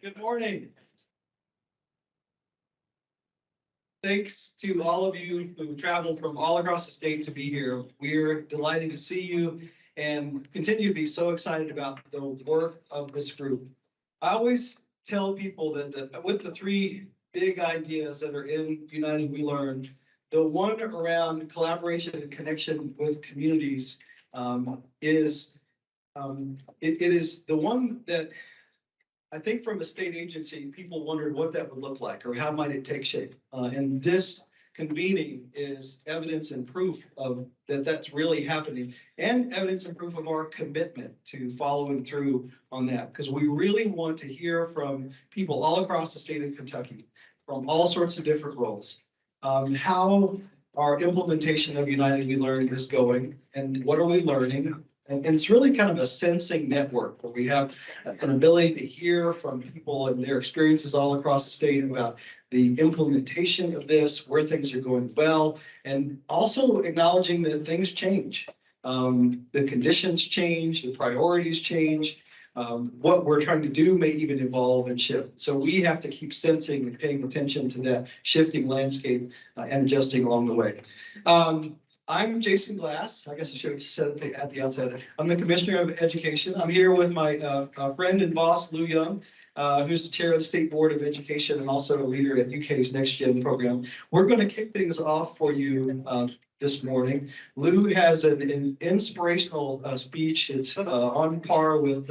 Good morning. Thanks to all of you who traveled from all across the state to be here. We're delighted to see you and continue to be so excited about the work of this group. I always tell people that with the three big ideas that are in United We Learn, the one around collaboration and connection with communities is it is the one that I think from a state agency, people wondered what that would look like or how might it take shape. And this convening is evidence and proof of that that's really happening, and evidence and proof of our commitment to following through on that, because we really want to hear from people all across the state of Kentucky from all sorts of different roles. How our implementation of United We Learn is going and what are we learning. And it's really kind of a sensing network where we have an ability to hear from people and their experiences all across the state about the implementation of this, where things are going well, and also acknowledging that things change. The conditions change, the priorities change. What we're trying to do may even evolve and shift. So we have to keep sensing and paying attention to that shifting landscape and adjusting along the way. I'm Jason Glass. I guess I should have said it at the outset. I'm the Commissioner of Education. I'm here with my friend and boss, Lou Young, who's the chair of the State Board of Education and also a leader at UK's Next Gen program. We're going to kick things off for you this morning. Lou has an inspirational speech. It's on par with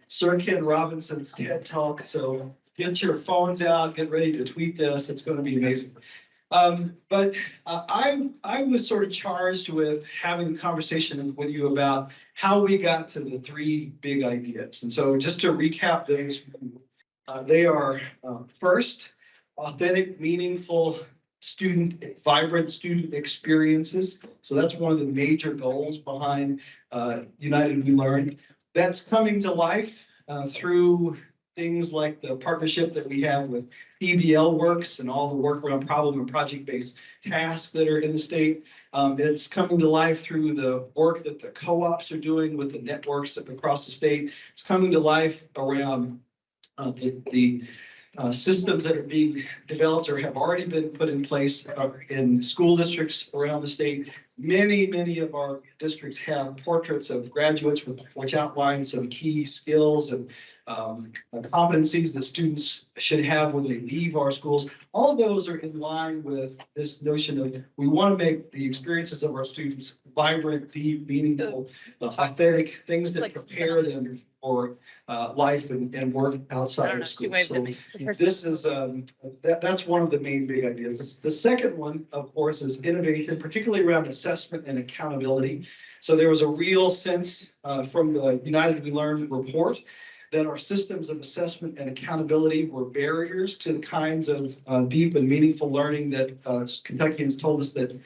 Sir Ken Robinson's TED Talk. So get your phones out, get ready to tweet this. It's going to be amazing. But I was sort of charged with having a conversation with you about how we got to the three big ideas. And so just to recap those, they are first, authentic, meaningful vibrant student experiences. So that's one of the major goals behind United We Learn. That's coming to life through things like the partnership that we have with KUWL Works and all the work around problem and project-based tasks that are in the state. It's coming to life through the work that the co-ops are doing with the networks across the state. It's coming to life around the systems that are being developed or have already been put in place in school districts around the state. Many of our districts have portraits of graduates which outline some key skills and competencies that students should have when they leave our schools. All of those are in line with this notion of we want to make the experiences of our students vibrant, deep, meaningful, authentic, things that prepare them for life and work outside of school. So this is that's one of the main big ideas. The second one, of course, is innovation, particularly around assessment and accountability. So there was a real sense from the United We Learn report that our systems of assessment and accountability were barriers to the kinds of deep and meaningful learning that Kentuckians told us that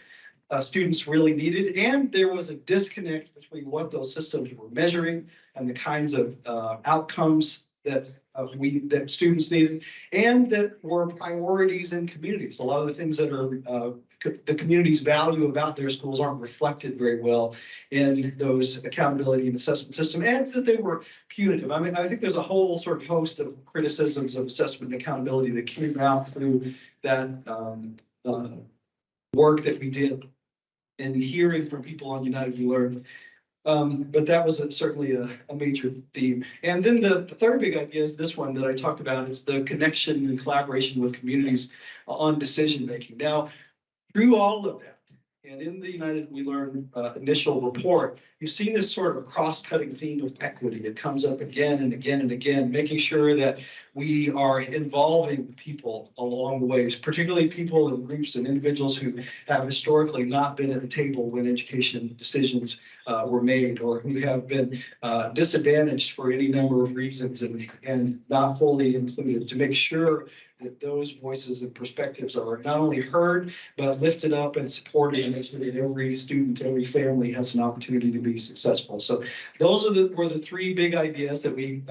students really needed. And there was a disconnect between what those systems were measuring and the kinds of outcomes that that students needed, and that were priorities in communities. A lot of the things that are the community's value about their schools aren't reflected very well in those accountability and assessment system, and that they were punitive. I mean, I think there's a whole sort of host of criticisms of assessment and accountability that came out through that work that we did and hearing from people on United We Learn. But that was certainly a major theme. And then the third big idea is this one that I talked about. It's the connection and collaboration with communities on decision making. Now, through all of that, and in the United We Learn initial report, you see this sort of cross-cutting theme of equity. It comes up again and again and again, making sure that we are involving people along the ways, particularly people and groups and individuals who have historically not been at the table when education decisions were made, or who have been disadvantaged for any number of reasons and not fully included, to make sure that those voices and perspectives are not only heard, but lifted up and supported, and so that every student, every family has an opportunity to be successful. So those were the three big ideas that we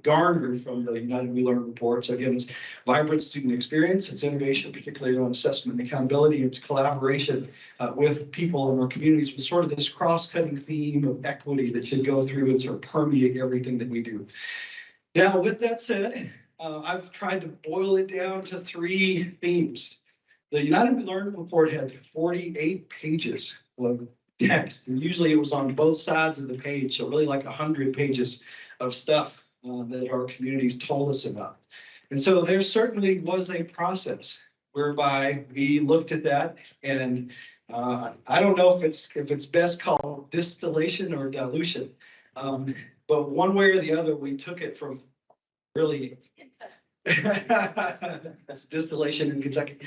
garnered from the United We Learn report. So again, it's vibrant student experience, it's innovation, particularly around assessment and accountability, it's collaboration with people in our communities with sort of this cross-cutting theme of equity that should go through and sort of permeate everything that we do. Now, with that said, I've tried to boil it down to 3 themes. The United We Learn report had 48 pages of text, and usually it was on both sides of the page, so really like 100 pages of stuff that our communities told us about. And so there certainly was a process whereby we looked at that, and I don't know if it's best called distillation or dilution, but one way or the other, we took it from really. That's distillation in Kentucky.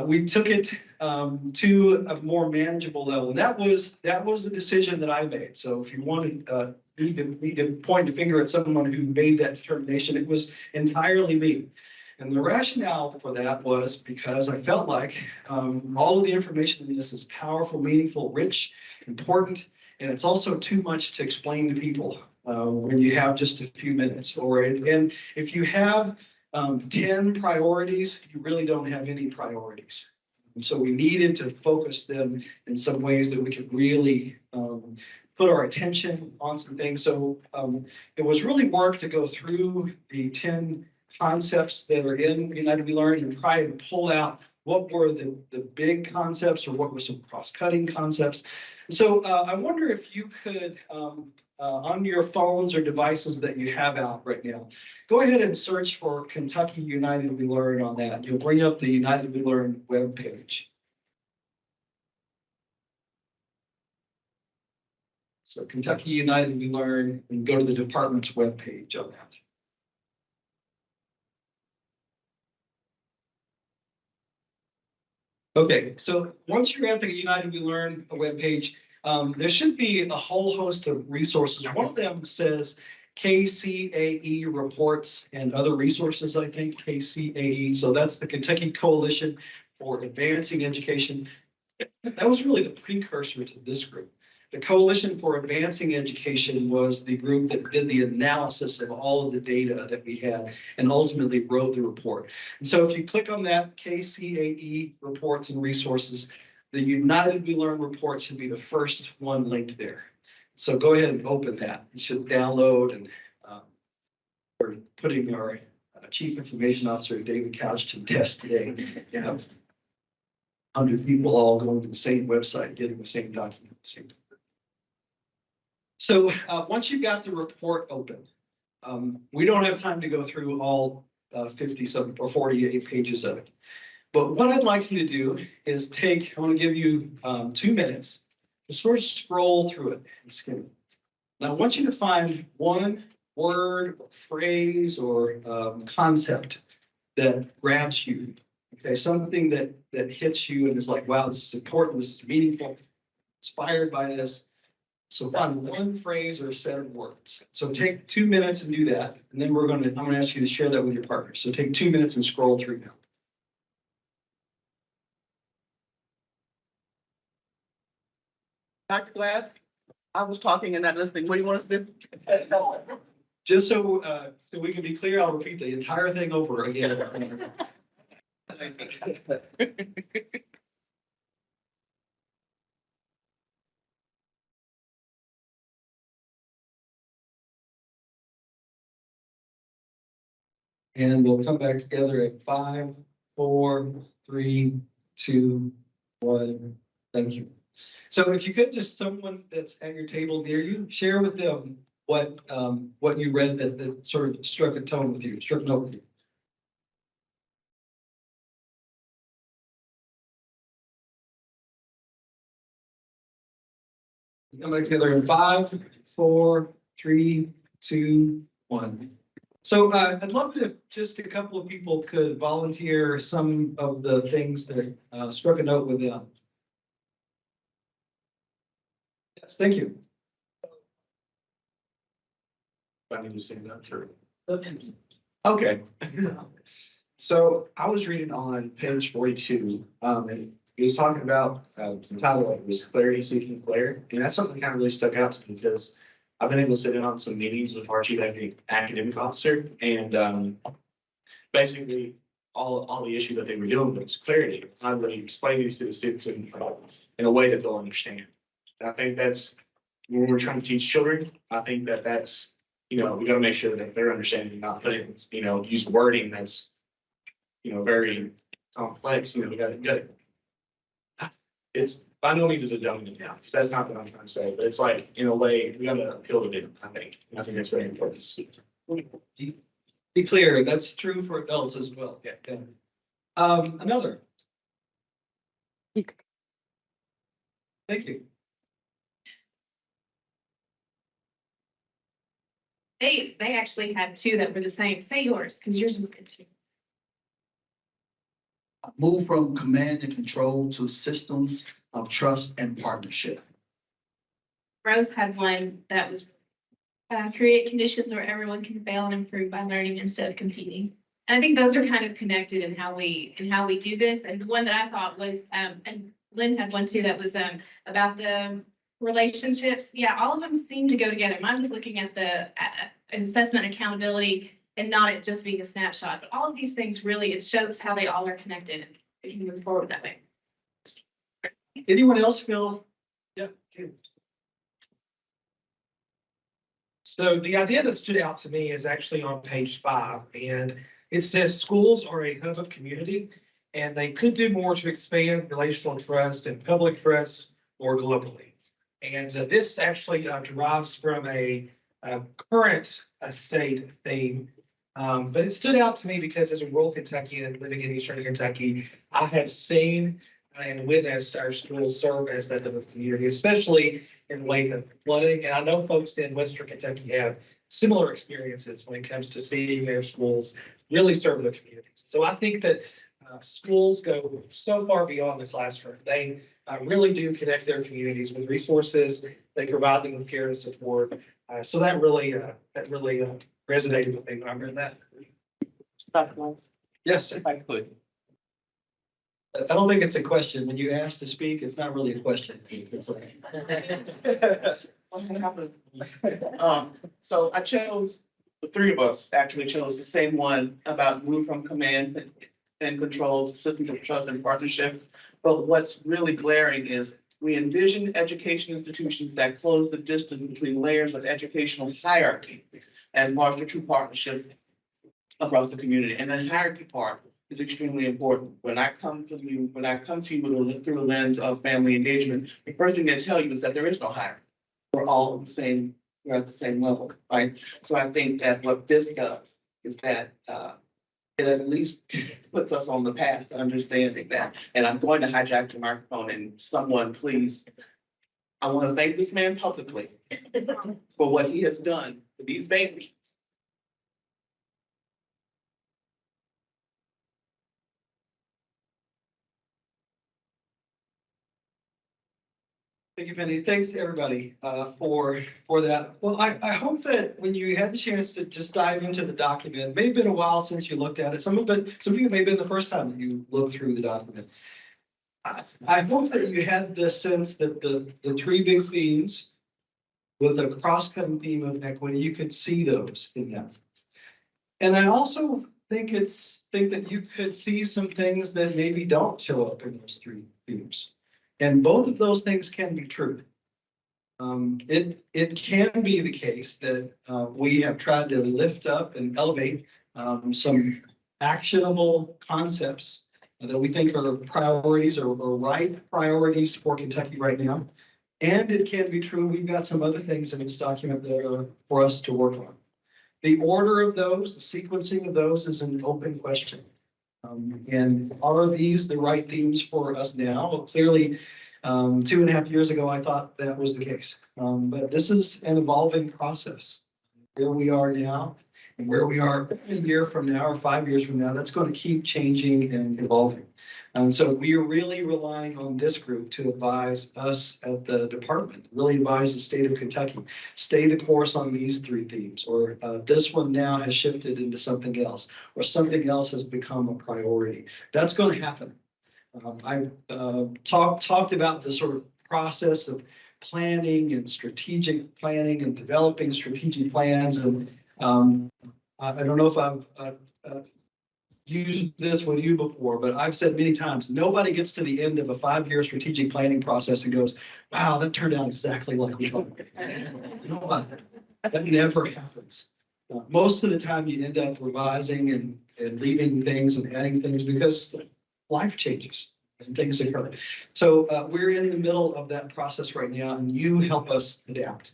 We took it to a more manageable level. That was the decision that I made. So if you wanted need to point the finger at someone who made that determination, it was entirely me. And the rationale for that was because I felt like all of the information in this is powerful, meaningful, rich, important, and it's also too much to explain to people when you have just a few minutes. And if you have 10 priorities, you really don't have any priorities. So we needed to focus them in some ways that we could really put our attention on some things. So it was really work to go through the 10 concepts that are in United We Learn and try and pull out what were the big concepts or what were some cross-cutting concepts. So I wonder if you could, on your phones or devices that you have out right now, go ahead and search for Kentucky United We Learn on that. You'll bring up the United We Learn webpage. So Kentucky United We Learn, and go to the department's webpage on that. Okay, so once you're at the United We Learn webpage, there should be a whole host of resources. One of them says KCAE reports and other resources, I think, KCAE. So that's the Kentucky Coalition for Advancing Education. That was really the precursor to this group. The Coalition for Advancing Education was the group that did the analysis of all of the data that we had and ultimately wrote the report. And so if you click on that KCAE reports and resources, the United We Learn report should be the first one linked there. So go ahead and open that. It should download, and we're putting our Chief Information Officer, David Couch, to the test today. You have 100 people all going to the same website, getting the same document at the same time. So once you've got the report open, we don't have time to go through all 50-some or 48 pages of it. But what I'd like you to do is I want to give you 2 minutes to sort of scroll through it and skim it. Now I want you to find one word, or phrase, or concept that grabs you. Okay, something that hits you and is like, wow, this is important, this is meaningful, inspired by this. So find one phrase or a set of words. So take 2 minutes and do that, and then I'm going to ask you to share that with your partner. So take 2 minutes and scroll through now. Dr. Glass, I was talking and not listening. What do you want us to do? Just so we can be clear, I'll repeat the entire thing over again. And we'll come back together at 5, 4, 3, 2, 1. Thank you. So if you could, just someone that's at your table near you, share with them what you read that sort of struck a note with you. Come back together in 5, 4, 3, 2, 1. So I'd love to, just a couple of people could volunteer some of the things that struck a note with them. Yes, thank you. I need to say that through. Okay. So I was reading on page 42, and he was talking about the title of it was Clarity Seeking Claire. And that's something that kind of really stuck out to me because I've been able to sit in on some meetings with our chief academic officer, and basically all the issues that they were dealing with was clarity. It's not really explaining these to the students in a way that they'll understand. And I think that's when we're trying to teach children. I think that's we gotta make sure that they're understanding, not putting, use wording that's, very complex, we gotta. It's, by no means is it dumbing it down, because that's not what I'm trying to say, but it's like, in a way, we gotta appeal to them, I think. And I think that's very important. Be clear, that's true for adults as well. Yeah. Another. Thank you. They actually had two that were the same. Say yours, because yours was good too. Move from command and control to systems of trust and partnership. Rose had one that was create conditions where everyone can fail and improve by learning instead of competing. And I think those are kind of connected in how we do this. And the one that I thought was, and Lynn had one too, that was about the relationships. Yeah, all of them seem to go together. Mine was looking at the assessment and accountability and not it just being a snapshot. But all of these things really, it shows how they all are connected and we can move forward that way. Anyone else feel? Yeah. Okay. So the idea that stood out to me is actually on page 5, and it says schools are a hub of community, and they could do more to expand relational trust and public trust more globally. And this actually derives from a current state theme, but it stood out to me because as a rural Kentuckian living in Eastern Kentucky, I have seen and witnessed our schools serve as that hub of community, especially in wake of flooding. And I know folks in Western Kentucky have similar experiences when it comes to seeing their schools really serve their communities. So I think that schools go so far beyond the classroom. They really do connect their communities with resources. They provide them with care and support. So that really resonated with me when I read that. Dr. Wells, Yes, if I could. I don't think it's a question. When you ask to speak, it's not really a question. It's like. So I chose, the three of us actually chose the same one about move from command and control to systems of trust and partnership. But what's really glaring is we envision education institutions that close the distance between layers of educational hierarchy and foster true partnerships across the community. And the hierarchy part is extremely important. When I come to you through a lens of family engagement, the first thing they tell you is that there is no hierarchy. We're all we're at the same level, right? So I think that what this does is that it at least puts us on the path to understanding that. And I'm going to hijack the microphone and someone please, I want to thank this man publicly for what he has done for these babies. Thank you, Penny. Thanks, everybody, for that. Well, I hope that when you had the chance to just dive into the document, it may have been a while since you looked at it. Some of you may have been the first time that you looked through the document. I hope that you had the sense that the three big themes with a cross-cutting theme of equity, you could see those in that. And I also think that you could see some things that maybe don't show up in those three themes. And both of those things can be true. It can be the case that we have tried to lift up and elevate some actionable concepts that we think are priorities or right priorities for Kentucky right now. And it can be true, we've got some other things in this document that are for us to work on. The order of those, the sequencing of those is an open question. And are these the right themes for us now? Well, clearly, 2.5 years ago, I thought that was the case. But this is an evolving process. Where we are now and where we are a year from now or 5 years from now, that's going to keep changing and evolving. And so we are really relying on this group to advise us at the department, really advise the state of Kentucky, stay the course on these three themes, or this one now has shifted into something else, or something else has become a priority. That's going to happen. I've talked about the sort of process of planning and strategic planning and developing strategic plans. And I don't know if I've used this with you before, but I've said many times, nobody gets to the end of a 5-year strategic planning process and goes, wow, that turned out exactly like we thought. Nobody. That never happens. Most of the time you end up revising and leaving things and adding things because life changes and things occur. So we're in the middle of that process right now, and you help us adapt.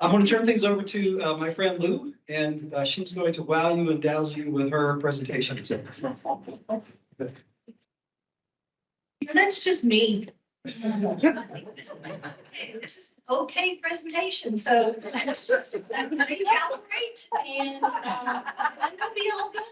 I'm going to turn things over to my friend Lou, and she's going to wow you and dazzle you with her presentation. That's just me. This is okay presentation, so recalibrate and it'll be all good.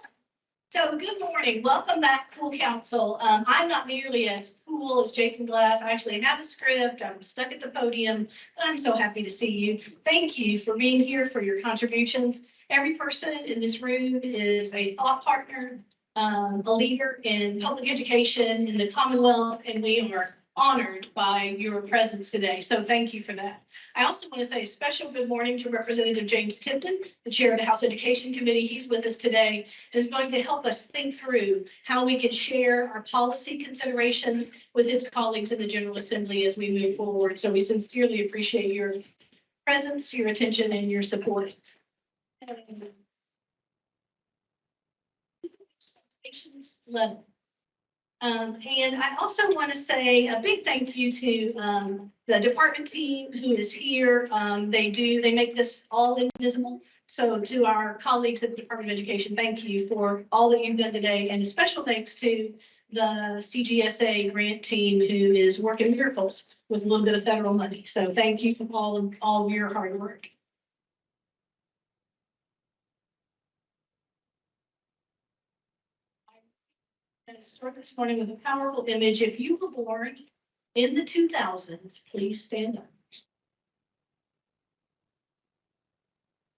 So good morning, welcome back, KUWL Council. I'm not nearly as cool as Jason Glass. I actually have a script. I'm stuck at the podium, but I'm so happy to see you. Thank you for being here, for your contributions. Every person in this room is a thought partner, a leader in public education in the Commonwealth, and we are honored by your presence today. So thank you for that. I also want to say a special good morning to Representative James Tipton, the chair of the House Education Committee. He's with us today and is going to help us think through how we can share our policy considerations with his colleagues in the General Assembly as we move forward. So we sincerely appreciate your presence, your attention, and your support. Expectations level. And I also want to say a big thank you to the department team who is here. They make this all invisible. So to our colleagues at the Department of Education, thank you for all that you've done today. And a special thanks to the CGSA grant team who is working miracles with a little bit of federal money. So thank you for all of your hard work. I'm going to start this morning with a powerful image. If you were born in the 2000s, please stand up.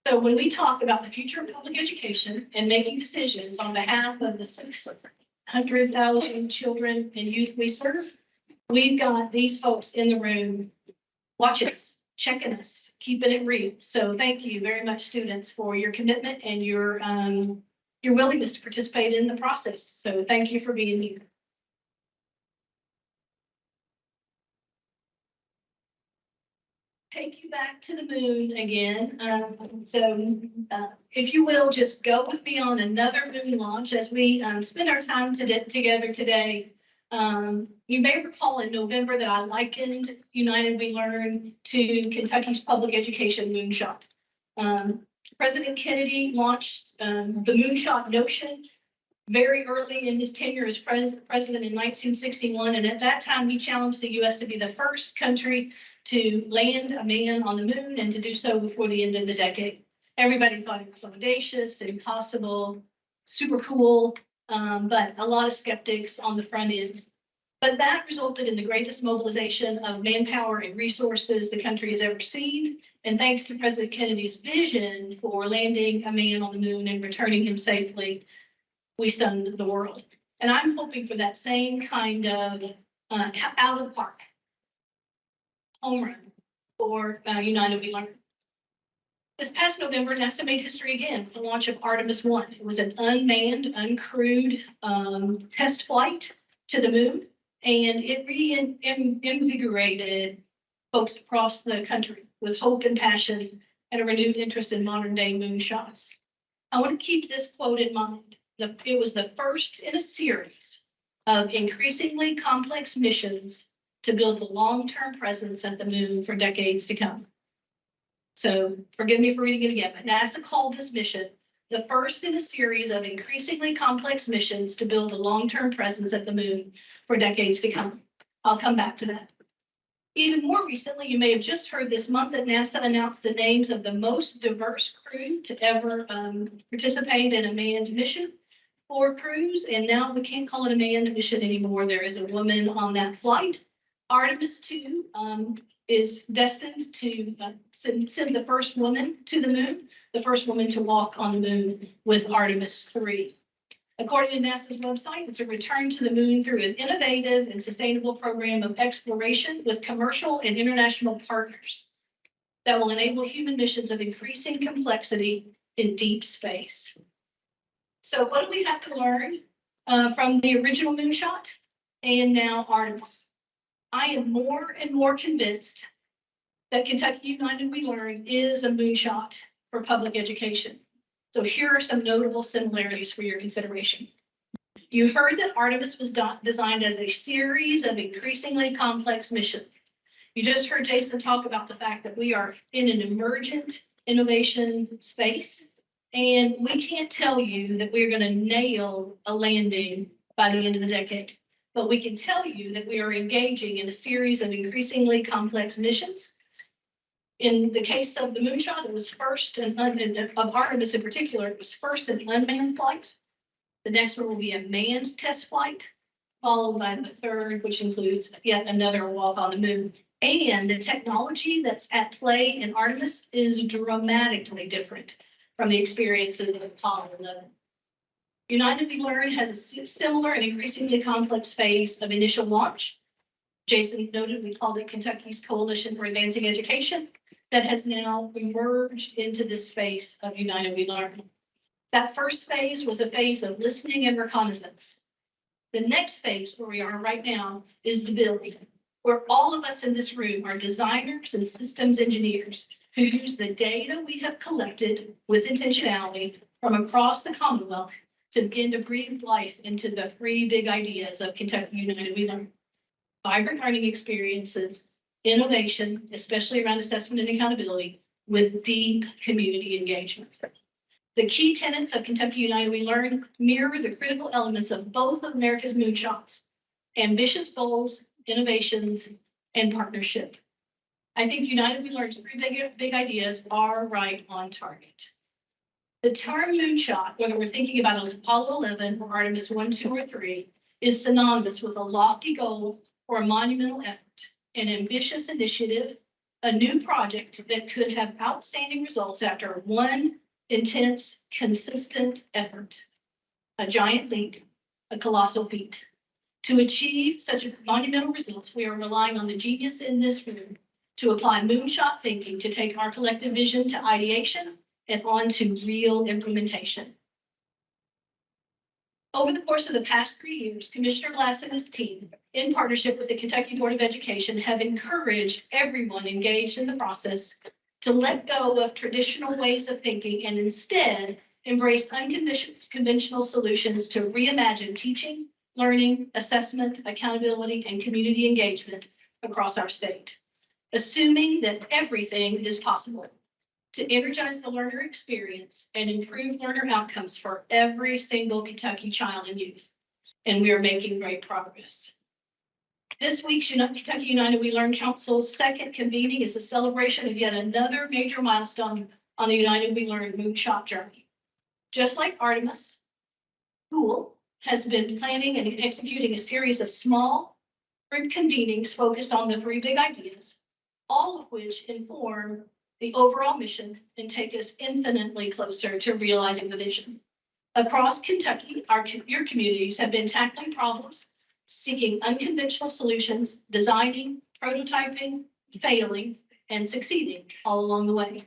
So when we talk about the future of public education and making decisions on behalf of the 600,000 children and youth we serve, we've got these folks in the room watching us, checking us, keeping it real. So thank you very much, students, for your commitment and your willingness to participate in the process. So thank you for being here. Take you back to the moon again. If you will, just go with me on another moon launch as we spend our time together today. You may recall in November that I likened United We Learn to Kentucky's public education moonshot. President Kennedy launched the moonshot notion very early in his tenure as president in 1961. And at that time, he challenged the U.S. to be the first country to land a man on the moon and to do so before the end of the decade. Everybody thought it was audacious, impossible, super cool, but a lot of skeptics on the front end. But that resulted in the greatest mobilization of manpower and resources the country has ever seen. And thanks to President Kennedy's vision for landing a man on the moon and returning him safely, we stunned the world. And I'm hoping for that same kind of out of the park home run for United We Learn. This past November, NASA made history again with the launch of Artemis 1. It was an unmanned, uncrewed test flight to the moon, and it reinvigorated folks across the country with hope and passion and a renewed interest in modern day moonshots. I want to keep this quote in mind. It was the first in a series of increasingly complex missions to build a long-term presence at the moon for decades to come. So forgive me for reading it again, but NASA called this mission the first in a series of increasingly complex missions to build a long-term presence at the moon for decades to come. I'll come back to that. Even more recently, you may have just heard this month that NASA announced the names of the most diverse crew to ever participate in a manned mission. 4 crews, and now we can't call it a manned mission anymore. There is a woman on that flight. Artemis 2 is destined to send the first woman to the moon, the first woman to walk on the moon with Artemis 3. According to NASA's website, it's a return to the moon through an innovative and sustainable program of exploration with commercial and international partners that will enable human missions of increasing complexity in deep space. So what do we have to learn from the original moonshot and now Artemis? I am more and more convinced that Kentucky United We Learn is a moonshot for public education. So here are some notable similarities for your consideration. You heard that Artemis was designed as a series of increasingly complex missions. You just heard Jason talk about the fact that we are in an emergent innovation space, and we can't tell you that we're going to nail a landing by the end of the decade, but we can tell you that we are engaging in a series of increasingly complex missions. In the case of the moonshot, it was first of Artemis in particular, it was first an unmanned flight. The next one will be a manned test flight, followed by the third, which includes yet another walk on the moon. And the technology that's at play in Artemis is dramatically different from the experiences of Apollo 11. United We Learn has a similar and increasingly complex phase of initial launch. Jason noted we called it Kentucky's Coalition for Advancing Education, that has now emerged into this space of United We Learn. That first phase was a phase of listening and reconnaissance. The next phase, where we are right now, is the building, where all of us in this room are designers and systems engineers who use the data we have collected with intentionality from across the Commonwealth to begin to breathe life into the three big ideas of Kentucky United We Learn. Vibrant learning experiences, innovation, especially around assessment and accountability, with deep community engagement. The key tenets of Kentucky United We Learn mirror the critical elements of both of America's moonshots: ambitious goals, innovations, and partnership. I think United We Learn's three big ideas are right on target. The term moonshot, whether we're thinking about Apollo 11 or Artemis 1, 2, or 3, is synonymous with a lofty goal or a monumental effort, an ambitious initiative, a new project that could have outstanding results after one intense, consistent effort, a giant leap, a colossal feat. To achieve such monumental results, we are relying on the genius in this room to apply moonshot thinking to take our collective vision to ideation and on to real implementation. Over the course of the past 3 years, Commissioner Glass and his team, in partnership with the Kentucky Board of Education, have encouraged everyone engaged in the process to let go of traditional ways of thinking and instead embrace unconventional solutions to reimagine teaching, learning, assessment, accountability, and community engagement across our state, assuming that everything is possible to energize the learner experience and improve learner outcomes for every single Kentucky child and youth. And we are making great progress. This week's Kentucky United We Learn Council's second convening is a celebration of yet another major milestone on the United We Learn moonshot journey. Just like Artemis, KUWL has been planning and executing a series of small group convenings focused on the three big ideas, all of which inform the overall mission and take us infinitely closer to realizing the vision. Across Kentucky, your communities have been tackling problems, seeking unconventional solutions, designing, prototyping, failing, and succeeding all along the way.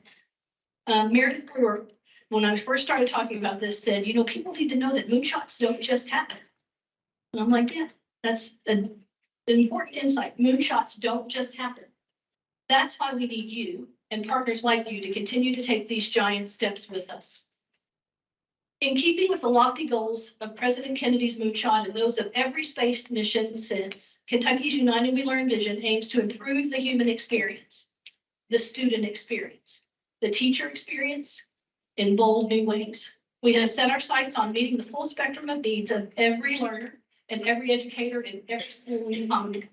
Meredith Brewer, when I first started talking about this, said, you know, people need to know that moonshots don't just happen. And I'm like, yeah, that's an important insight. Moonshots don't just happen. That's why we need you and partners like you to continue to take these giant steps with us. In keeping with the lofty goals of President Kennedy's moonshot and those of every space mission since, Kentucky's United We Learn vision aims to improve the human experience, the student experience, the teacher experience in bold new ways. We have set our sights on meeting the full spectrum of needs of every learner and every educator in every school in Convening,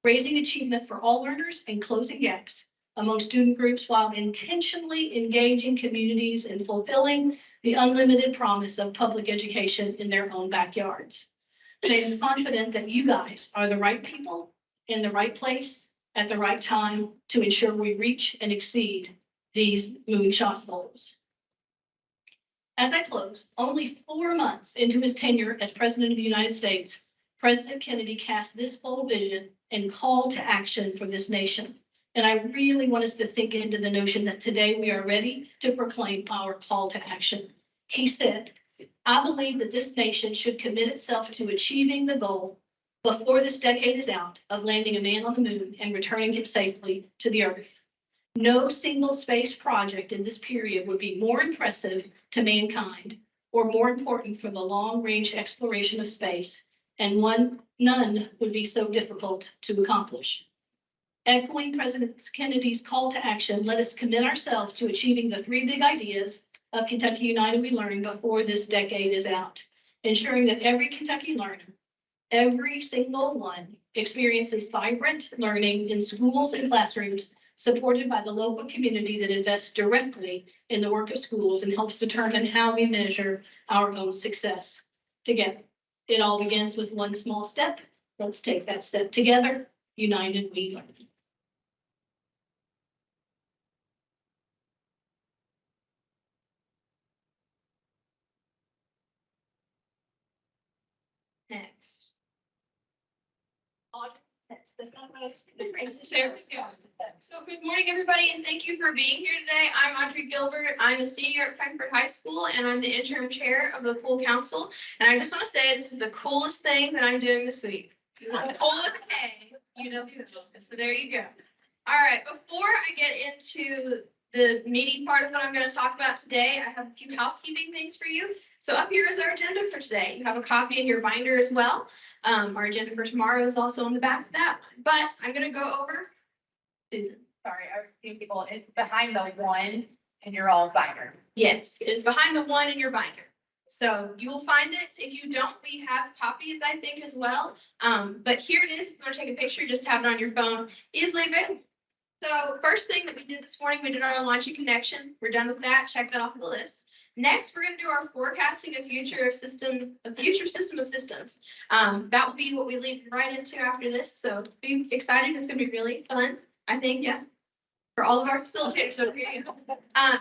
raising achievement for all learners and closing gaps among student groups while intentionally engaging communities in fulfilling the unlimited promise of public education in their own backyards. I am confident that you guys are the right people in the right place at the right time to ensure we reach and exceed these moonshot goals. As I close, only 4 months into his tenure as President of the United States, President Kennedy cast this bold vision and call to action for this nation. And I really want us to sink into the notion that today we are ready to proclaim our call to action. He said, I believe that this nation should commit itself to achieving the goal before this decade is out of landing a man on the moon and returning him safely to the earth. No single space project in this period would be more impressive to mankind or more important for the long-range exploration of space, and none would be so difficult to accomplish. Echoing President Kennedy's call to action, let us commit ourselves to achieving the 3 big ideas of Kentucky United We Learn before this decade is out, ensuring that every Kentucky learner, every single one, experiences vibrant learning in schools and classrooms, supported by the local community that invests directly in the work of schools and helps determine how we measure our own success together. It all begins with one small step. Let's take that step together. United We Learn. Next. There we go. So good morning, everybody, and thank you for being here today. I'm Audrey Gilbert. I'm a senior at Frankfurt High School, and I'm the interim chair of the KUWL Council. And I just want to say this is the coolest thing that I'm doing this week. KUWL with a K, UW. So there you go. All right, before I get into the meaty part of what I'm going to talk about today, I have a few housekeeping things for you. So up here is our agenda for today. You have a copy in your binder as well. Our agenda for tomorrow is also on the back of that, but I'm going to go over. Susan. Sorry, I was seeing people, it's behind the one in your all's binder. Yes, it is behind the one in your binder. So you will find it. If you don't, we have copies, I think, as well. But here it is. If you want to take a picture, just have it on your phone, easily available. So first thing that we did this morning, we did our launching connection. We're done with that. Check that off the list. Next, we're going to do our forecasting a future system of systems. That will be what we lead right into after this. So be excited. It's going to be really fun, I think. Yeah. For all of our facilitators over here. Then we're going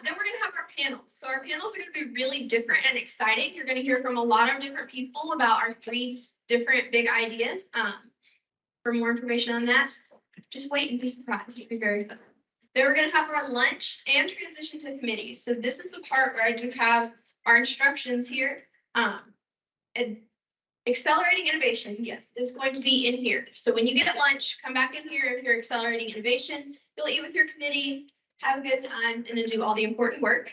to have our panels. So our panels are going to be really different and exciting. You're going to hear from a lot of different people about our 3 different big ideas. For more information on that, just wait and be surprised. It'll be very fun. Then we're going to have our lunch and transition to committees. So this is the part where I do have our instructions here. And accelerating innovation, yes, is going to be in here. So when you get lunch, come back in here if you're accelerating innovation. You'll eat with your committee, have a good time, and then do all the important work.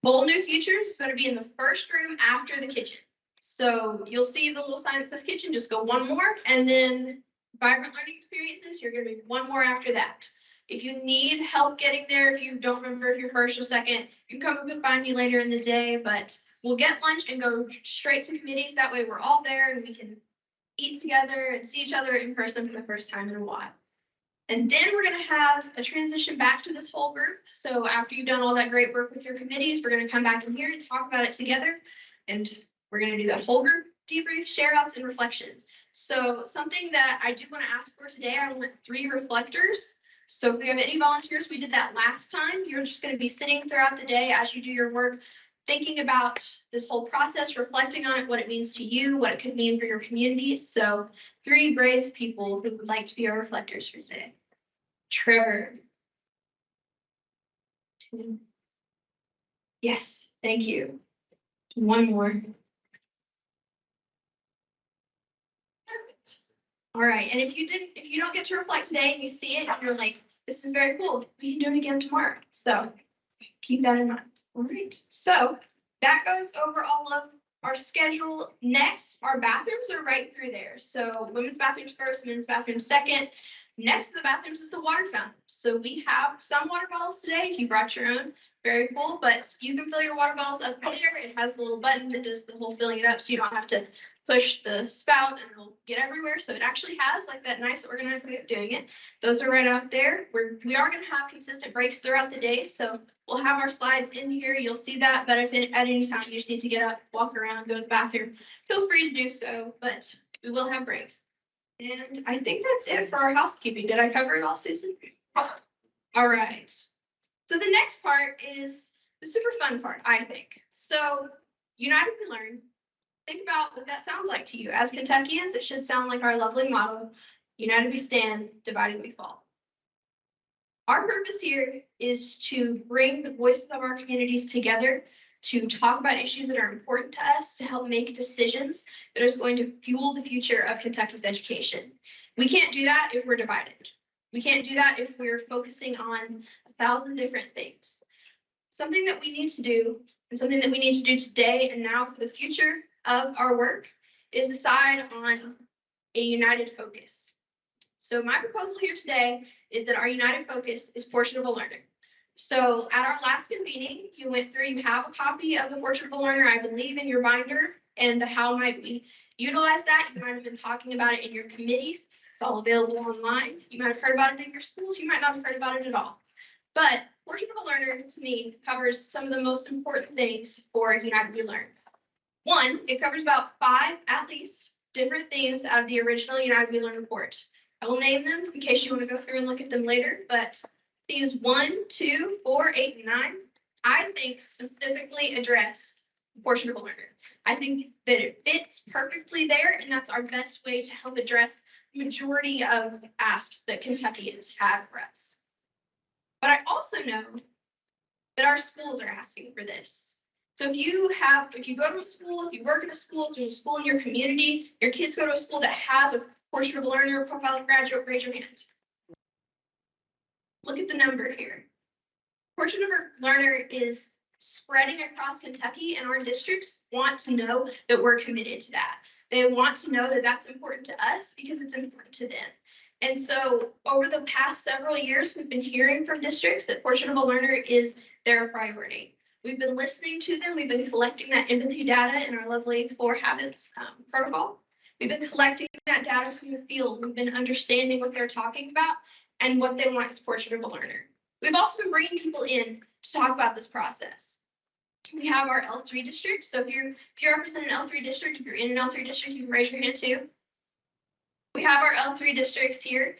Bold New Futures is going to be in the first room after the kitchen. So you'll see the little sign that says kitchen, just go one more, and then vibrant learning experiences, you're going to be one more after that. If you need help getting there, if you don't remember if you're first or second, you can come up and find me later in the day, but we'll get lunch and go straight to committees. That way we're all there and we can eat together and see each other in person for the first time in a while. And then we're going to have a transition back to this whole group. So after you've done all that great work with your committees, we're going to come back in here and talk about it together. And we're going to do that whole group debrief, share outs, and reflections. So something that I do want to ask for today, I want 3 reflectors. So if we have any volunteers, we did that last time. You're just going to be sitting throughout the day as you do your work, thinking about this whole process, reflecting on it, what it means to you, what it could mean for your communities. So 3 brave people who would like to be our reflectors for today. Trevor. Yes, thank you. 1 more. Perfect. All right, and if you don't get to reflect today and you see it and you're like, this is very cool, we can do it again tomorrow. So keep that in mind. All right, so that goes over all of our schedule. Next, our bathrooms are right through there. So women's bathrooms first, men's bathrooms second. Next to the bathrooms is the water fountain. So we have some water bottles today. If you brought your own, very cool, but you can fill your water bottles up there. It has the little button that does the whole filling it up, so you don't have to push the spout and it'll get everywhere. So it actually has like that nice organized way of doing it. Those are right out there. We are going to have consistent breaks throughout the day. So we'll have our slides in here. You'll see that. But if at any time you just need to get up, walk around, go to the bathroom, feel free to do so. But we will have breaks. And I think that's it for our housekeeping. Did I cover it all, Susan? All right. So the next part is the super fun part, I think. So United We Learn. Think about what that sounds like to you. As Kentuckians, it should sound like our lovely motto, united we stand, divided we fall. Our purpose here is to bring the voices of our communities together to talk about issues that are important to us, to help make decisions that are going to fuel the future of Kentucky's education. We can't do that if we're divided. We can't do that if we're focusing on 1,000 different things. Something that we need to do, and something that we need to do today and now for the future of our work, is decide on a united focus. So my proposal here today is that our united focus is portrait of a learner. So at our last convening, you went through, you have a copy of the portrait of a learner, I believe, in your binder, and the how might we utilize that. You might have been talking about it in your committees. It's all available online. You might have heard about it in your schools. You might not have heard about it at all. But portrait of a learner, to me, covers some of the most important things for United We Learn. One, it covers about 5, at least, different themes out of the original United We Learn report. I will name them in case you want to go through and look at them later, but themes 1, 2, 4, 8, and 9, I think specifically address portrait of a learner. I think that it fits perfectly there, and that's our best way to help address the majority of asks that Kentuckians have for us. But I also know that our schools are asking for this. So if you go to a school, if you work in a school, if there's a school in your community, your kids go to a school that has a portrait of a learner, profile of a graduate, raise your hand. Look at the number here. Portrait of a learner is spreading across Kentucky, and our districts want to know that we're committed to that. They want to know that that's important to us because it's important to them. And so over the past several years, we've been hearing from districts that portrait of a learner is their priority. We've been listening to them. We've been collecting that empathy data in our lovely 4 habits protocol. We've been collecting that data from the field. We've been understanding what they're talking about and what they want as portrait of a learner. We've also been bringing people in to talk about this process. We have our L3 district. So if you represent an L3 district, if you're in an L3 district, you can raise your hand too. We have our L3 districts here.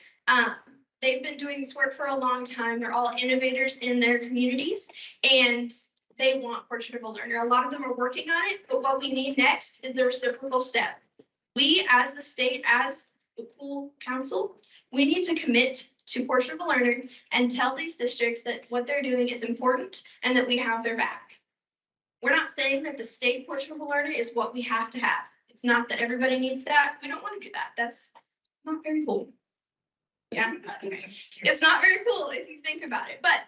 They've been doing this work for a long time. They're all innovators in their communities, and they want portrait of a learner. A lot of them are working on it, but what we need next is the reciprocal step. We, as the state, as the KUWL Council, we need to commit to portrait of a learner and tell these districts that what they're doing is important and that we have their back. We're not saying that the state portrait of a learner is what we have to have. It's not that everybody needs that. We don't want to do that. That's not very cool. Yeah, it's not very cool if you think about it, but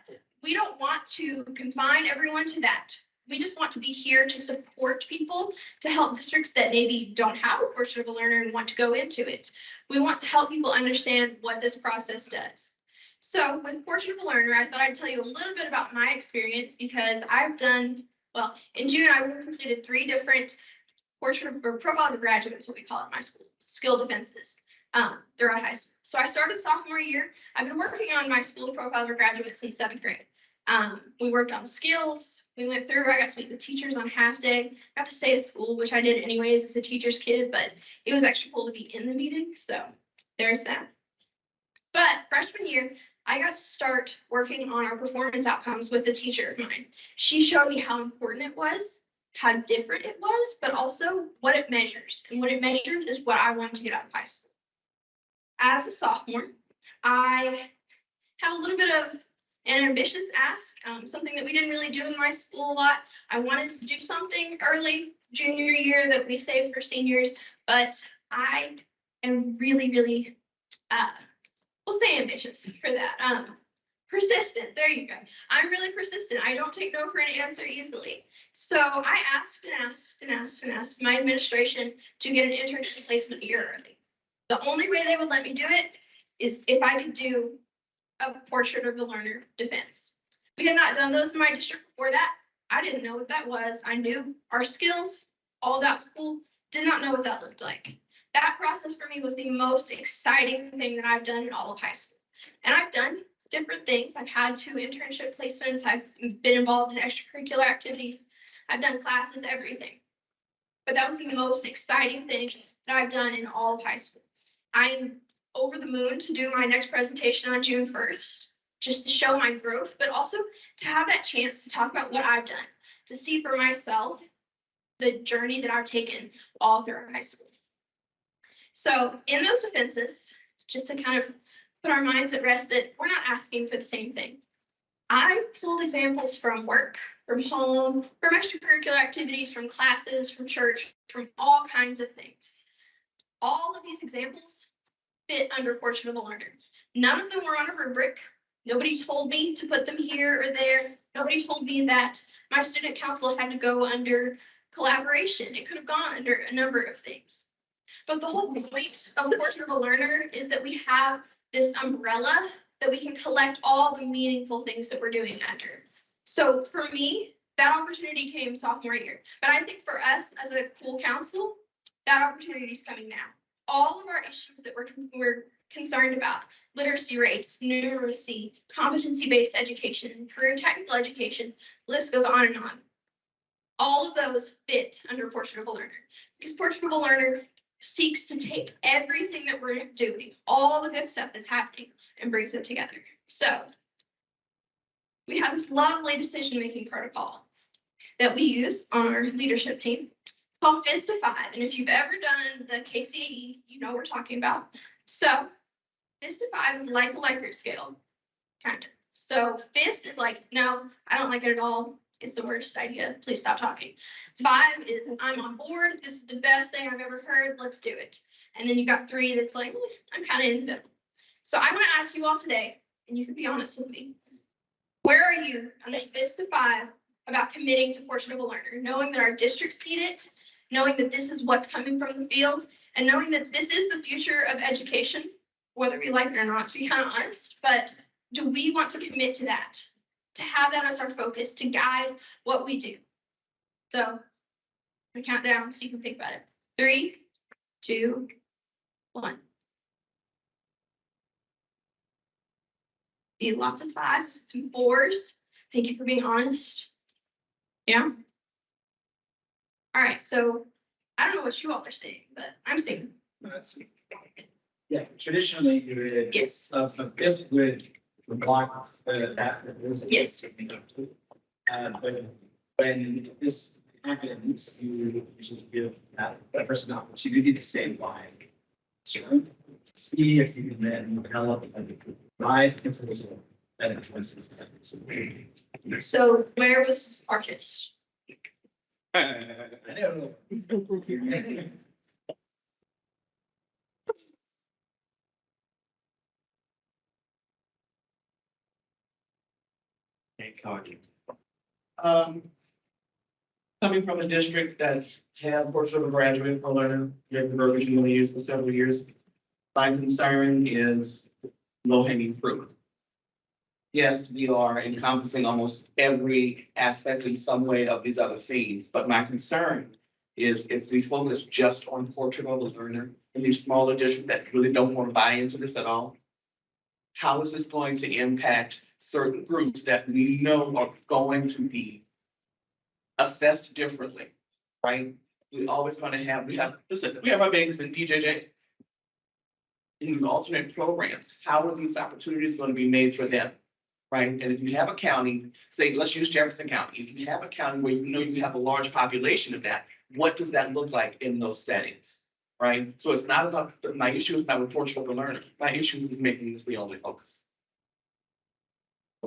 we don't want to confine everyone to that. We just want to be here to support people, to help districts that maybe don't have a portrait of a learner and want to go into it. We want to help people understand what this process does. So with portrait of a learner, I thought I'd tell you a little bit about my experience because I've done, well, in June, I completed 3 different portrait or profile of a graduate is what we call it in my school, skill defenses throughout high school. So I started sophomore year. I've been working on my school profile of a graduate since 7th grade. We worked on skills. We went through, I got to meet with teachers on half day. I got to stay at school, which I did anyways as a teacher's kid, but it was actually cool to be in the meeting. So there's that. But freshman year, I got to start working on our performance outcomes with a teacher of mine. She showed me how important it was, how different it was, but also what it measures. And what it measured is what I wanted to get out of high school. As a sophomore, I had a little bit of an ambitious ask, something that we didn't really do in my school a lot. I wanted to do something early junior year that we saved for seniors, but I am really, we'll say ambitious for that. Persistent, there you go. I'm really persistent. I don't take no for an answer easily. So I asked my administration to get an internship placement a year early. The only way they would let me do it is if I could do a portrait of the learner defense. We had not done those in my district before that. I didn't know what that was. I knew our skills, all that was cool, did not know what that looked like. That process for me was the most exciting thing that I've done in all of high school. And I've done different things. I've had 2 internship placements. I've been involved in extracurricular activities. I've done classes, everything. But that was the most exciting thing that I've done in all of high school. I'm over the moon to do my next presentation on June 1st, just to show my growth, but also to have that chance to talk about what I've done, to see for myself the journey that I've taken all throughout high school. So in those defenses, just to kind of put our minds at rest that we're not asking for the same thing. I pulled examples from work, from home, from extracurricular activities, from classes, from church, from all kinds of things. All of these examples fit under portrait of a learner. None of them were on a rubric. Nobody told me to put them here or there. Nobody told me that my student council had to go under collaboration. It could have gone under a number of things. But the whole point of Portrait of a Learner is that we have this umbrella that we can collect all the meaningful things that we're doing under. So for me, that opportunity came sophomore year. But I think for us as a KUWL council, that opportunity is coming now. All of our issues that we're concerned about, literacy rates, numeracy, competency-based education, career technical education, list goes on and on. All of those fit under Portrait of a Learner, because Portrait of a Learner seeks to take everything that we're doing, all the good stuff that's happening, and brings it together. So we have this lovely decision-making protocol that we use on our leadership team. It's called FIST to 5. And if you've ever done the KCAE, you know what we're talking about. So FIST to 5 is like a Likert scale, kind of. So FIST is like, no, I don't like it at all. It's the worst idea. Please stop talking. 5 is I'm on board. This is the best thing I've ever heard. Let's do it. And then you got 3 that's like, I'm kind of in the middle. So I want to ask you all today, and you can be honest with me. Where are you on this FIST to 5 about committing to Portrait of a Learner, knowing that our districts need it, knowing that this is what's coming from the field, and knowing that this is the future of education, whether we like it or not, to be kind of honest, but do we want to commit to that, to have that as our focus, to guide what we do? So I'm gonna count down so you can think about it. 3, 2, 1. See lots of 5s, some 4s. Thank you for being honest. Yeah. All right, so I don't know what you all are saying, but I'm saying Yeah, traditionally, you would. yes. A FIST would block that. Yes. But when this happens, you usually give that person an opportunity to say why. So, see if you can then develop a rise information that influences that. So where was Artist? I don't know. Coming from a district that's had Portrait of a Graduate or Learner, yet the verbiage we only used for several years, my concern is low-hanging fruit. Yes, we are encompassing almost every aspect in some way of these other themes, but my concern is if we focus just on Portrait of a Learner in these smaller districts that really don't want to buy into this at all, how is this going to impact certain groups that we know are going to be assessed differently, right? We always going to have, we have our babies in DJJ. In alternate programs, how are these opportunities going to be made for them, right? And if you have a county, say, let's use Jefferson County. If you have a county where you know you have a large population of that, what does that look like in those settings, right? So it's not about, my issue is not with Portrait of a Learner. My issue is making this the only focus.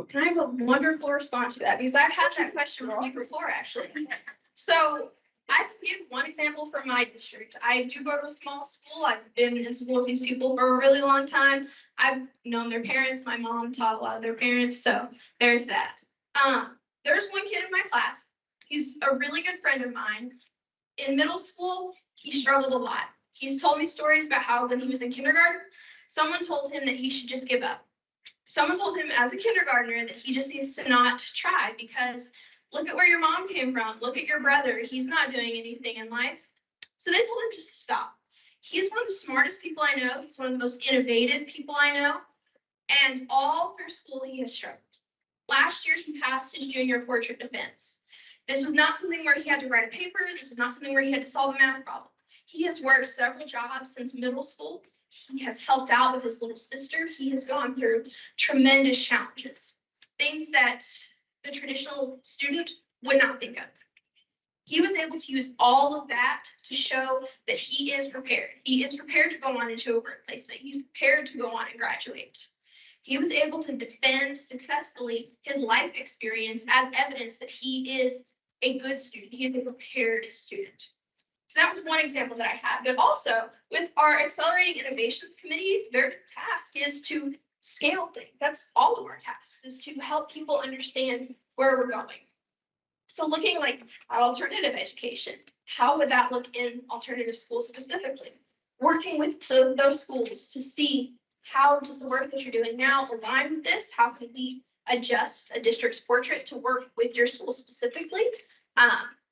Can I have a wonderful response to that? Because I've had that question from you before, actually. So I can give one example from my district. I do go to a small school. I've been in school with these people for a really long time. I've known their parents. My mom taught a lot of their parents. So there's that. There's one kid in my class. He's a really good friend of mine. In middle school, he struggled a lot. He's told me stories about how when he was in kindergarten, someone told him that he should just give up. Someone told him as a kindergartner that he just needs to not try because look at where your mom came from. Look at your brother. He's not doing anything in life. So they told him just to stop. He's one of the smartest people I know. He's one of the most innovative people I know. And all through school, he has struggled. Last year, he passed his junior portrait defense. This was not something where he had to write a paper. This was not something where he had to solve a math problem. He has worked several jobs since middle school. He has helped out with his little sister. He has gone through tremendous challenges, things that the traditional student would not think of. He was able to use all of that to show that he is prepared. He is prepared to go on into a work placement. He's prepared to go on and graduate. He was able to defend successfully his life experience as evidence that he is a good student. He is a prepared student. So that was one example that I had. But also with our Accelerating Innovations Committee, their task is to scale things. That's all of our tasks, is to help people understand where we're going. So looking like at alternative education, how would that look in alternative schools specifically? Working with those schools to see how does the work that you're doing now align with this? How can we adjust a district's portrait to work with your school specifically?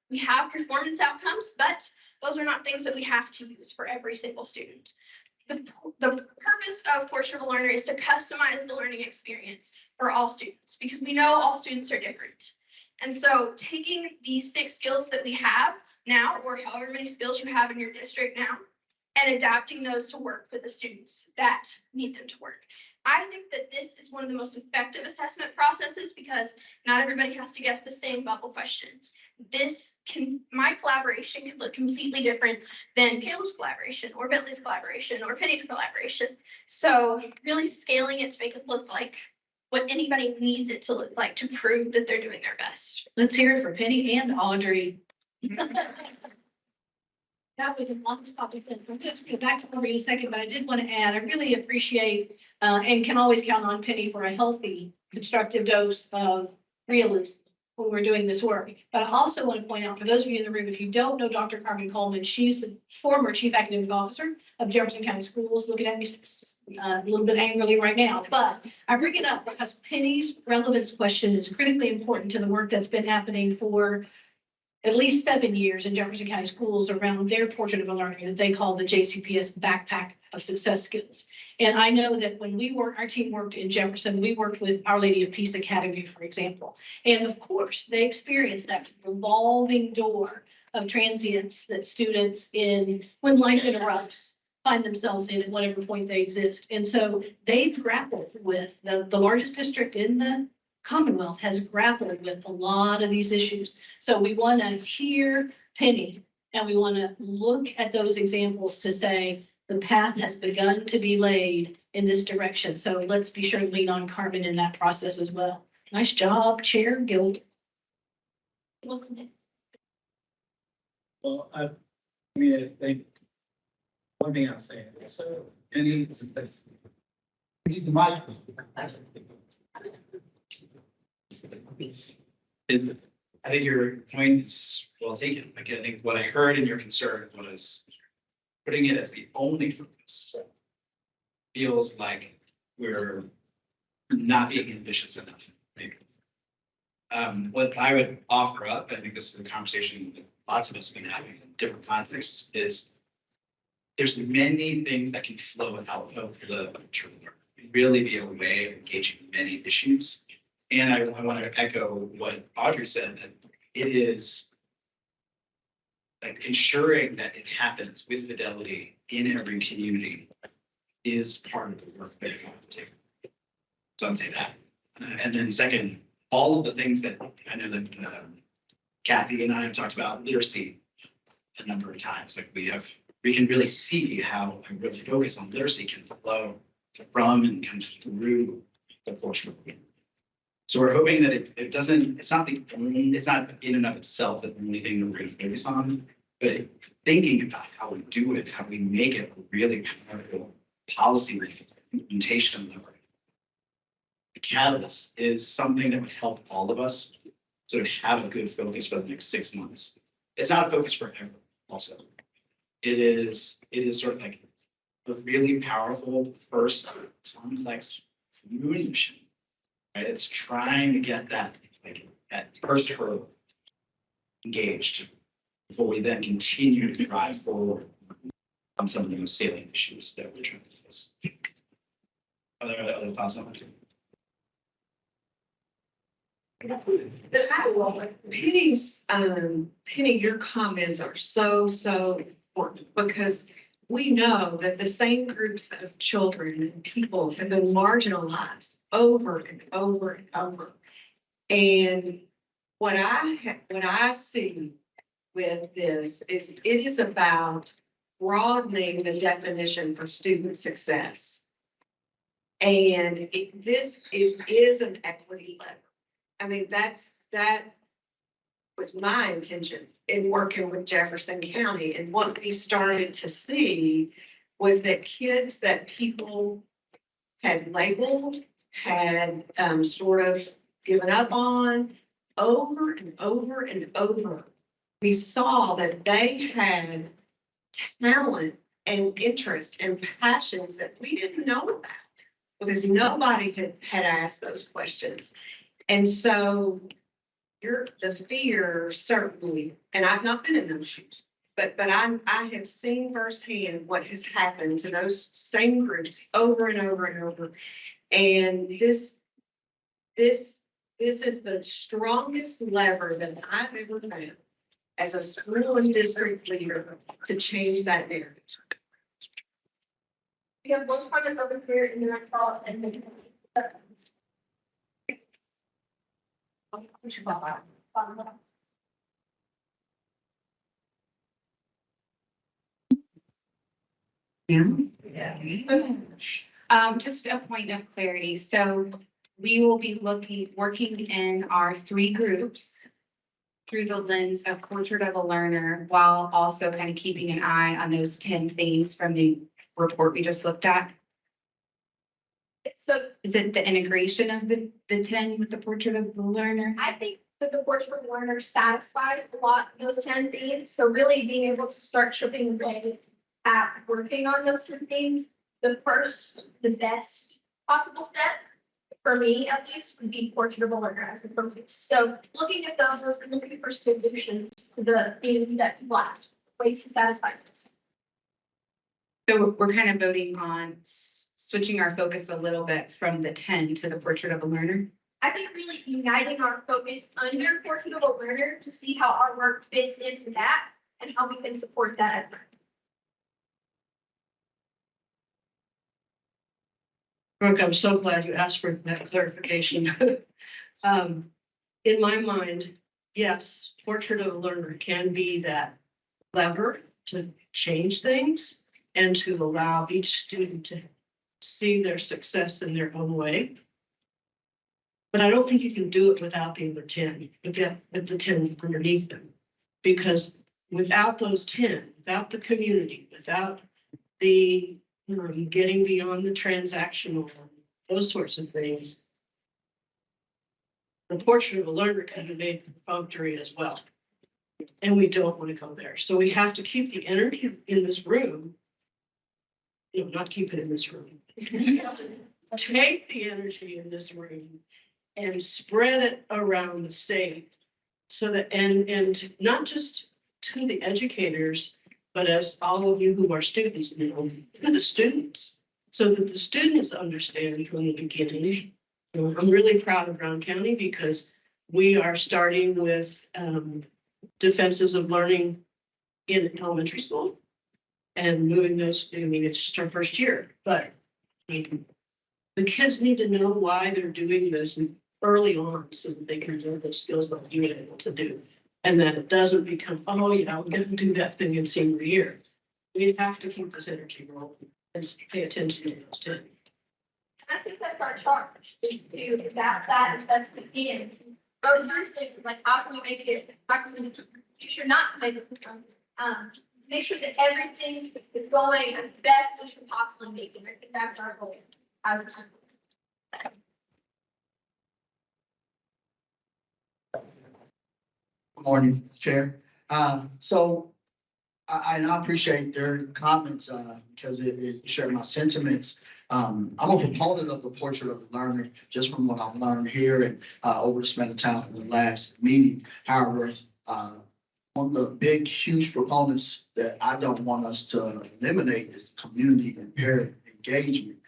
We have performance outcomes, but those are not things that we have to use for every single student. The purpose of Portrait of a Learner is to customize the learning experience for all students, because we know all students are different. And so taking these 6 skills that we have now, or however many skills you have in your district now, and adapting those to work for the students that need them to work. I think that this is one of the most effective assessment processes, because not everybody has to guess the same bubble question. My collaboration can look completely different than Caleb's collaboration, or Bentley's collaboration, or Penny's collaboration. So really scaling it to make it look like what anybody needs it to look like to prove that they're doing their best. Let's hear it for Penny and Audrey. That was a long spot. I'm going to go back to Audrey in a second, but I did want to add, I really appreciate and can always count on Penny for a healthy, constructive dose of realism when we're doing this work. But I also want to point out, for those of you in the room, if you don't know Dr. Carmen Coleman, she's the former Chief Academic Officer of Jefferson County Schools, looking at me a little bit angrily right now. But I bring it up because Penny's relevance question is critically important to the work that's been happening for at least 7 years in Jefferson County Schools around their portrait of a learner that they call the JCPS backpack of success skills. And I know that when our team worked in Jefferson, we worked with Our Lady of Peace Academy, for example. And of course, they experienced that revolving door of transients that students when life interrupts, find themselves in at whatever point they exist. And so they've grappled with the largest district in the Commonwealth has grappled with a lot of these issues. So we want to hear Penny, and we want to look at those examples to say the path has begun to be laid in this direction. So let's be sure to lean on Carmen in that process as well. Nice job, Chair Gild. Well, I think one thing I'll say, so any. Need the mic. I think your point is well taken. Like, I think what I heard in your concern was putting it as the only focus feels like we're not being ambitious enough, maybe. What I would offer up, I think this is a conversation that lots of us have been having in different contexts, is there's many things that can flow out of the picture, really be a way of engaging many issues. And I want to echo what Audrey said, that it is like ensuring that it happens with fidelity in every community is part of the work that you're going to do. So I'd say that. And then second, all of the things that I know that Kathy and I have talked about literacy a number of times. Like we can really see how a real focus on literacy can flow from and come through the cultural. So we're hoping that it's not in and of itself the only thing that we're going to focus on, but thinking about how we do it, how we make it a really powerful policy implementation lever. The catalyst is something that would help all of us sort of have a good focus for the next 6 months. It's not a focus forever also. It is sort of like a really powerful first complex moon mission. Right, it's trying to get that first hurdle engaged before we then continue to drive forward on some of the most salient issues that we're trying to face. Other thoughts on that? Penny, your comments are so important, because we know that the same groups of children and people have been marginalized over and over and over. And what I see with this is it is about broadening the definition for student success. And it is an equity lever. I mean, that was my intention in working with Jefferson County. And what we started to see was that kids that people had labeled, had sort of given up on over and over and over. We saw that they had talent and interest and passions that we didn't know about because nobody had asked those questions. And so the fear certainly, and I've not been in those shoes, but I have seen firsthand what has happened to those same groups over and over and over. And this is the strongest lever that I've ever found as a school and district leader to change that narrative. We have one comment over here and then I saw it and then. Just a point of clarity. So we will be working in our 3 groups through the lens of Portrait of a Learner, while also kind of keeping an eye on those 10 themes from the report we just looked at. So Is it the integration of the 10 with the Portrait of the Learner? I think that the Portrait of a Learner satisfies a lot of those 10 themes. So really being able to start chipping away at working on those 10 themes, the best possible step, for me at least, would be Portrait of a Learner as a focus. So looking at those and looking for solutions to the themes that people ask, ways to satisfy those. So we're kind of voting on switching our focus a little bit from the 10 to the Portrait of a Learner. I think really uniting our focus under Portrait of a Learner to see how our work fits into that and how we can support that effort. Brooke, I'm so glad you asked for that clarification. In my mind, yes, Portrait of a Learner can be that lever to change things and to allow each student to see their success in their own way. But I don't think you can do it without the other 10, with the 10 underneath them. Because without those 10, without the community, without the getting beyond the transactional, those sorts of things, the Portrait of a Learner can be made perfunctory as well. And we don't want to go there. So we have to keep the energy in this room, not keep it in this room. We have to take the energy in this room and spread it around the state so that, and not just to the educators, but as all of you who are students know, to the students, so that the students understand from the beginning. I'm really proud of Brown County because we are starting with defenses of learning in elementary school and moving those. I mean, it's just our first year, but the kids need to know why they're doing this early on so that they can learn those skills that you're able to do. And that it doesn't become, oh, yeah, we're going to do that thing in senior year. We have to keep this energy rolling and pay attention to those two. I think that's our charge, is to adapt that as best we can. Both those things, like how can we make it, how can we make sure not to make it, to make sure that everything is going as best as we can possibly make it. I think that's our goal. Good morning, Chair. So I appreciate their comments because it shared my sentiments. I'm a proponent of the Portrait of the Learner, just from what I've learned here and over the span of time in the last meeting. However, one of the big, huge proponents that I don't want us to eliminate is community and parent engagement.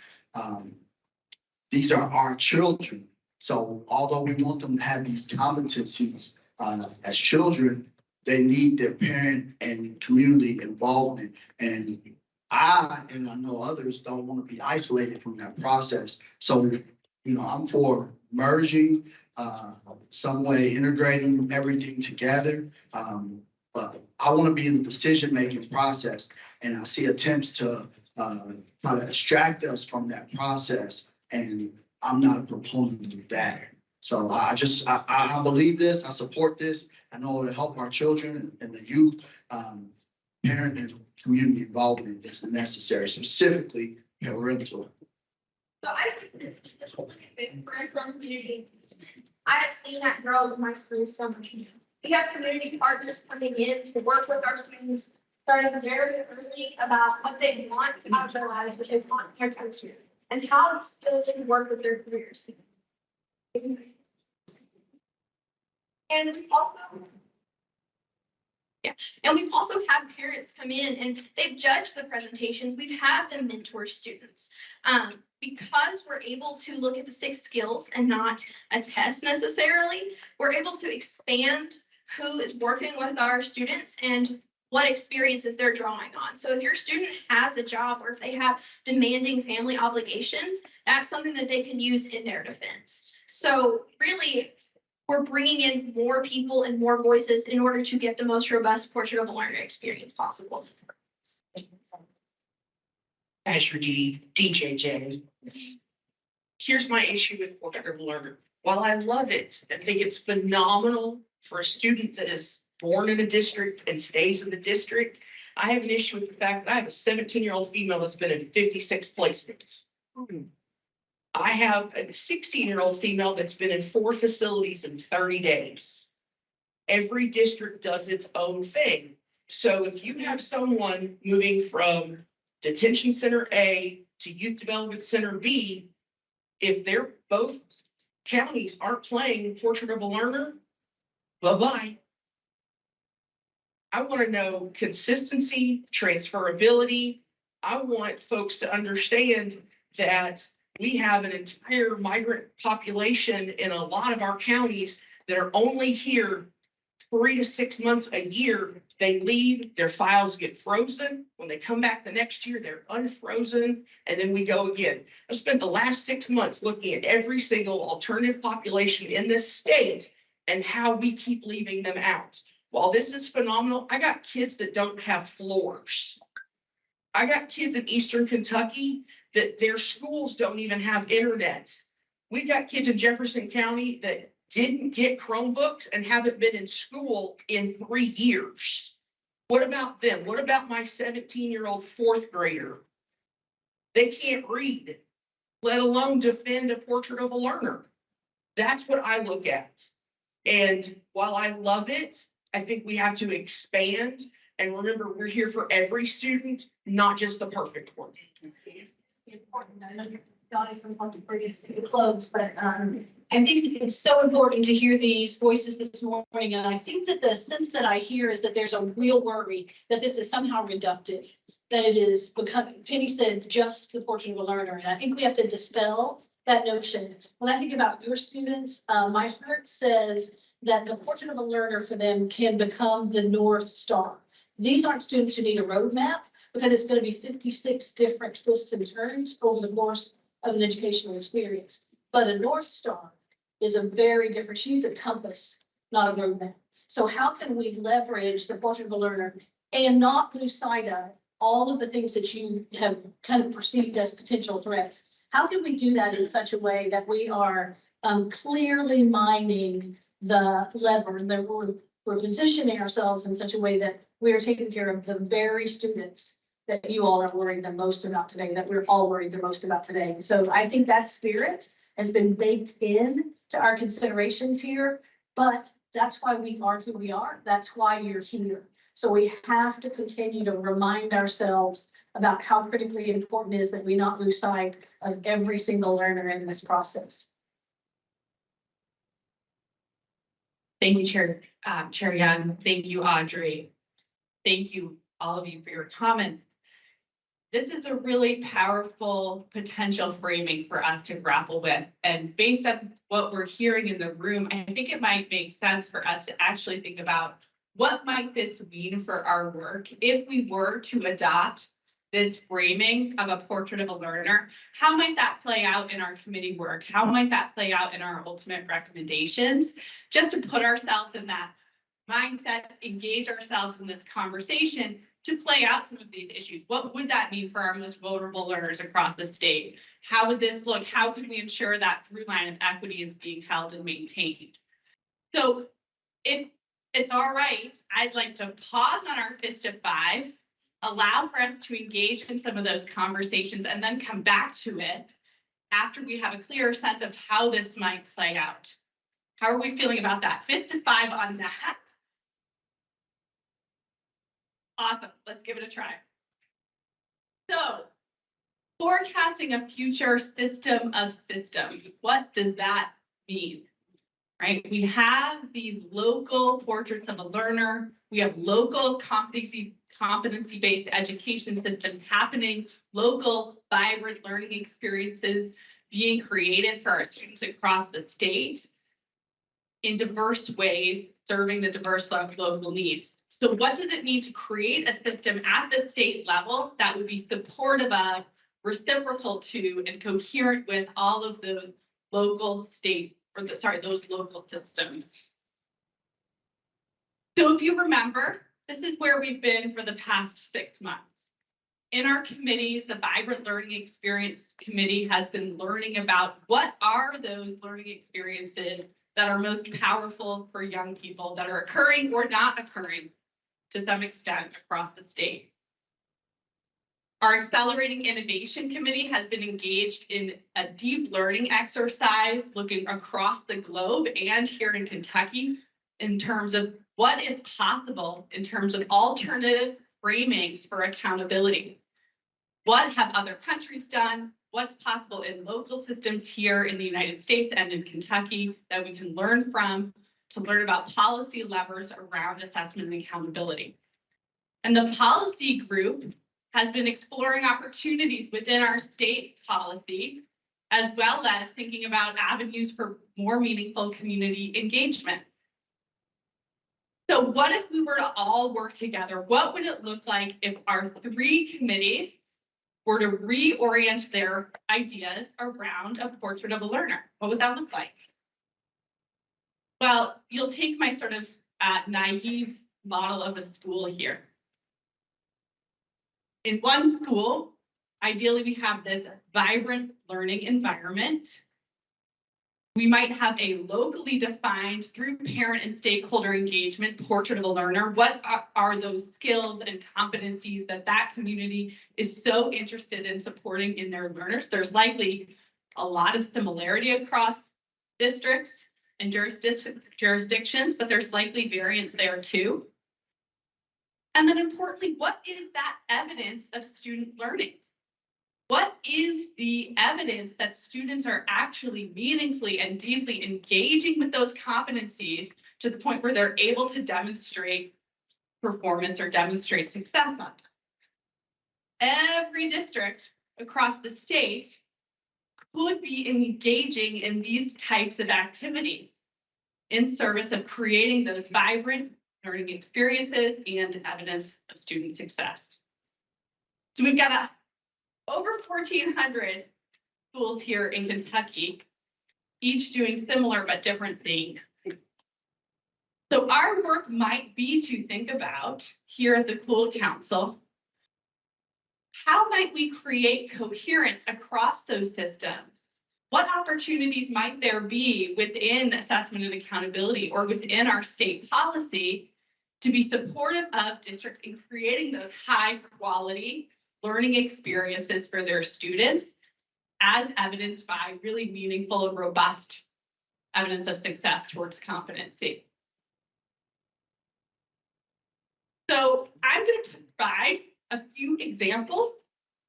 These are our children. So although we want them to have these competencies as children, they need their parent and community involvement. And I know others don't want to be isolated from that process. So, I'm for merging, some way integrating everything together. But I want to be in the decision-making process, and I see attempts to try to extract us from that process. And I'm not a proponent of that. So I believe this, I support this. I know it'll help our children and the youth. Parent and community involvement is necessary, specifically parental. So I think this specifically with parental and community, I have seen that grow in my school so much. We have community partners coming in to work with our students, starting very early about what they want out of their lives, what they want in their future, and how the skills can work with their careers. And we also had parents come in and they've judged the presentations. We've had them mentor students. Because we're able to look at the 6 skills and not a test necessarily, we're able to expand who is working with our students and what experiences they're drawing on. So if your student has a job or if they have demanding family obligations, that's something that they can use in their defense. So really, we're bringing in more people and more voices in order to get the most robust portrait of a learner experience possible. Asher G, DJJ. Here's my issue with portrait of a learner. While I love it, I think it's phenomenal for a student that is born in a district and stays in the district. I have an issue with the fact that I have a 17-year-old female that's been in 56 placements. I have a 16-year-old female that's been in 4 facilities in 30 days. Every district does its own thing. So if you have someone moving from Detention Center A to Youth Development Center B, if they're both counties aren't playing Portrait of a Learner, bye-bye. I want to know consistency, transferability. I want folks to understand that we have an entire migrant population in a lot of our counties that are only here 3 to 6 months a year. They leave, their files get frozen. When they come back the next year, they're unfrozen, and then we go again. I've spent the last 6 months looking at every single alternative population in this state and how we keep leaving them out. While this is phenomenal, I got kids that don't have floors. I got kids in Eastern Kentucky that their schools don't even have internet. We've got kids in Jefferson County that didn't get Chromebooks and haven't been in school in 3 years. What about them? What about my 17-year-old 4th grader? They can't read, let alone defend a portrait of a learner. That's what I look at. And while I love it, I think we have to expand. And remember, we're here for every student, not just the perfect one. Important. I know Donnie's going to want to bring us to a close, but I think it's so important to hear these voices this morning. And I think that the sense that I hear is that there's a real worry that this is somehow reductive, that it is because Penny said just the portrait of a learner. And I think we have to dispel that notion. When I think about your students, my heart says that the portrait of a learner for them can become the North Star. These aren't students who need a roadmap, because it's going to be 56 different twists and turns over the course of an educational experience. But a North Star is a very different, she needs a compass, not a roadmap. So how can we leverage the portrait of a learner and not lose sight of all of the things that you have kind of perceived as potential threats? How can we do that in such a way that we are clearly mining the lever, and that we're positioning ourselves in such a way that we are taking care of the very students that you all are worried the most about today, that we're all worried the most about today. So I think that spirit has been baked in to our considerations here, but that's why we are who we are. That's why you're here. So we have to continue to remind ourselves about how critically important it is that we not lose sight of every single learner in this process. Thank you, Chair Young. Thank you, Audrey. Thank you, all of you, for your comments. This is a really powerful potential framing for us to grapple with. And based on what we're hearing in the room, I think it might make sense for us to actually think about what might this mean for our work if we were to adopt this framing of a portrait of a learner. How might that play out in our committee work? How might that play out in our ultimate recommendations? Just to put ourselves in that mindset, engage ourselves in this conversation to play out some of these issues. What would that mean for our most vulnerable learners across the state? How would this look? How can we ensure that through line of equity is being held and maintained? So if it's all right, I'd like to pause on our fist of 5, allow for us to engage in some of those conversations, and then come back to it after we have a clearer sense of how this might play out. How are we feeling about that? 5 to 5 on that. Awesome, let's give it a try. So, forecasting a future system of systems, what does that mean? Right, we have these local portraits of a learner, we have local competency-based education systems happening, local vibrant learning experiences being created for our students across the state in diverse ways, serving the diverse local needs. So what does it mean to create a system at the state level that would be supportive of, reciprocal to, and coherent with all of the local state, those local systems? So if you remember, this is where we've been for the past 6 months. In our committees, the Vibrant Learning Experience Committee has been learning about what are those learning experiences that are most powerful for young people that are occurring or not occurring to some extent across the state. Our Accelerating Innovation Committee has been engaged in a deep learning exercise looking across the globe and here in Kentucky in terms of what is possible in terms of alternative framings for accountability. What have other countries done? What's possible in local systems here in the United States and in Kentucky that we can learn from to learn about policy levers around assessment and accountability. And the policy group has been exploring opportunities within our state policy, as well as thinking about avenues for more meaningful community engagement. So what if we were to all work together? What would it look like if our 3 committees were to reorient their ideas around a portrait of a learner? What would that look like? Well, you'll take my sort of naive model of a school here. In one school, ideally we have this vibrant learning environment. We might have a locally defined through parent and stakeholder engagement portrait of a learner. What are those skills and competencies that that community is so interested in supporting in their learners? There's likely a lot of similarity across districts and jurisdictions, but there's likely variance there too. And then importantly, what is that evidence of student learning? What is the evidence that students are actually meaningfully and deeply engaging with those competencies to the point where they're able to demonstrate performance or demonstrate success on them? Every district across the state could be engaging in these types of activities in service of creating those vibrant learning experiences and evidence of student success. So we've got over 1,400 schools here in Kentucky, each doing similar but different things. So our work might be to think about here at the KUWL Council, how might we create coherence across those systems? What opportunities might there be within assessment and accountability or within our state policy to be supportive of districts in creating those high quality learning experiences for their students, as evidenced by really meaningful and robust evidence of success towards competency? So I'm going to provide a few examples,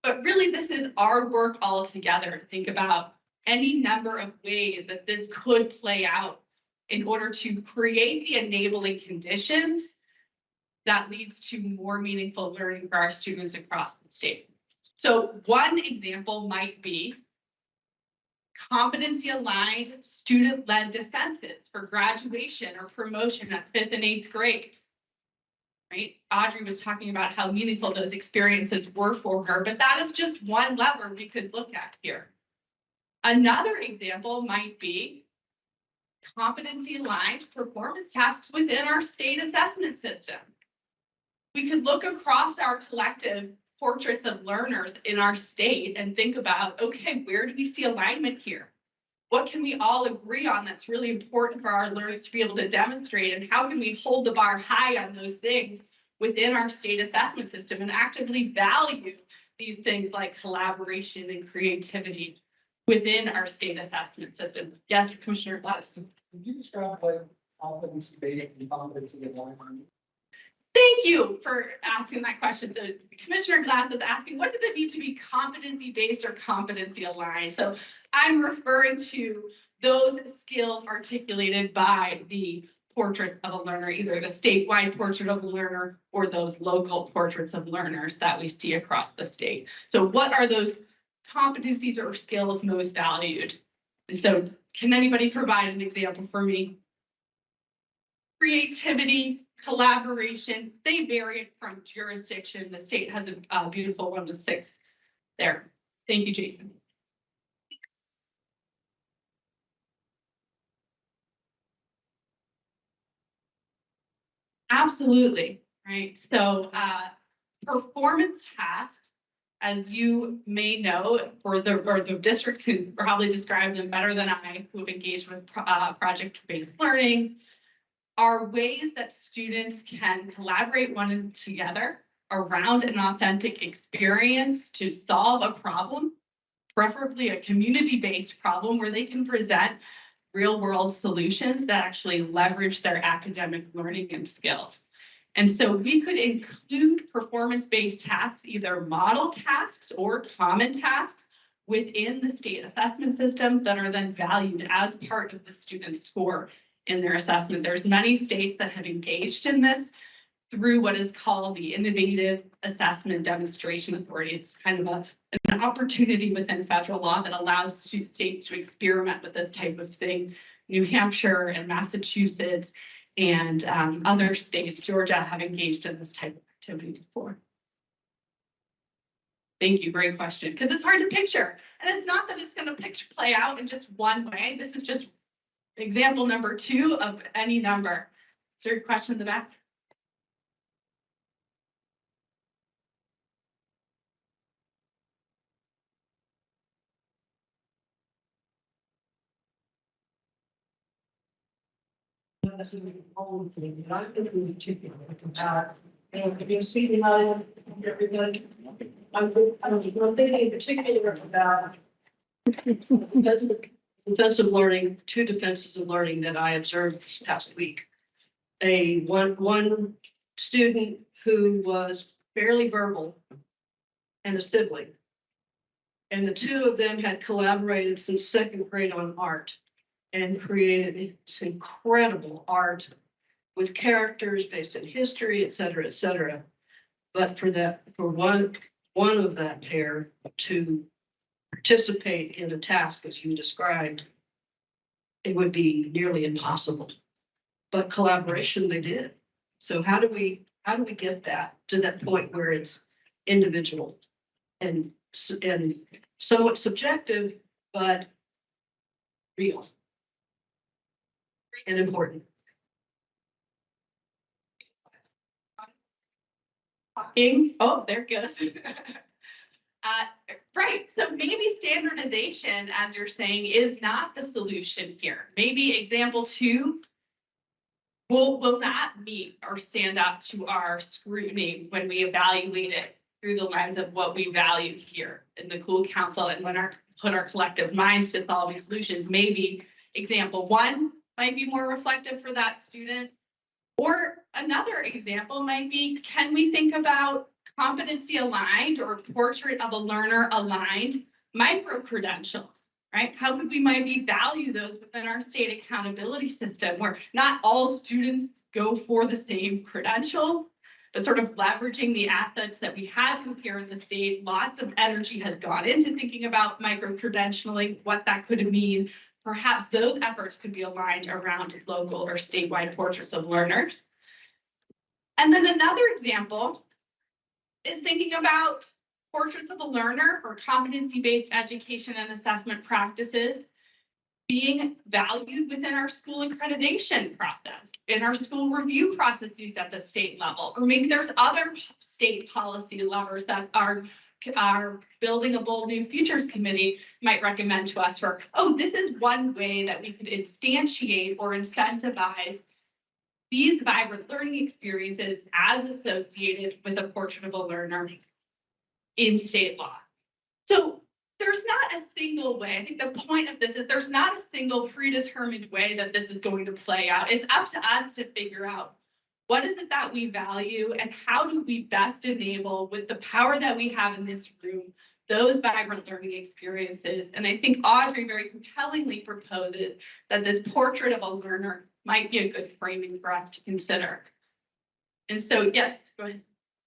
but really this is our work all together to think about any number of ways that this could play out in order to create the enabling conditions that leads to more meaningful learning for our students across the state. So one example might be competency-aligned student-led defenses for graduation or promotion at 5th and 8th grade. Right? Audrey was talking about how meaningful those experiences were for her, but that is just one lever we could look at here. Another example might be competency-aligned performance tasks within our state assessment system. We could look across our collective portraits of learners in our state and think about, okay, where do we see alignment here? What can we all agree on that's really important for our learners to be able to demonstrate, and how can we hold the bar high on those things within our state assessment system and actively value these things like collaboration and creativity within our state assessment system. Yes, Commissioner Gladys. Can you describe what competency-based and competency-aligned? Thank you for asking that question. So Commissioner Glass is asking, what does it mean to be competency-based or competency-aligned? So I'm referring to those skills articulated by the portraits of a learner, either the statewide portrait of a learner or those local portraits of learners that we see across the state. So what are those competencies or skills most valued? And so can anybody provide an example for me? Creativity, collaboration, they vary from jurisdiction. The state has a beautiful 1 to 6 there. Thank you, Jason. Absolutely, right? So performance tasks, as you may know, for the districts who probably describe them better than I, who have engaged with project-based learning, are ways that students can collaborate one together around an authentic experience to solve a problem, preferably a community-based problem where they can present real-world solutions that actually leverage their academic learning and skills. And so we could include performance-based tasks, either model tasks or common tasks within the state assessment system that are then valued as part of the student score in their assessment. There's many states that have engaged in this through what is called the Innovative Assessment Demonstration Authority. It's kind of an opportunity within federal law that allows states to experiment with this type of thing. New Hampshire and Massachusetts and other states, Georgia, have engaged in this type of activity before. Thank you, great question, because it's hard to picture. And it's not that it's going to play out in just one way. This is just example number 2 of any number. Is there a question in the back? And have you seen how everybody? I'm thinking in particular about defensive learning, 2 defenses of learning that I observed this past week. One student who was barely verbal and a sibling. And the 2 of them had collaborated since 2nd grade on art and created this incredible art with characters based in history, et cetera, et cetera. But for one of that pair to participate in a task as you described, it would be nearly impossible. But collaboration they did. So how do we get that to that point where it's individual and somewhat subjective, but real and important? Oh, there it goes. Right, so maybe standardization, as you're saying, is not the solution here. Maybe example 2 will not meet or stand up to our scrutiny when we evaluate it through the lens of what we value here in the KUWL Council and when put our collective minds to solving solutions. Maybe example 1 might be more reflective for that student. Or another example might be, can we think about competency aligned or portrait of a learner aligned micro-credentials, right? How could we maybe value those within our state accountability system where not all students go for the same credential, but sort of leveraging the assets that we have here in the state. Lots of energy has gone into thinking about micro-credentialing, what that could mean. Perhaps those efforts could be aligned around local or statewide portraits of learners. And then another example is thinking about portraits of a learner or competency-based education and assessment practices being valued within our school accreditation process, in our school review processes at the state level, or maybe there's other state policy levers that our Building a Bold New Futures Committee might recommend to us for, oh, this is one way that we could instantiate or incentivize these vibrant learning experiences as associated with a portrait of a learner in state law. So there's not a single way. I think the point of this is there's not a single predetermined way that this is going to play out. It's up to us to figure out what is it that we value and how do we best enable with the power that we have in this room, those vibrant learning experiences. And I think Audrey very compellingly proposes that this portrait of a learner might be a good framing for us to consider. And so, yes, go ahead.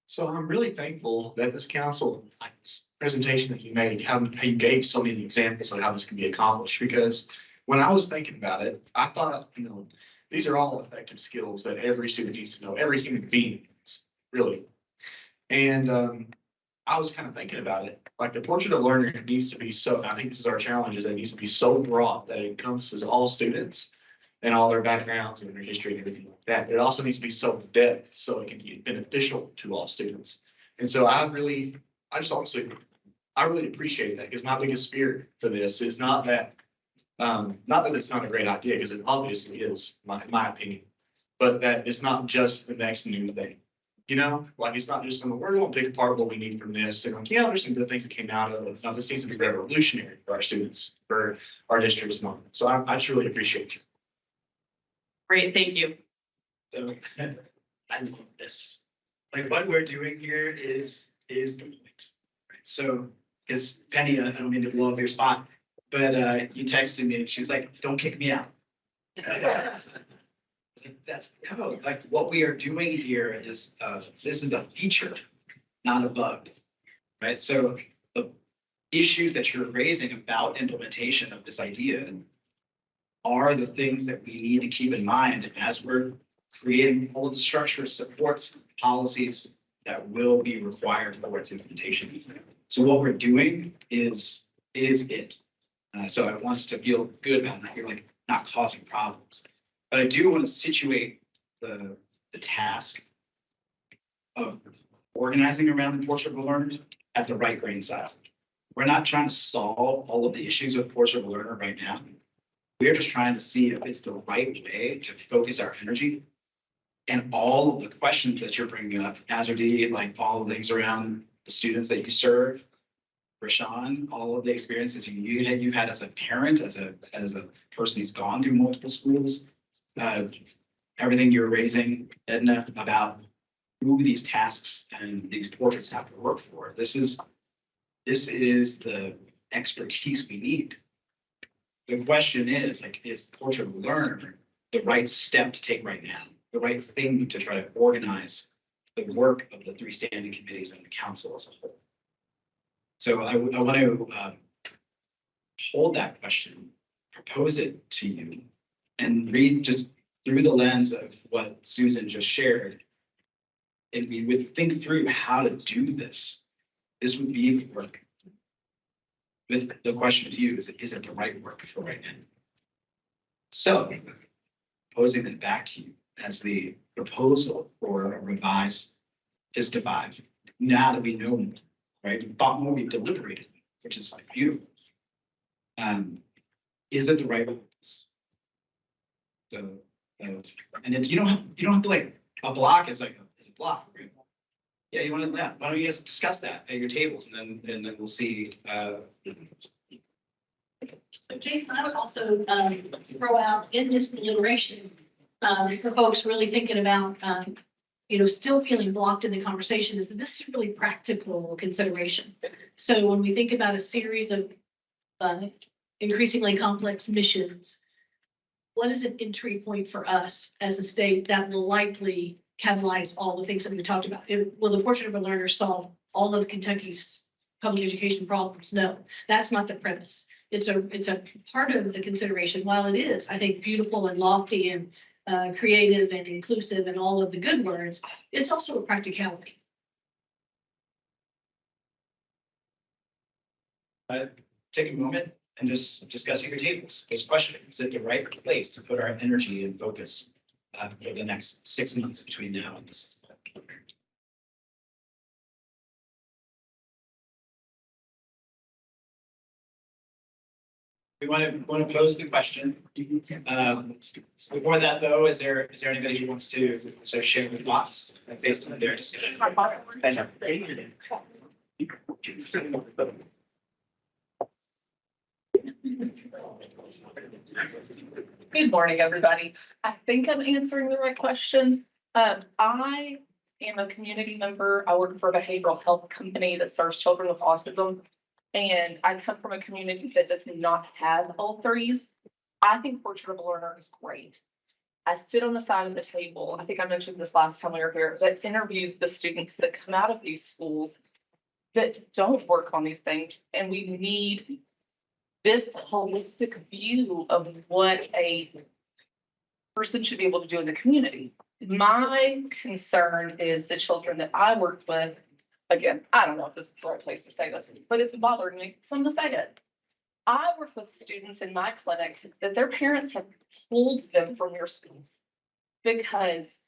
So I'm really thankful that this council, like this presentation that you made, how you gave so many examples of how this can be accomplished, because when I was thinking about it, I thought, these are all effective skills that every student needs to know, every human being needs, really. And I was kind of thinking about it, like the portrait of learner needs to be so, I think this is our challenge, is that it needs to be so broad that it encompasses all students and all their backgrounds and their history and everything like that. It also needs to be so in depth so it can be beneficial to all students. And so I really appreciate that, because my biggest fear for this is not that it's not a great idea, because it obviously is, my opinion, but that it's not just the next new thing. Like it's not just we're going to pick apart what we need from this. And like, yeah, there's some good things that came out of it. No, this needs to be revolutionary for our students, for our district's moment. So I just really appreciate you. Great, thank you. So I love this. Like what we're doing here is the moment. Right? So, because Penny, I don't mean to blow up your spot, but you texted me and she was like, "Don't kick me out." That's no, like what we are doing here is this is a feature, not a bug. Right. So the issues that you're raising about implementation of this idea are the things that we need to keep in mind as we're creating all of the structure, supports, policies that will be required for its implementation. So what we're doing is it. So I want us to feel good about that. You're like not causing problems, but I do want to situate the task of organizing around the portrait of a learner at the right grain size. We're not trying to solve all of the issues with portrait of a learner right now. We're just trying to see if it's the right way to focus our energy. And all of the questions that you're bringing up, Azurdi, like all the things around the students that you serve, Rashawn, all of the experiences you've had as a parent, as a person who's gone through multiple schools, everything you're raising, Edna, about who these tasks and these portraits have to work for. This is the expertise we need. The question is, like, is portrait of a learner the right step to take right now? The right thing to try to organize the work of the three standing committees and the council as a whole? So I want to hold that question, propose it to you, and read just through the lens of what Susan just shared. And we would think through how to do this. This would be the work. But the question to you is it the right work for right now? So, posing it back to you as the proposal for a revised FISTA 5, now that we know more, right? We've thought more, we've deliberated, which is like beautiful. Is it the right one? So, and it's, you don't have to like, a block is like, is a block, right? Yeah, you want to, yeah, why don't you guys discuss that at your tables, and then we'll see. So Jason, I would also throw out in this deliberation, for folks really thinking about, still feeling blocked in the conversation, is that this is really practical consideration. So when we think about a series of increasingly complex missions, what is an entry point for us as a state that will likely catalyze all the things that we talked about? Will the portrait of a learner solve all of Kentucky's public education problems? No, that's not the premise. It's a part of the consideration. While it is, I think, beautiful and lofty and creative and inclusive and all of the good words, it's also a practicality. Take a moment and just discuss at your tables this question. Is it the right place to put our energy and focus for the next 6 months between now and this? We want to pose the question. Before that, though, is there anybody who wants to share their thoughts based on their discussion? Good morning, everybody. I think I'm answering the right question. I am a community member. I work for a behavioral health company that serves children with autism. And I come from a community that does not have L3s. I think portrait of a learner is great. I sit on the side of the table, I think I mentioned this last time we were here, that interviews the students that come out of these schools that don't work on these things. And we need this holistic view of what a person should be able to do in the community. My concern is the children that I worked with. Again, I don't know if this is the right place to say this, but it's bothering me, so I'm gonna say it. I work with students in my clinic that their parents have pulled them from your schools because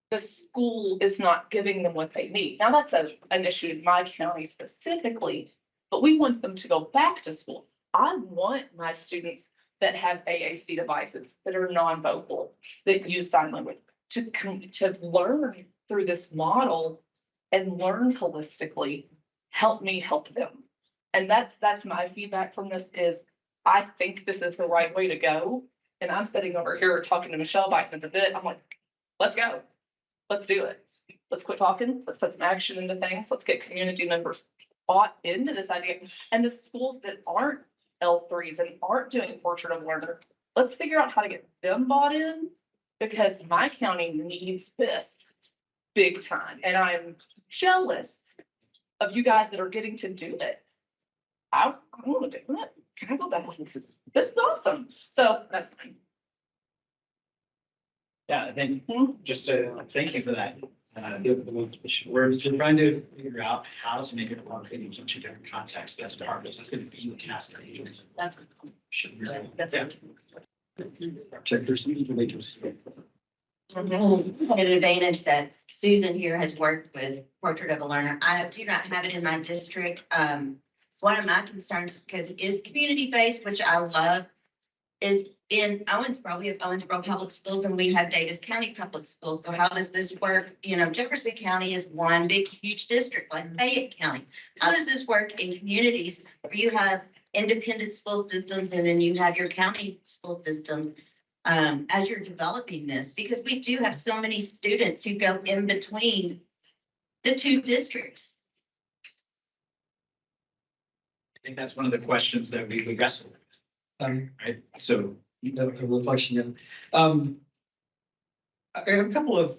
the school is not giving them what they need. Now, that's an issue in my county specifically, but we want them to go back to school. I want my students that have AAC devices, that are non-vocal, that use sign language, to learn through this model and learn holistically. Help me help them. And that's my feedback from this is, I think this is the right way to go. And I'm sitting over here talking to Michelle biting at the bit. I'm like, let's go. Let's do it. Let's quit talking. Let's put some action into things. Let's get community members bought into this idea. And the schools that aren't L3s and aren't doing portrait of learner, let's figure out how to get them bought in, because my county needs this big time. And I'm jealous of you guys that are getting to do it. I want to do it. Can I go back? This is awesome. So that's fine. Yeah, I think just to thank you for that. We're trying to figure out how to make it work in each different context. That's part of it. That's going to be the task that you should really. Check your majors. An advantage that Susan here has worked with Portrait of a Learner. I do not have it in my district. One of my concerns, because it is community-based, which I love, is in Owensboro. We have Owensboro Public Schools and we have Davis County Public Schools. So how does this work? You know, Jefferson County is one big, huge district like Fayette County. How does this work in communities where you have independent school systems and then you have your county school systems as you're developing this? Because we do have so many students who go in between the two districts. I think that's one of the questions that we wrestle with. Right. So a reflection. I have a couple of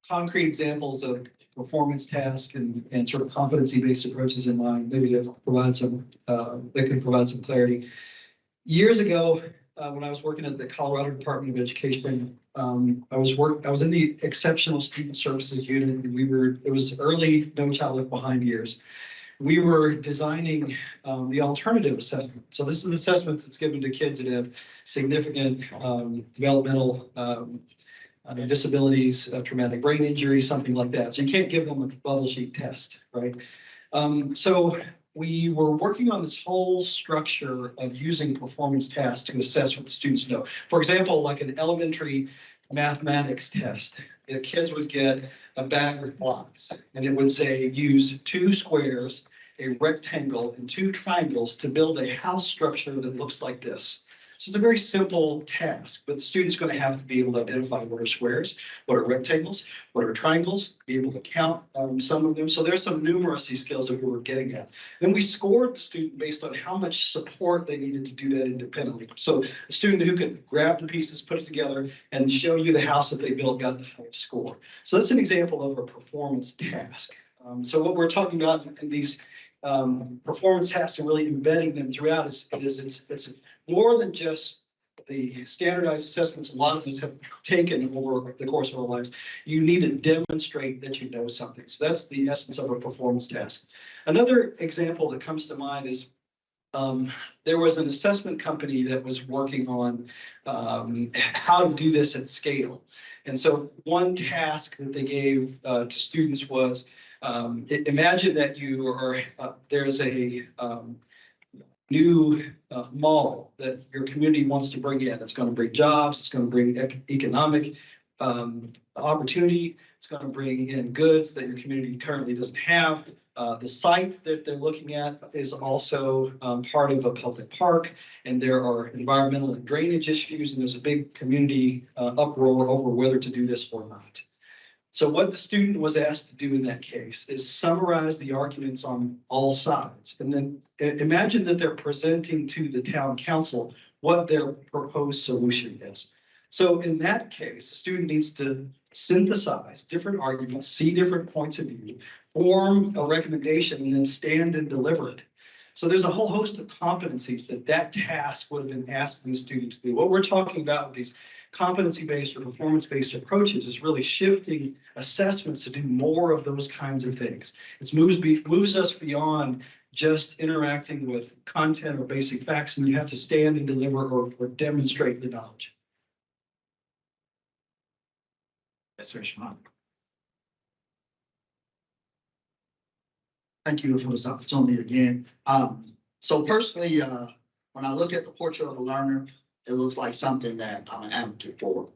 concrete examples of performance tasks and sort of competency-based approaches in mind, maybe to provide some, that can provide some clarity. Years ago, when I was working at the Colorado Department of Education, I was in the Exceptional Student Services Unit, and it was early No Child Left Behind years. We were designing the alternative assessment. So this is an assessment that's given to kids that have significant developmental disabilities, traumatic brain injury, something like that. So you can't give them a bubble sheet test, right? So we were working on this whole structure of using performance tasks to assess what the students know. For example, like an elementary mathematics test, the kids would get a bag of blocks and it would say use 2 squares, a rectangle, and 2 triangles to build a house structure that looks like this. So it's a very simple task, but the student's going to have to be able to identify what are squares, what are rectangles, what are triangles, be able to count some of them. So there's some numeracy skills that we were getting at. Then we scored the student based on how much support they needed to do that independently. So a student who could grab the pieces, put it together, and show you the house that they built got the highest score. So that's an example of a performance task. So what we're talking about in these performance tasks and really embedding them throughout is it's more than just the standardized assessments a lot of us have taken over the course of our lives. You need to demonstrate that you know something. So that's the essence of a performance task. Another example that comes to mind is there was an assessment company that was working on how to do this at scale. And so one task that they gave to students was imagine that you are there's a new mall that your community wants to bring in. It's going to bring jobs. It's going to bring economic opportunity. It's going to bring in goods that your community currently doesn't have. The site that they're looking at is also part of a public park, and there are environmental and drainage issues, and there's a big community uproar over whether to do this or not. So what the student was asked to do in that case is summarize the arguments on all sides, and then imagine that they're presenting to the town council what their proposed solution is. So in that case, the student needs to synthesize different arguments, see different points of view, form a recommendation, and then stand and deliver it. So there's a whole host of competencies that task would have been asking the student to do. What we're talking about with these competency-based or performance-based approaches is really shifting assessments to do more of those kinds of things. It moves us beyond just interacting with content or basic facts, and you have to stand and deliver or demonstrate the knowledge. Yes, sir, Sean. Thank you for this opportunity again. So personally, when I look at the portrait of a learner, it looks like something that I'm an advocate for.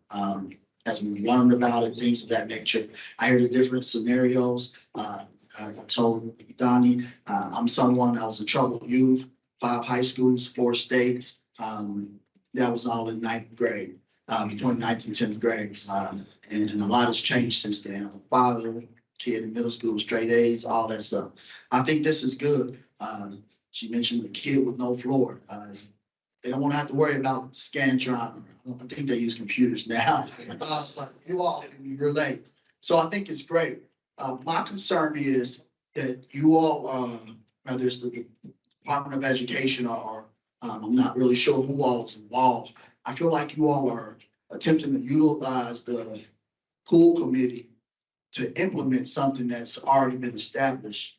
As we learned about it, things of that nature. I hear the different scenarios. I told Donnie, I'm someone, I was a troubled youth, 5 high schools, 4 states. That was all in 9th grade, between 9th and 10th grade. And a lot has changed since then. I'm a father, kid in middle school, straight A's, all that stuff. I think this is good. She mentioned the kid with no floor. They don't want to have to worry about Scantron. I think they use computers now. But you all can relate. So I think it's great. My concern is that you all, whether it's the Department of Education or I'm not really sure who all is involved. I feel like you all are attempting to utilize the KUWL committee to implement something that's already been established,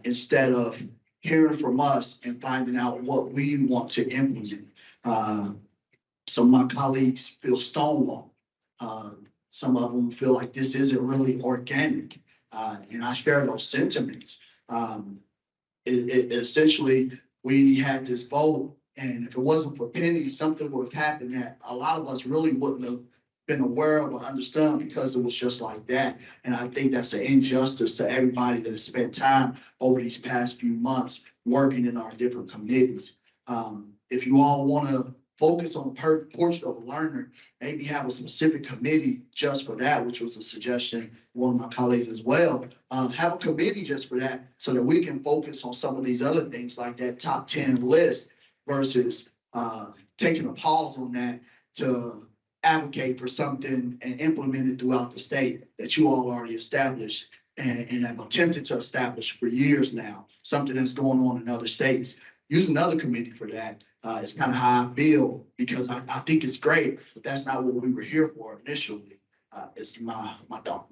instead of hearing from us and finding out what we want to implement. Some of my colleagues feel stonewalled. Some of them feel like this isn't really organic, and I share those sentiments. Essentially, we had this vote, and if it wasn't for pennies, something would have happened that a lot of us really wouldn't have been aware of or understand, because it was just like that. And I think that's an injustice to everybody that has spent time over these past few months working in our different committees. If you all want to focus on the portrait of a learner, maybe have a specific committee just for that, which was a suggestion of one of my colleagues as well. Have a committee just for that so that we can focus on some of these other things like that top 10 list versus taking a pause on that to advocate for something and implement it throughout the state that you all already established and have attempted to establish for years now, something that's going on in other states. Use another committee for that. It's kind of how I feel, because I think it's great, but that's not what we were here for initially. It's my thought.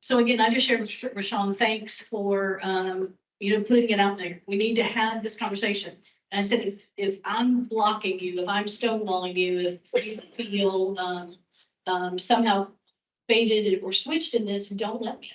So again, I just shared with Rashawn, thanks for, putting it out there. We need to have this conversation. And I said, if I'm blocking you, if I'm stonewalling you, if you feel somehow baited or switched in this, don't let me.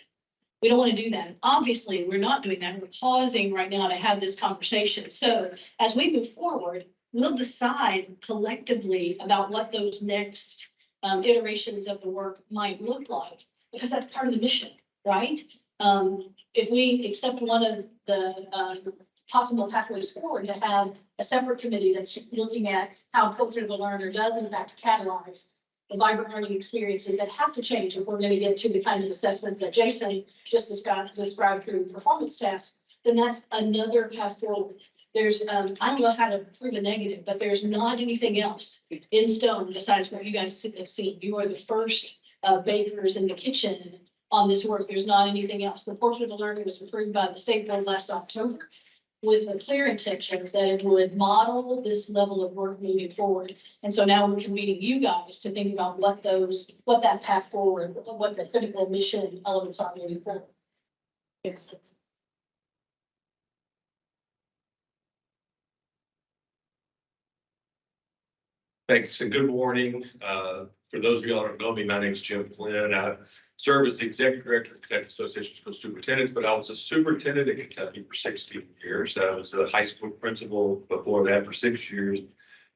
We don't want to do that. Obviously, we're not doing that. We're pausing right now to have this conversation. So as we move forward, we'll decide collectively about what those next iterations of the work might look like, because that's part of the mission, right? If we accept one of the possible pathways forward to have a separate committee that's looking at how Portrait of the Learner does in fact catalyze the vibrant learning experiences that have to change if we're going to get to the kind of assessment that Jason just described through performance tasks, then that's another path forward. There's, I don't know how to prove a negative, but there's not anything else in stone besides what you guys have seen. You are the first bakers in the kitchen on this work. There's not anything else. The Portrait of the Learner was approved by the state board last October, with the clear intentions that it would model this level of work moving forward. And so now we're convening you guys to think about what that path forward, what the critical mission elements are moving forward. Thanks and good morning. For those of you who don't know me, my name is Jim Flynn. I serve as the Executive Director of Kentucky Association of School Superintendents, but I was a superintendent in Kentucky for 16 years. I was a high school principal before that for 6 years.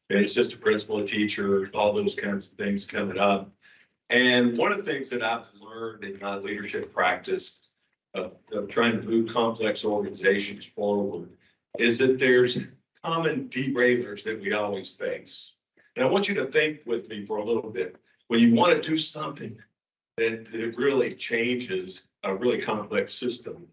And assistant principal, a teacher, all those kinds of things coming up. And one of the things that I've learned in my leadership practice of trying to move complex organizations forward is that there's common derailers that we always face. And I want you to think with me for a little bit. When you want to do something that really changes a really complex system,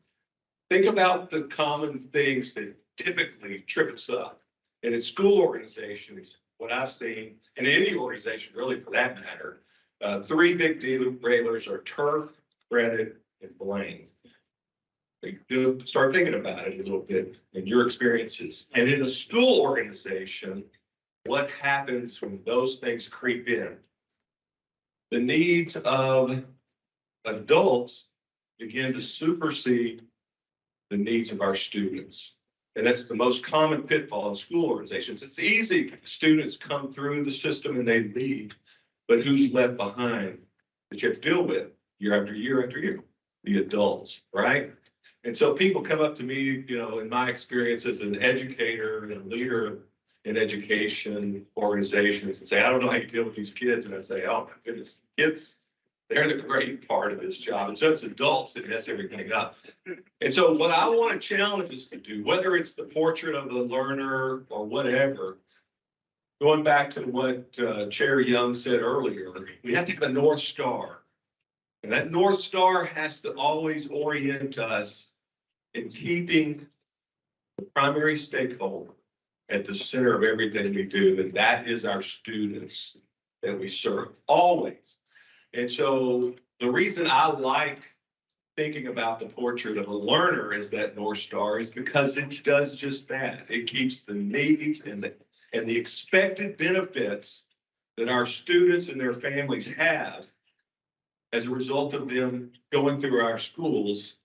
think about the common things that typically trip us up. And in school organizations, what I've seen, and any organization really for that matter, three big derailers are turf, credit, and blame. Start thinking about it a little bit in your experiences. And in a school organization, what happens when those things creep in? The needs of adults begin to supersede the needs of our students. And that's the most common pitfall in school organizations. It's easy, students come through the system and they leave, but who's left behind that you have to deal with year after year after year? The adults, right? And so people come up to me, you know, in my experience as an educator and a leader in education organizations and say, I don't know how you deal with these kids. And I say, oh my goodness, kids, they're the great part of this job. And so it's adults that mess everything up. And so what I want to challenge us to do, whether it's the portrait of a learner or whatever, going back to what Chair Young said earlier, we have to have a North Star. And that North Star has to always orient us in keeping the primary stakeholder at the center of everything we do, and that is our students that we serve, always. And so the reason I like thinking about the portrait of a learner as that North Star is because it does just that. It keeps the needs and the expected benefits that our students and their families have as a result of them going through our schools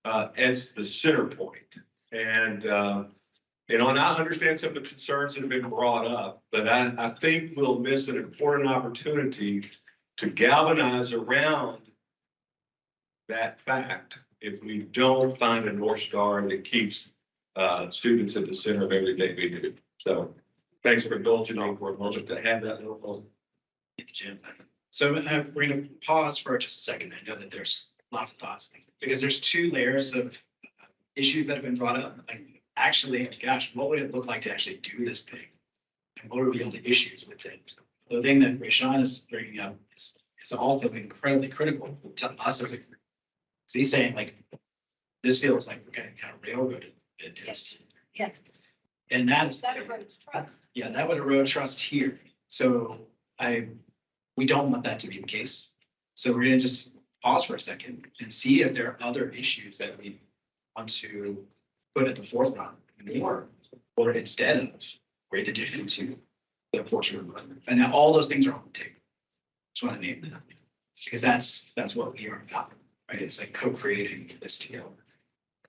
as the center point. And, you know, and I understand some of the concerns that have been brought up, but I think we'll miss an important opportunity to galvanize around that fact if we don't find a North Star that keeps students at the center of everything we do. So thanks for indulging me for a moment to have that little. Thank you, Jim. So we're going to pause for just a second. I know that there's lots of thoughts because there's two layers of issues that have been brought up. Like, actually, gosh, what would it look like to actually do this thing? And what would be all the issues with it? The thing that Rashawn is bringing up is also incredibly critical to us as a group. So he's saying, like, this feels like we're getting kind of railroaded. It is. Yeah. And that's. That erodes trust. Yeah, that would erode trust here. So we don't want that to be the case. So we're gonna just pause for a second and see if there are other issues that we want to put at the forefront more, or instead of great addition to the portrait of learner. And now all those things are on the table. Just want to name that because that's what we are about, right? It's like co-creating this together.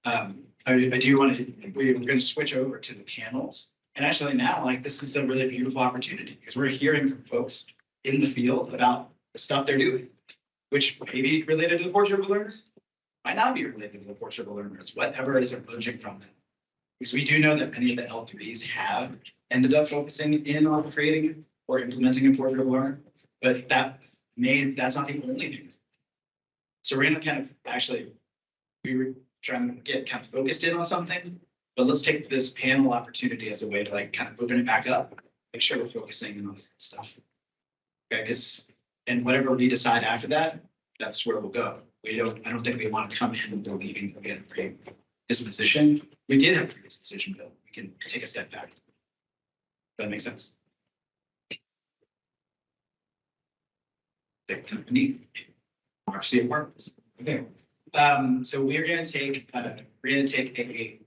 I do want to, we're going to switch over to the panels. And actually now, like, this is a really beautiful opportunity because we're hearing from folks in the field about the stuff they're doing, which may be related to the portrait of a learner, might not be related to the portrait of a learner. It's whatever is emerging from them. Because we do know that many of the L3s have ended up focusing in on creating or implementing a portrait of a learner, but that's not the only thing. So we're going to kind of actually, we were trying to get kind of focused in on something, but let's take this panel opportunity as a way to like kind of open it back up, make sure we're focusing on stuff. Okay, because, and whatever we decide after that, that's where we'll go. I don't think we want to come in believing we get a predisposition. We did have a predisposition, Bill. We can take a step back. Does that make sense? Neat. RC apartments. Okay. So we're going to take a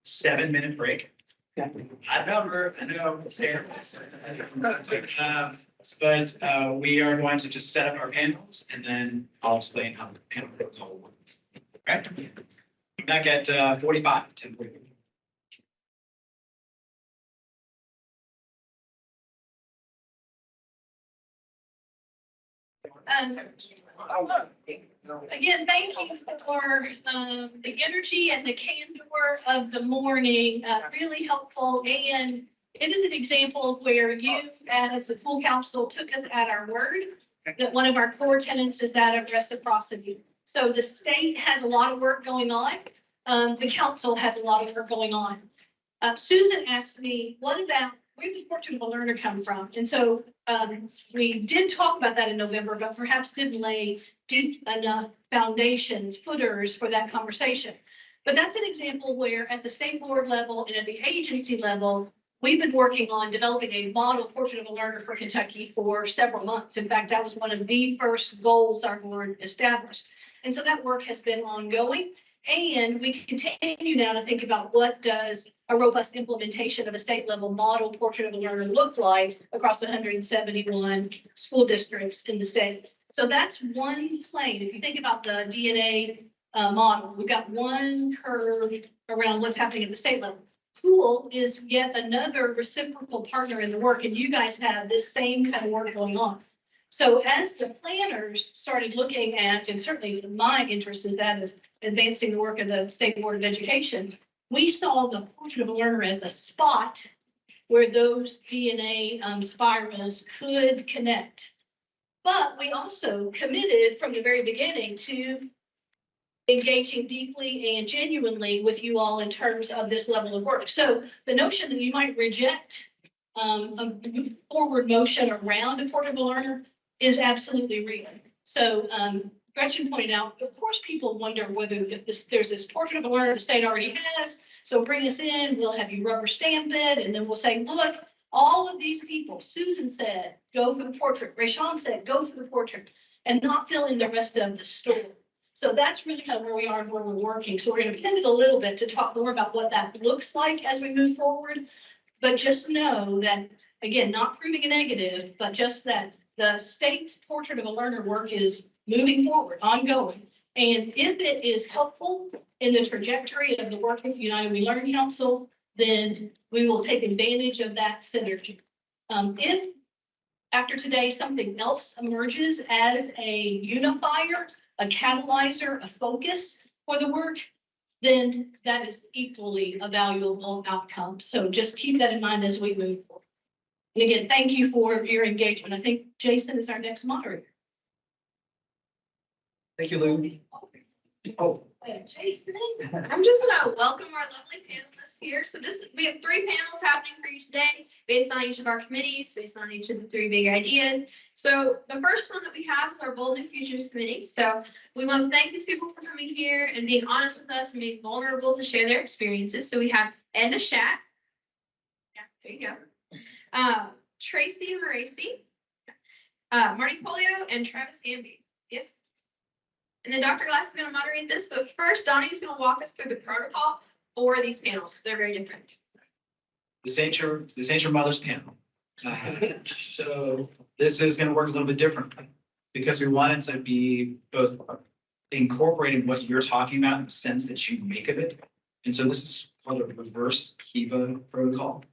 7-minute break. I know, it's terrible. But we are going to just set up our panels and then I'll explain how the panel protocol works. Right? Back at 10:45. Again, thank you for the energy and the candor of the morning. Really helpful. And it is an example of where you, as the full council, took us at our word, that one of our core tenets is that of reciprocity. So the state has a lot of work going on. The council has a lot of work going on. Susan asked me, what about, where did Portrait of a Learner come from? And so we did talk about that in November, but perhaps didn't lay deep enough foundations, footers for that conversation. But that's an example where at the state board level and at the agency level, we've been working on developing a model Portrait of a Learner for Kentucky for several months. In fact, that was one of the first goals our board established. And so that work has been ongoing. And we continue now to think about what does a robust implementation of a state level model Portrait of a Learner look like across 171 school districts in the state. So that's one plane. If you think about the DNA model, we've got one curve around what's happening at the state level. KUWL is yet another reciprocal partner in the work, and you guys have this same kind of work going on. So as the planners started looking at, and certainly my interest is that of advancing the work of the State Board of Education, we saw the Portrait of a Learner as a spot where those DNA spirals could connect. But we also committed from the very beginning to engaging deeply and genuinely with you all in terms of this level of work. So the notion that you might reject a forward motion around a Portrait of a Learner is absolutely real. So Gretchen pointed out, of course, people wonder whether if there's this Portrait of a Learner the state already has, so bring us in, we'll have you rubber stamp it, and then we'll say, look, all of these people, Susan said, go for the portrait, Rayshawn said, go for the portrait, and not fill in the rest of the story. So that's really kind of where we are and where we're working. So we're going to pivot a little bit to talk more about what that looks like as we move forward. But just know that, again, not proving a negative, but just that the state's Portrait of a Learner work is moving forward, ongoing. And if it is helpful in the trajectory of the work with United We Learn Council, then we will take advantage of that synergy. If after today something else emerges as a unifier, a catalyzer, a focus for the work, then that is equally a valuable outcome. So just keep that in mind as we move forward. And again, thank you for your engagement. I think Jason is our next moderator. Thank you, Lou. Oh, Jason, I'm just gonna welcome our lovely panelists here. So we have 3 panels happening for you today, based on each of our committees, based on each of the 3 big ideas. So the first one that we have is our Bold New Futures Committee. So we want to thank these people for coming here and being honest with us and being vulnerable to share their experiences. So we have Edna Schack. Yeah, there you go. Tracy Moracy, Marty Polio, and Travis Gamby. Yes. And then Dr. Glass is going to moderate this, but first Donnie's going to walk us through the protocol for these panels because they're very different. This ain't your mother's panel. So this is going to work a little bit differently because we want it to be both incorporating what you're talking about in the sense that you make of it. And so this is called a reverse Kiva protocol.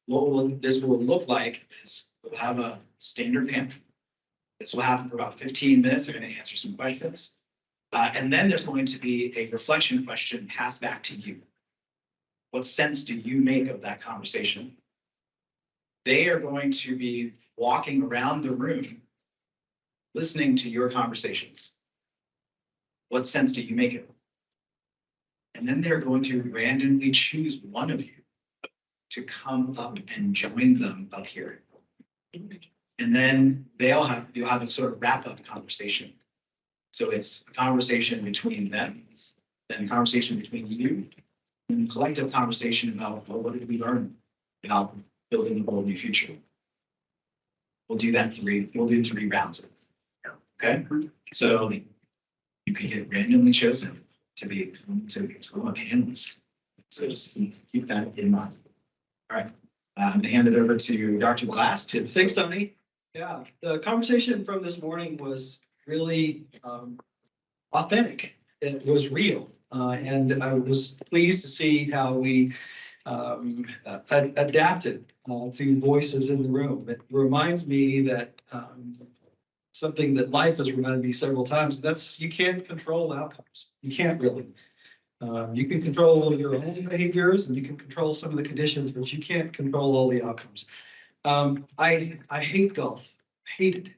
What this will look like is we'll have a standard panel. This will happen for about 15 minutes. They're going to answer some questions. And then there's going to be a reflection question passed back to you. What sense do you make of that conversation? They are going to be walking around the room, listening to your conversations. What sense do you make of it? And then they're going to randomly choose one of you to come up and join them up here. And then you'll have a sort of wrap up conversation. So it's a conversation between them, then a conversation between you, and a collective conversation about, well, what did we learn about building a bold new future? We'll do 3 rounds of it. Okay? So you can get randomly chosen to become a panelist. So just keep that in mind. All right. I'm going to hand it over to Dr. Glass to. Thanks, Tony. Yeah, the conversation from this morning was really authentic. It was real. And I was pleased to see how we adapted to voices in the room. It reminds me that something that life has reminded me several times, that's you can't control outcomes. You can't really. You can control your own behaviors and you can control some of the conditions, but you can't control all the outcomes. I hate golf. I hate it.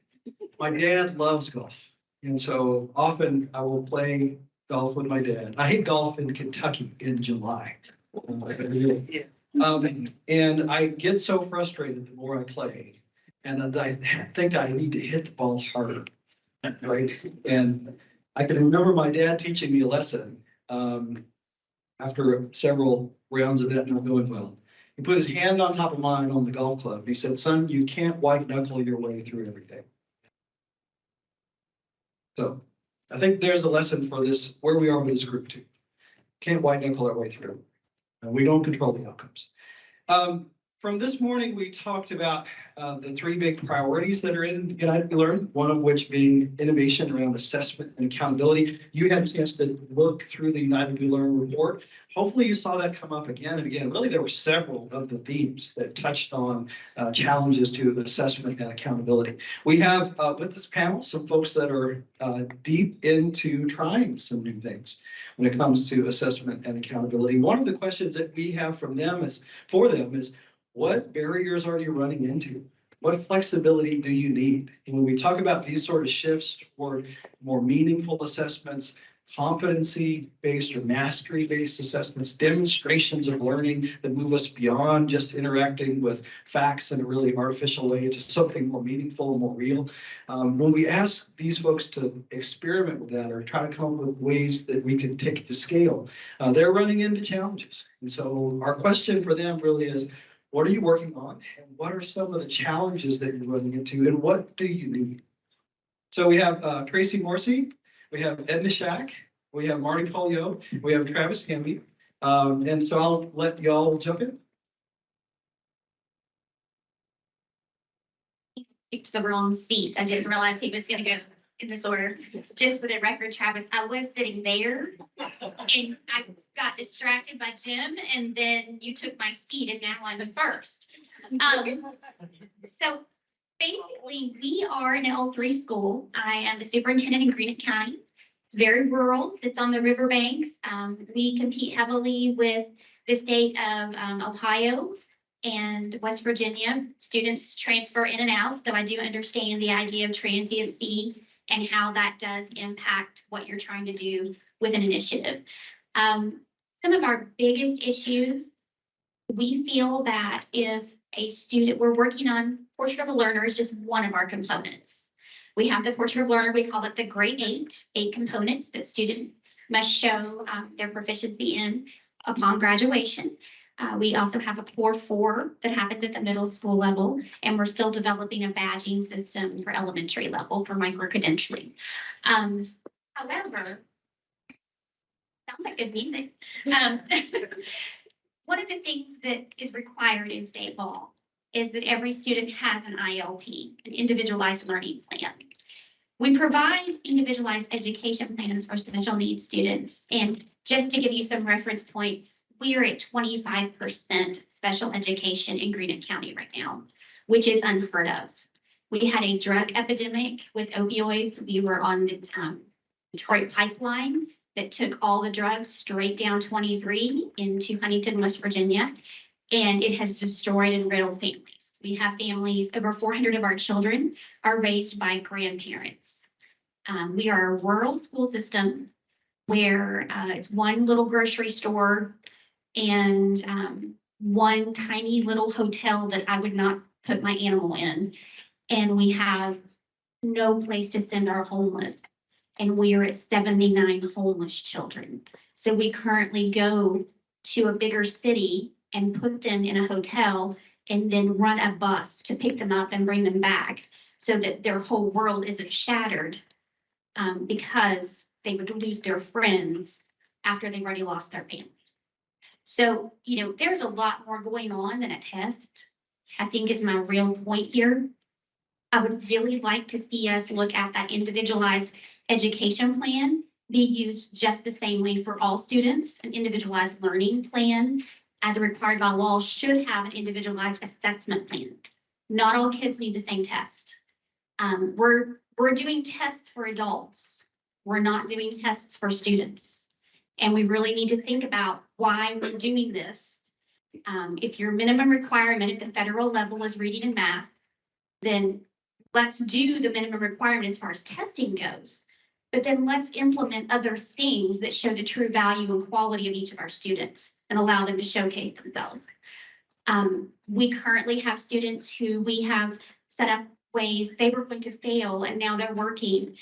My dad loves golf. And so often I will play golf with my dad. I hit golf in Kentucky in July. And I get so frustrated the more I play. And I think I need to hit the ball harder, right? And I can remember my dad teaching me a lesson after several rounds of that not going well. He put his hand on top of mine on the golf club. He said, son, you can't white knuckle your way through everything. So I think there's a lesson for this, where we are with this group too. Can't white knuckle our way through. And we don't control the outcomes. From this morning, we talked about the three big priorities that are in United We Learn, one of which being innovation around assessment and accountability. You had a chance to look through the United We Learn report. Hopefully you saw that come up again and again. Really, there were several of the themes that touched on challenges to assessment and accountability. We have with this panel some folks that are deep into trying some new things when it comes to assessment and accountability. One of the questions that we have from them is, what barriers are you running into? What flexibility do you need? And when we talk about these sort of shifts toward more meaningful assessments, competency-based or mastery-based assessments, demonstrations of learning that move us beyond just interacting with facts in a really artificial way to something more meaningful and more real. When we ask these folks to experiment with that or try to come up with ways that we can take it to scale, they're running into challenges. And so our question for them really is, what are you working on? And what are some of the challenges that you're running into? And what do you need? So we have Tracy Morsey, we have Edna Shack, we have Marty Polio, we have Travis Hamby. And so I'll let y'all jump in. Picked the wrong seat. I didn't realize he was going to go in this order. Just for the record, Travis, I was sitting there and I got distracted by Jim, and then you took my seat and now I'm first. So basically, we are an L3 school. I am the superintendent in Greene County. It's very rural. It's on the riverbanks. We compete heavily with the state of Ohio and West Virginia. Students transfer in and out, so I do understand the idea of transiency and how that does impact what you're trying to do with an initiative. Some of our biggest issues, we feel that if a student, we're working on Portrait of a Learner is just one of our components. We have the Portrait of a Learner, we call it the Grade 8 components that students must show their proficiency in upon graduation. We also have a core 4 that happens at the middle school level, and we're still developing a badging system for elementary level for micro-credentialing. However, sounds like good music. One of the things that is required in state law is that every student has an ILP, an individualized learning plan. We provide individualized education plans for special needs students. And just to give you some reference points, we are at 25% special education in Greene County right now, which is unheard of. We had a drug epidemic with opioids. We were on the Detroit pipeline that took all the drugs straight down 23 into Huntington, West Virginia, and it has destroyed and riddled families. We have families, over 400 of our children are raised by grandparents. We are a rural school system where it's one little grocery store and one tiny little hotel that I would not put my animal in. And we have no place to send our homeless. And we are at 79 homeless children. So we currently go to a bigger city and put them in a hotel and then run a bus to pick them up and bring them back so that their whole world isn't shattered because they would lose their friends after they've already lost their family. So, you know, there's a lot more going on than a test, I think is my real point here. I would really like to see us look at that individualized education plan be used just the same way for all students. An individualized learning plan, as required by law, should have an individualized assessment plan. Not all kids need the same test. We're doing tests for adults. We're not doing tests for students. And we really need to think about why we're doing this. If your minimum requirement at the federal level is reading and math, then let's do the minimum requirement as far as testing goes. but then let's implement other things that show the true value and quality of each of our students and allow them to showcase themselves. We currently have students who we have set up ways they were going to fail and now they're working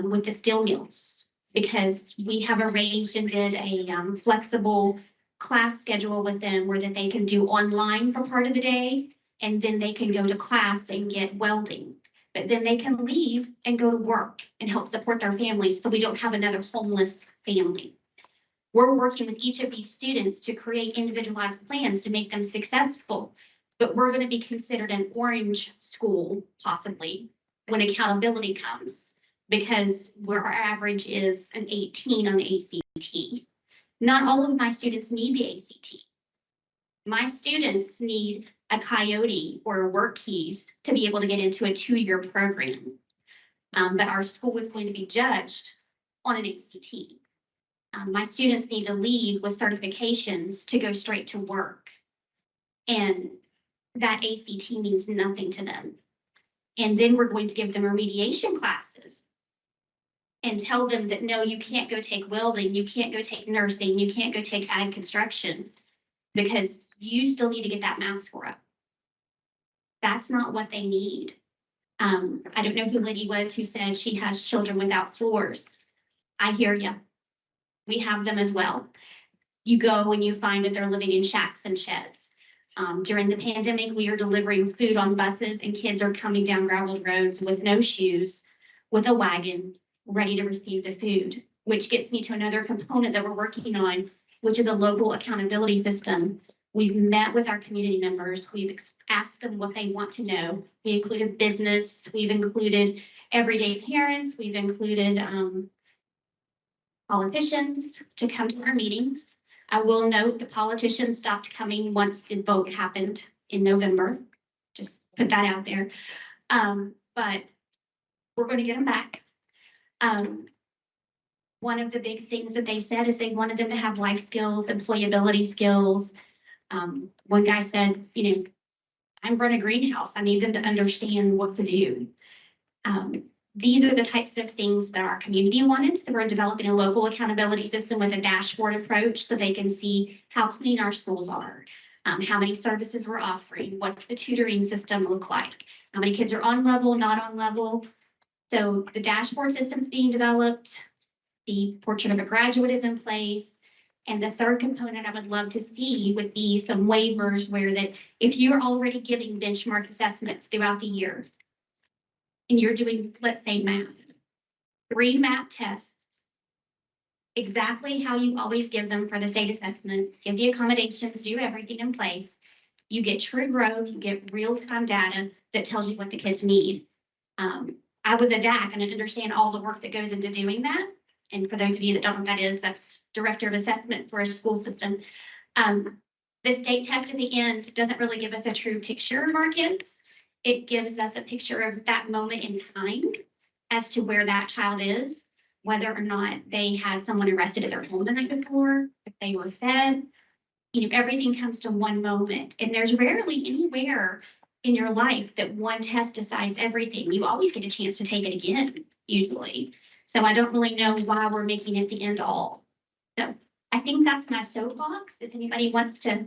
with the steel mills because we have arranged and did a flexible class schedule with them where that they can do online for part of the day and then they can go to class and get welding. But then they can leave and go to work and help support their families so we don't have another homeless family. We're working with each of these students to create individualized plans to make them successful, but we're going to be considered an orange school possibly when accountability comes because where our average is an 18 on the ACT. Not all of my students need the ACT. My students need a Coyote or a Work Keys to be able to get into a 2-year program. But our school is going to be judged on an ACT. My students need to leave with certifications to go straight to work. And that ACT means nothing to them. And then we're going to give them remediation classes and tell them that, no, you can't go take welding, you can't go take nursing, you can't go take ag construction because you still need to get that math score up. That's not what they need. I don't know who Liddy was who said she has children without floors. I hear you. We have them as well. You go and you find that they're living in shacks and sheds. During the pandemic, we are delivering food on buses and kids are coming down graveled roads with no shoes, with a wagon, ready to receive the food, which gets me to another component that we're working on, which is a local accountability system. We've met with our community members. We've asked them what they want to know. We included business. We've included everyday parents. We've included politicians to come to our meetings. I will note the politicians stopped coming once the vote happened in November. Just put that out there. But we're going to get them back. One of the big things that they said is they wanted them to have life skills, employability skills. One guy said, you know, I'm running a greenhouse. I need them to understand what to do. These are the types of things that our community wanted. So we're developing a local accountability system with a dashboard approach so they can see how clean our schools are, how many services we're offering, what's the tutoring system look like, how many kids are on level, not on level. So the dashboard system's being developed, the portrait of a graduate is in place. And the third component I would love to see would be some waivers where that if you're already giving benchmark assessments throughout the year, and you're doing, let's say, math, 3 math tests, exactly how you always give them for the state assessment, give the accommodations, do everything in place. You get true growth, you get real-time data that tells you what the kids need. I was a DAC and I understand all the work that goes into doing that. And for those of you that don't know what that is, that's Director of Assessment for a school system. The state test at the end doesn't really give us a true picture of our kids. It gives us a picture of that moment in time as to where that child is, whether or not they had someone arrested at their home the night before, if they were fed. You know, everything comes to one moment. And there's rarely anywhere in your life that one test decides everything. You always get a chance to take it again, usually. So I don't really know why we're making it the end all. So I think that's my soapbox. If anybody wants to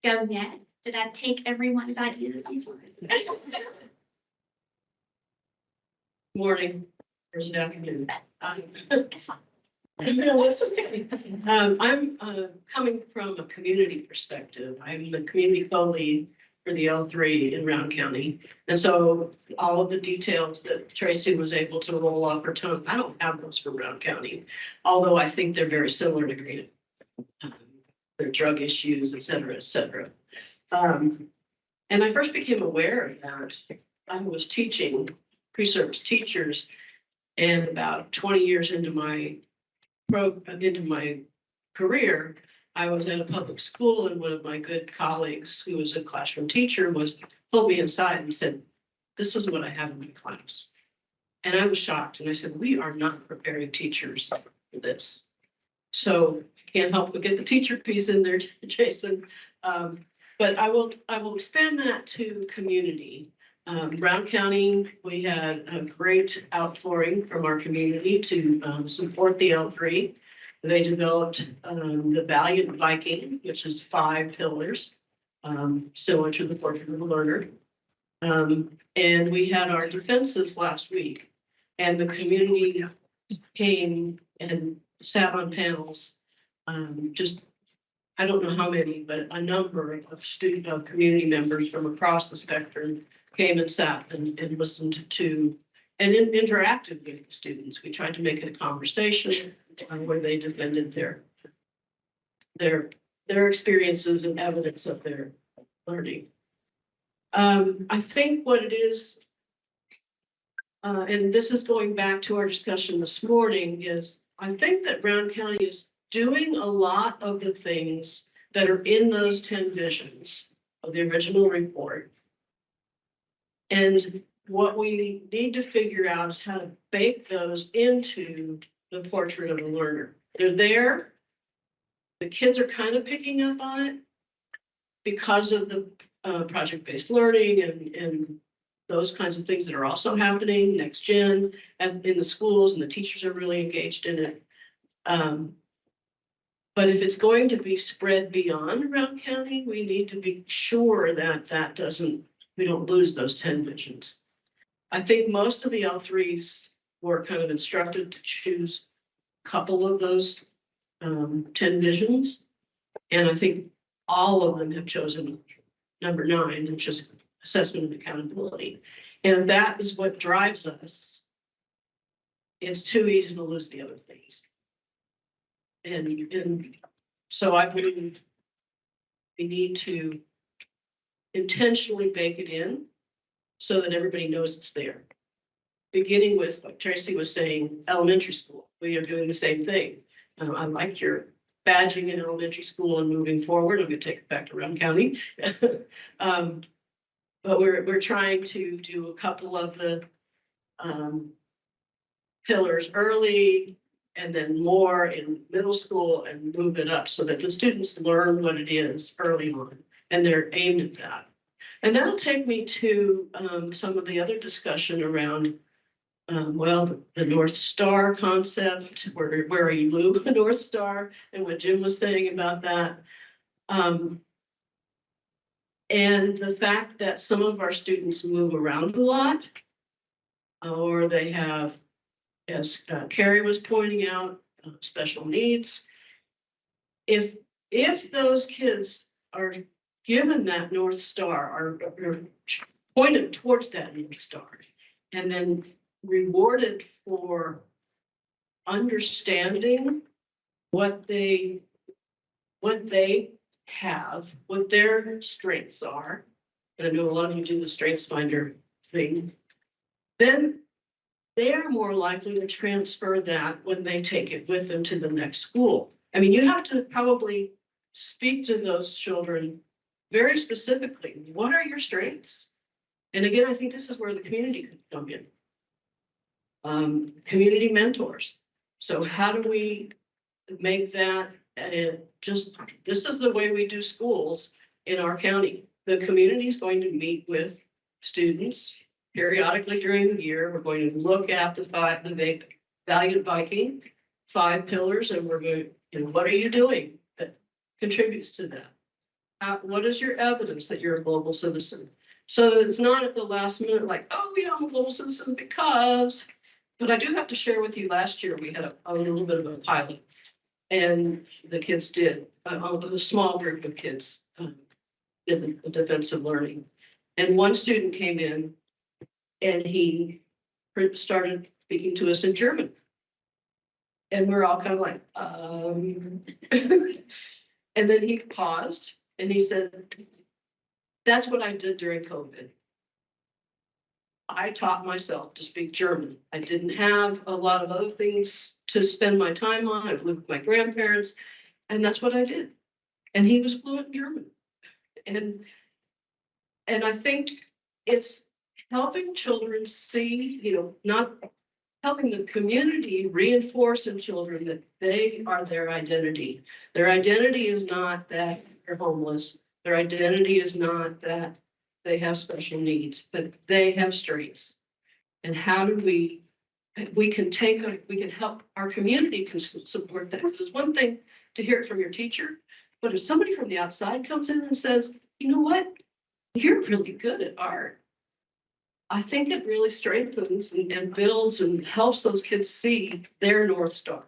go next. Did I take everyone's ideas? I'm sorry. Morning, or is it afternoon? I'm coming from a community perspective. I'm the community co-lead for the L3 in Round County. And so all of the details that Tracy was able to roll off her tongue, I don't have those for Round County, although I think they're very similar to Greenup. Their drug issues, et cetera, et cetera. And I first became aware of that. I was teaching pre-service teachers, and about 20 years into my career, I was at a public school, and one of my good colleagues, who was a classroom teacher, pulled me inside and said, "This is what I have in my class." And I was shocked, and I said, "We are not preparing teachers for this." So I can't help but get the teacher piece in there, Jason. But I will expand that to community. Brown County, we had a great outpouring from our community to support the L3. They developed the Valiant Viking, which is 5 pillars, similar to the Portrait of a Learner. And we had our defenses last week, and the community came and sat on panels. Just, I don't know how many, but a number of community members from across the spectrum came and sat and listened to and interacted with the students. We tried to make it a conversation where they defended their experiences and evidence of their learning. I think what it is, and this is going back to our discussion this morning, is I think that Brown County is doing a lot of the things that are in those 10 visions of the original report. And what we need to figure out is how to bake those into the Portrait of a Learner. They're there. The kids are kind of picking up on it because of the project-based learning and those kinds of things that are also happening, next gen, and in the schools, and the teachers are really engaged in it. But if it's going to be spread beyond Brown County, we need to be sure that we don't lose those 10 visions. I think most of the L3s were kind of instructed to choose a couple of those 10 visions. And I think all of them have chosen number 9, which is assessment and accountability. And that is what drives us. It's too easy to lose the other things. And so I believe we need to intentionally bake it in so that everybody knows it's there. Beginning with what Tracy was saying, elementary school, we are doing the same thing. I like your badging in elementary school and moving forward. I'm going to take it back to Round County. But we're trying to do a couple of the pillars early and then more in middle school and move it up so that the students learn what it is early on and they're aimed at that. And that'll take me to some of the other discussion around, well, the North Star concept, where are you, Lou, the North Star, and what Jim was saying about that. And the fact that some of our students move around a lot, or they have, as Carrie was pointing out, special needs. If those kids are given that North Star, are pointed towards that North Star, and then rewarded for understanding what they have, what their strengths are, and I know a lot of you do the Strengths Finder thing, then they are more likely to transfer that when they take it with them to the next school. I mean, you have to probably speak to those children very specifically. What are your strengths? And again, I think this is where the community could come in. Community mentors. So how do we make that this is the way we do schools in our county. The community is going to meet with students periodically during the year. We're going to look at the Valiant Viking 5 pillars, and we're going to, what are you doing that contributes to that? What is your evidence that you're a global citizen? So that it's not at the last minute like, oh, I'm a global citizen because, but I do have to share with you, last year we had a little bit of a pilot, and the kids did, a small group of kids did the defensive learning. And one student came in and he started speaking to us in German. And we're all kind of like, and then he paused and he said, that's what I did during COVID. I taught myself to speak German. I didn't have a lot of other things to spend my time on. I've lived with my grandparents, and that's what I did. And he was fluent in German. And I think it's helping children see, not helping the community reinforce in children that they are their identity. Their identity is not that they're homeless. Their identity is not that they have special needs, but they have strengths. And how do we can help, our community can support that. It's one thing to hear it from your teacher, but if somebody from the outside comes in and says, you know what, you're really good at art, I think it really strengthens and builds and helps those kids see their North Star.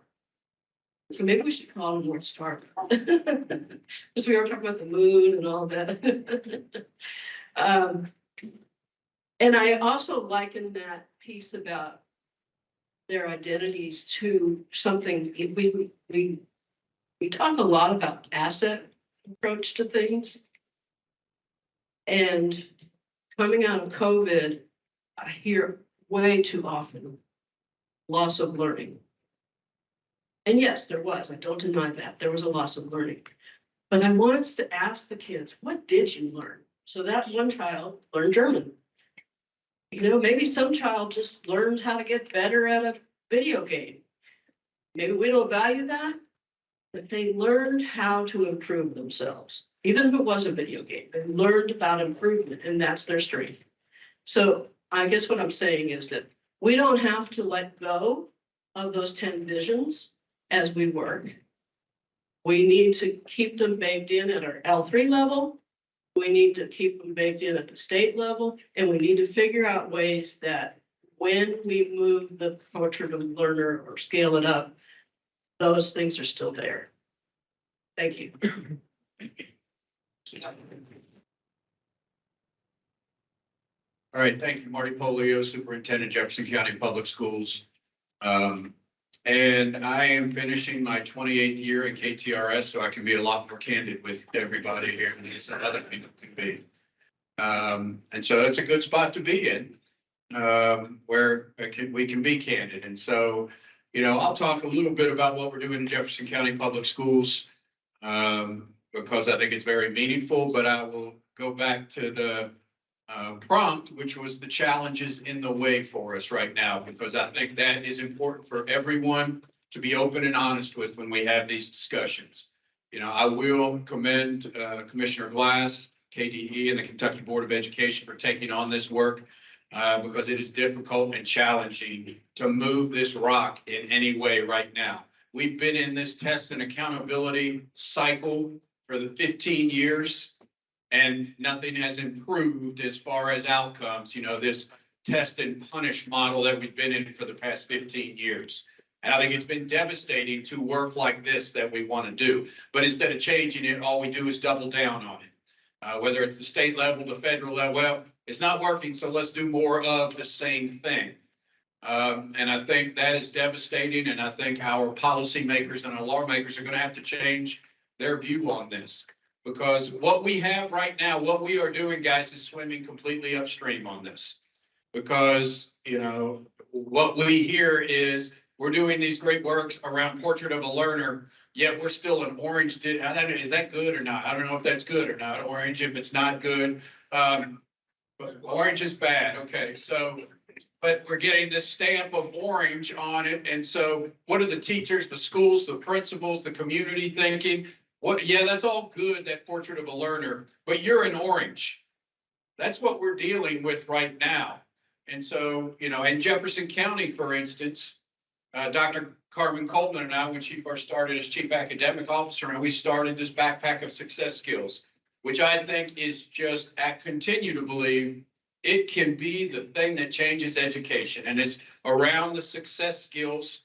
So maybe we should call it North Star. Because we were talking about the moon and all that. And I also liken that piece about their identities to something, we talk a lot about asset approach to things. And coming out of COVID, I hear way too often loss of learning. And yes, there was, I don't deny that, there was a loss of learning. But I want us to ask the kids, what did you learn? So that one child learned German. You know, maybe some child just learns how to get better at a video game. Maybe we don't value that, but they learned how to improve themselves. Even if it was a video game, they learned about improvement, and that's their strength. So I guess what I'm saying is that we don't have to let go of those 10 visions as we work. We need to keep them baked in at our L3 level. We need to keep them baked in at the state level, and we need to figure out ways that when we move the portrait of learner or scale it up, those things are still there. Thank you. All right, thank you, Marty Polio, Superintendent, Jefferson County Public Schools. And I am finishing my 28th year in KTRS, so I can be a lot more candid with everybody here than some other people can be. And so it's a good spot to be in, where we can be candid. And so, you know, I'll talk a little bit about what we're doing in Jefferson County Public Schools, because I think it's very meaningful, but I will go back to the prompt, which was the challenges in the way for us right now, because I think that is important for everyone to be open and honest with when we have these discussions. You know, I will commend Commissioner Glass, KDE, and the Kentucky Board of Education for taking on this work, because it is difficult and challenging to move this rock in any way right now. We've been in this test and accountability cycle for the 15 years. And nothing has improved as far as outcomes, you know, this test and punish model that we've been in for the past 15 years. And I think it's been devastating to work like this that we want to do. But instead of changing it, all we do is double down on it. Whether it's the state level, the federal level, well, it's not working, so let's do more of the same thing. And I think that is devastating. And I think our policymakers and our lawmakers are going to have to change their view on this. Because what we have right now, what we are doing, guys, is swimming completely upstream on this. Because, you know, what we hear is we're doing these great works around Portrait of a Learner, yet we're still an orange. I don't know, is that good or not? I don't know if that's good or not. Orange, if it's not good, but orange is bad. Okay, so, but we're getting this stamp of orange on it. And so what are the teachers, the schools, the principals, the community thinking? What? Yeah, that's all good, that Portrait of a Learner, but you're in orange. That's what we're dealing with right now. And so, you know, in Jefferson County, for instance, Dr. Carmen Coleman and I, when she first started as Chief Academic Officer, and we started this backpack of success skills, which I think is just, I continue to believe it can be the thing that changes education. And it's around the success skills.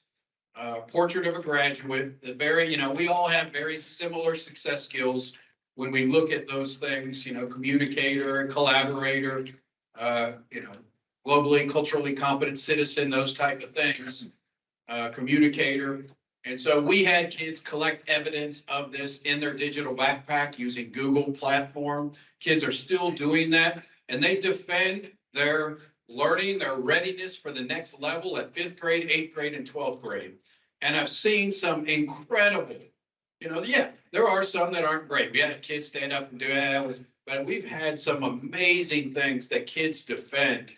Portrait of a graduate, the very, you know, we all have very similar success skills when we look at those things, you know, communicator, collaborator, you know, globally and culturally competent citizen, those type of things, communicator. And so we had kids collect evidence of this in their digital backpack using Google platform. Kids are still doing that, and they defend their learning, their readiness for the next level at 5th grade, 8th grade, and 12th grade. And I've seen some incredible, you know, yeah, there are some that aren't great. We had kids stand up and do it, but we've had some amazing things that kids defend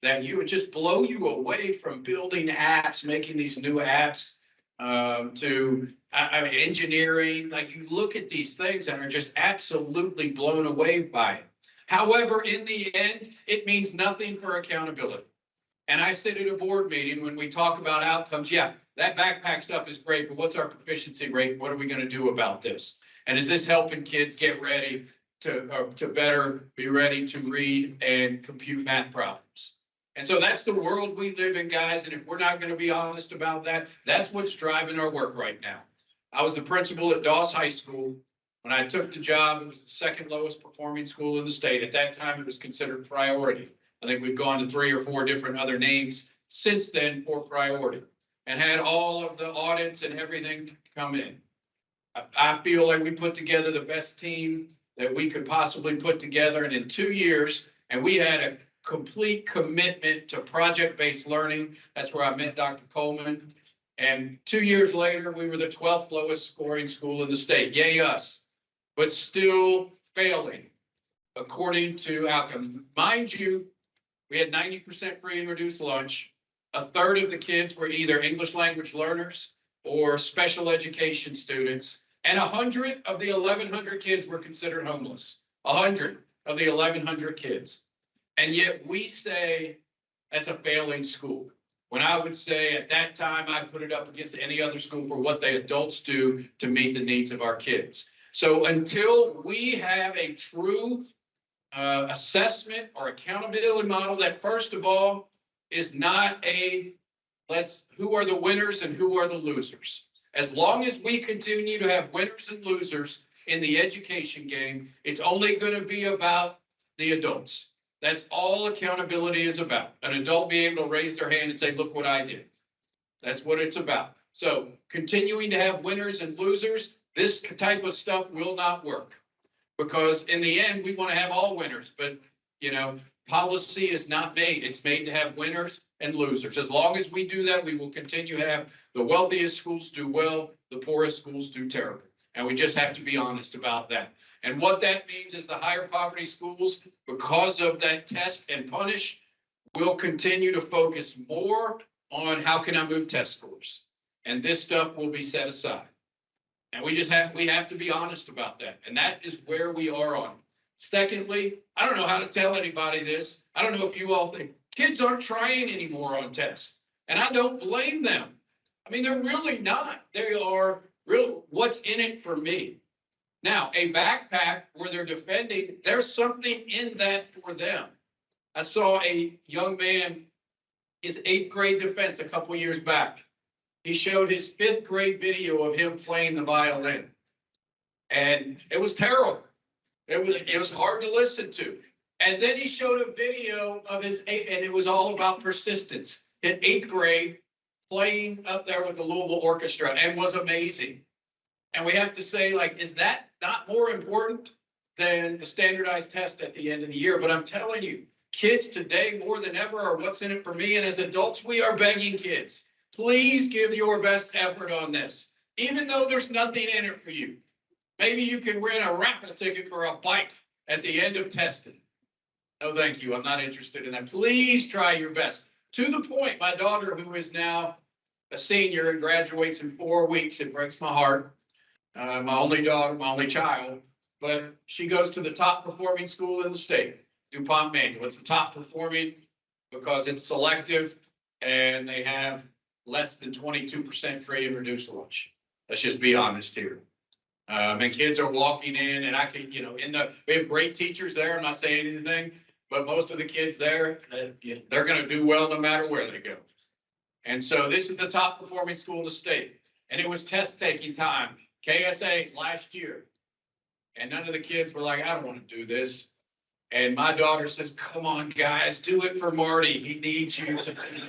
that you would just blow you away from building apps, making these new apps to engineering. Like, you look at these things and are just absolutely blown away by it. However, in the end, it means nothing for accountability. And I sit at a board meeting when we talk about outcomes, yeah, that backpack stuff is great, but what's our proficiency rate? What are we gonna do about this? And is this helping kids get ready to better be ready to read and compute math problems? And so that's the world we live in, guys. And if we're not gonna be honest about that, that's what's driving our work right now. I was the principal at Dawes High School. When I took the job, it was the second lowest performing school in the state. At that time, it was considered priority. I think we've gone to 3 or 4 different other names since then for priority, and had all of the audits and everything come in. I feel like we put together the best team that we could possibly put together, and in 2 years, and we had a complete commitment to project-based learning. That's where I met Dr. Coleman. And 2 years later, we were the 12th lowest scoring school in the state. Yay us, but still failing according to outcome. Mind you, we had 90% free and reduced lunch. A third of the kids were either English language learners or special education students. And 100 of the 1,100 kids were considered homeless. 100 of the 1,100 kids. And yet we say that's a failing school. When I would say at that time, I'd put it up against any other school for what the adults do to meet the needs of our kids. So until we have a true assessment or accountability model that, first of all, is not who are the winners and who are the losers. As long as we continue to have winners and losers in the education game, it's only going to be about the adults. That's all accountability is about. An adult being able to raise their hand and say, look what I did. That's what it's about. So continuing to have winners and losers, this type of stuff will not work. Because in the end, we want to have all winners, but policy is not made. It's made to have winners and losers. As long as we do that, we will continue to have the wealthiest schools do well, the poorest schools do terrible. And we just have to be honest about that. And what that means is the higher poverty schools, because of that test and punish, will continue to focus more on how can I move test scores. And this stuff will be set aside. And we have to be honest about that. And that is where we are on. Secondly, I don't know how to tell anybody this. I don't know if you all think kids aren't trying anymore on tests. And I don't blame them. I mean, they're really not. They are real. What's in it for me? Now, a backpack where they're defending, there's something in that for them. I saw a young man, his 8th grade defense a couple years back. He showed his 5th grade video of him playing the violin. And it was terrible. It was hard to listen to. And then he showed a video of his 8th, and it was all about persistence. In 8th grade, playing up there with the Louisville Orchestra, and was amazing. And we have to say, like, is that not more important than the standardized test at the end of the year? But I'm telling you, kids today more than ever are what's in it for me. And as adults, we are begging kids, please give your best effort on this, even though there's nothing in it for you. Maybe you can win a raffle ticket for a bike at the end of testing. No, thank you. I'm not interested in that. Please try your best. To the point, my daughter, who is now a senior and graduates in 4 weeks, it breaks my heart. My only daughter, my only child, but she goes to the top performing school in the state, DuPont Manual. It's the top performing because it's selective and they have less than 22% free and reduced lunch. Let's just be honest here. And kids are walking in, and I can, we have great teachers there. I'm not saying anything, but most of the kids there, they're going to do well no matter where they go. And so this is the top performing school in the state. And it was test taking time, KSAs last year. And none of the kids were like, I don't want to do this. And my daughter says, come on, guys, do it for Marty. He needs you to do it.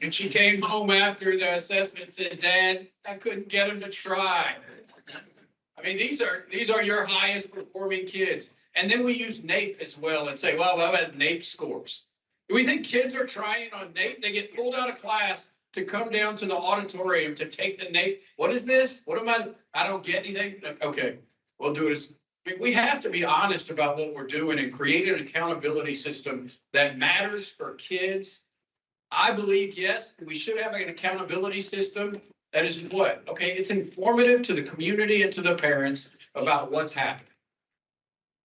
And she came home after the assessment and said, Dad, I couldn't get him to try. I mean, these are your highest performing kids. And then we use NAEP as well and say, well, what about NAEP scores? Do we think kids are trying on NAEP? They get pulled out of class to come down to the auditorium to take the NAEP. What is this? What am I don't get anything. Okay, we'll do it. We have to be honest about what we're doing and create an accountability system that matters for kids. I believe, yes, we should have an accountability system that is what? Okay, it's informative to the community and to the parents about what's happening.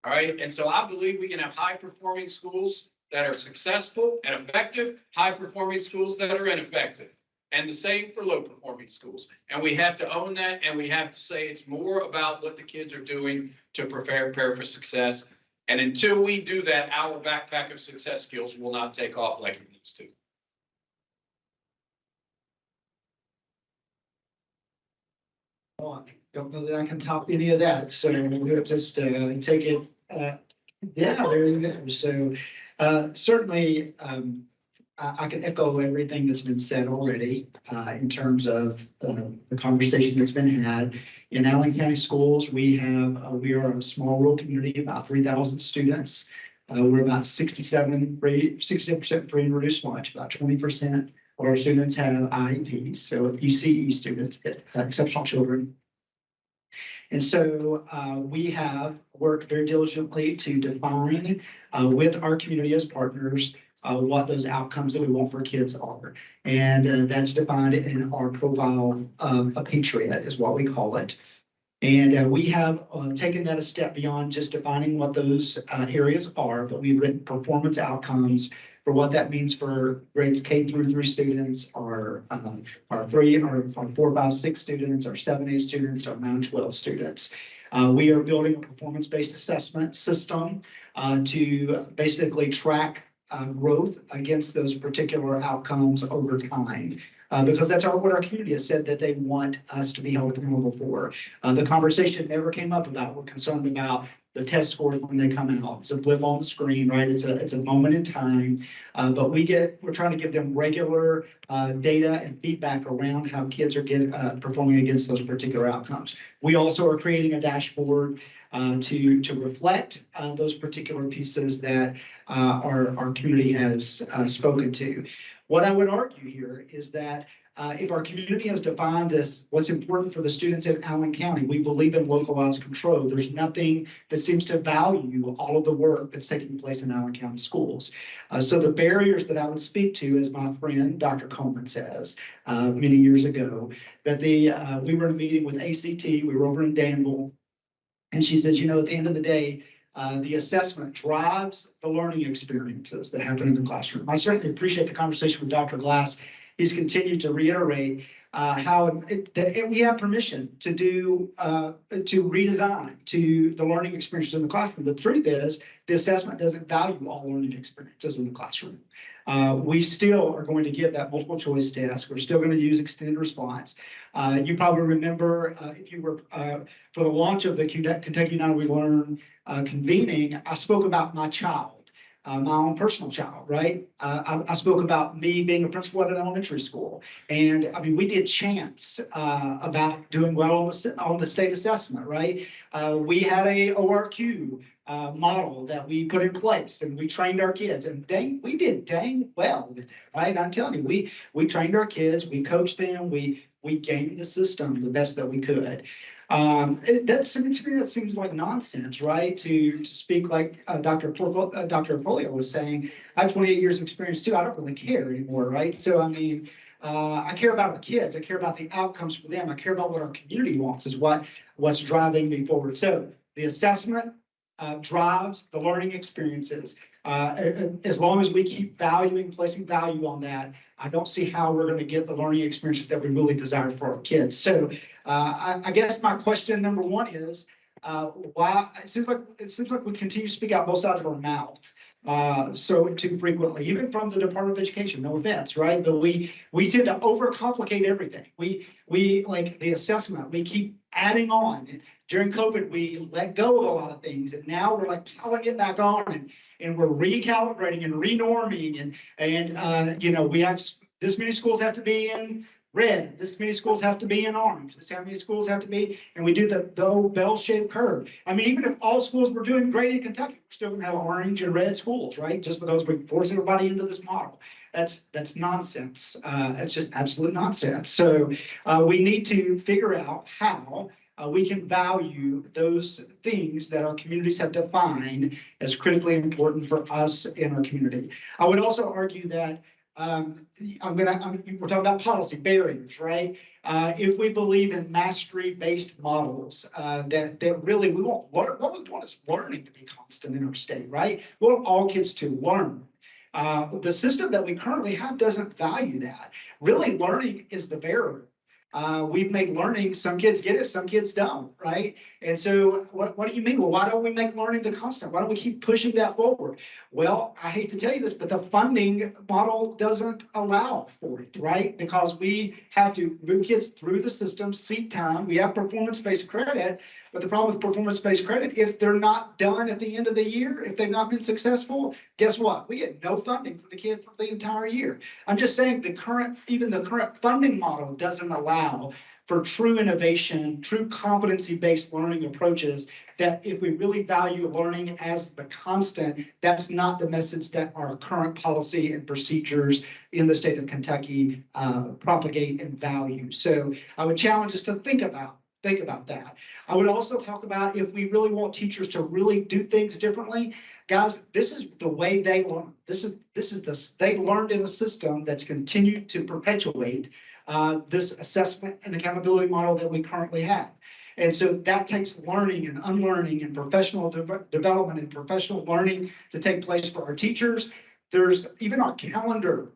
All right, and so I believe we can have high-performing schools that are successful and effective, high-performing schools that are ineffective. And the same for low-performing schools. And we have to own that, and we have to say it's more about what the kids are doing to prepare for success. And until we do that, our backpack of success skills will not take off like it needs to. Oh, I don't know that I can top any of that, so we'll just take it. Yeah, there you go. So certainly I can echo everything that's been said already in terms of the conversation that's been had. In Allen County Schools, we are a small rural community, about 3,000 students. We're about 67% free and reduced lunch, about 20% of our students have IEPs, so ECE students, exceptional children. And so we have worked very diligently to define with our community as partners what those outcomes that we want for kids are. And that's defined in our profile of a Patriot is what we call it. And we have taken that a step beyond just defining what those areas are, but we've written performance outcomes for what that means for grades K through 3 students, our 4, 5, 6 students, our 7, 8 students, our 9, 12 students. We are building a performance-based assessment system to basically track growth against those particular outcomes over time. Because that's what our community has said that they want us to be held accountable for. The conversation never came up about, we're concerned about the test scores when they come out. It's a blip on the screen, right? It's a moment in time, but we're trying to give them regular data and feedback around how kids are performing against those particular outcomes. We also are creating a dashboard to reflect those particular pieces that our community has spoken to. What I would argue here is that if our community has defined as what's important for the students in Allen County, we believe in localized control. There's nothing that seems to value all of the work that's taking place in Allen County schools. So the barriers that I would speak to, as my friend Dr. Coleman says many years ago, that we were in a meeting with ACT, we were over in Danville, and she says, at the end of the day, the assessment drives the learning experiences that happen in the classroom. I certainly appreciate the conversation with Dr. Glass. He's continued to reiterate how we have permission to redesign to the learning experiences in the classroom. The truth is, the assessment doesn't value all learning experiences in the classroom. We still are going to give that multiple choice test. We're still going to use extended response. You probably remember if you were for the launch of the Kentucky Now We Learn convening, I spoke about my child. My own personal child, right? I spoke about me being a principal at an elementary school. And we did chants about doing well on the state assessment, right? We had a ORQ model that we put in place and we trained our kids, and we did dang well with it, right? I'm telling you, we trained our kids, we coached them, we gamed the system the best that we could. That seems like nonsense, right? To speak like Dr. Polio was saying, I have 28 years of experience too. I don't really care anymore, right? So, I care about our kids. I care about the outcomes for them. I care about what our community wants is what's driving me forward. So the assessment drives the learning experiences. As long as we keep placing value on that, I don't see how we're going to get the learning experiences that we really desire for our kids. So I guess my question number one is, why it seems like we continue to speak out both sides of our mouth so too frequently, even from the Department of Education, no offense, right? But we tend to overcomplicate everything. We like the assessment, we keep adding on. During COVID, we let go of a lot of things, and now we're like piling it back on, and we're recalibrating and renorming, and we have this many schools have to be in red, this many schools have to be in orange, this how many schools have to be, and we do the old bell-shaped curve. Even if all schools were doing great in Kentucky, we're still gonna have orange and red schools, right? Just because we force everybody into this model. That's nonsense. That's just absolute nonsense. So we need to figure out how we can value those things that our communities have defined as critically important for us in our community. I would also argue that we're talking about policy barriers, right? If we believe in mastery-based models, that really we want, what we want is learning to be constant in our state, right? We want all kids to learn. The system that we currently have doesn't value that. Really, learning is the variable. We've made learning, some kids get it, some kids don't, right? And so what do you mean? Well, why don't we make learning the constant? Why don't we keep pushing that forward? Well, I hate to tell you this, but the funding model doesn't allow for it, right? Because we have to move kids through the system, seat time, we have performance-based credit, but the problem with performance-based credit, if they're not done at the end of the year, if they've not been successful, guess what? We get no funding for the kid for the entire year. I'm just saying even the current funding model doesn't allow for true innovation, true competency-based learning approaches, that if we really value learning as the constant, that's not the message that our current policy and procedures in the state of Kentucky propagate and value. So I would challenge us to think about that. I would also talk about, if we really want teachers to really do things differently, guys, this is the way they learn. They learned in a system that's continued to perpetuate this assessment and accountability model that we currently have. And so that takes learning and unlearning and professional development and professional learning to take place for our teachers. There's even our calendar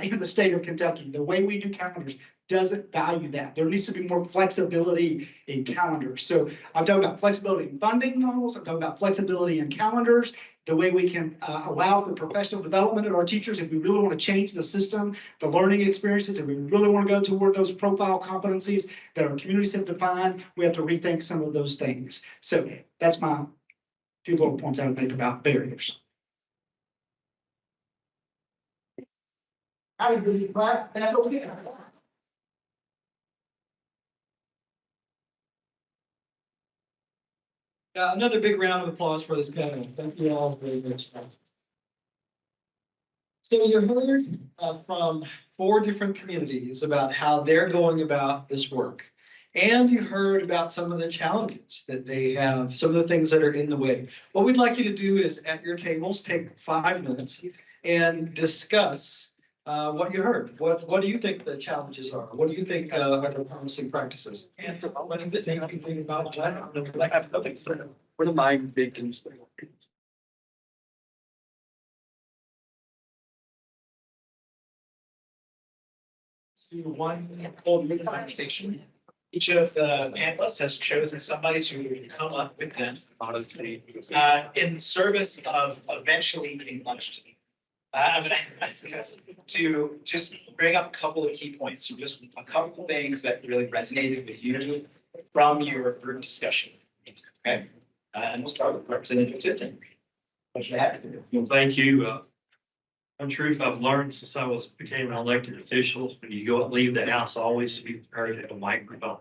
in the state of Kentucky, the way we do calendars doesn't value that. There needs to be more flexibility in calendars. So I'm talking about flexibility in funding models. I'm talking about flexibility in calendars, the way we can allow for professional development of our teachers. If we really want to change the system, the learning experiences, if we really want to go toward those profile competencies that our communities have defined, we have to rethink some of those things. So that's my few little points I would make about barriers. How did this clap? That's okay. Another big round of applause for this panel. Thank you all very much. So you heard from 4 different communities about how they're going about this work. And you heard about some of the challenges that they have, some of the things that are in the way. What we'd like you to do is, at your tables, take 5 minutes and discuss what you heard. What do you think the challenges are? What do you think are the promising practices? And for what is it thinking about that? What are my big concerns? To one whole group conversation. Each of the panelists has chosen somebody to come up with them in service of eventually eating lunch together. I'm gonna ask us to just bring up a couple of key points, so just a couple of things that really resonated with you from your group discussion. Okay, and we'll start with Representative Tipton. What you have to do? Well, thank you. One truth I've learned since I became an elected official, when you leave the house, always be prepared to have a microphone.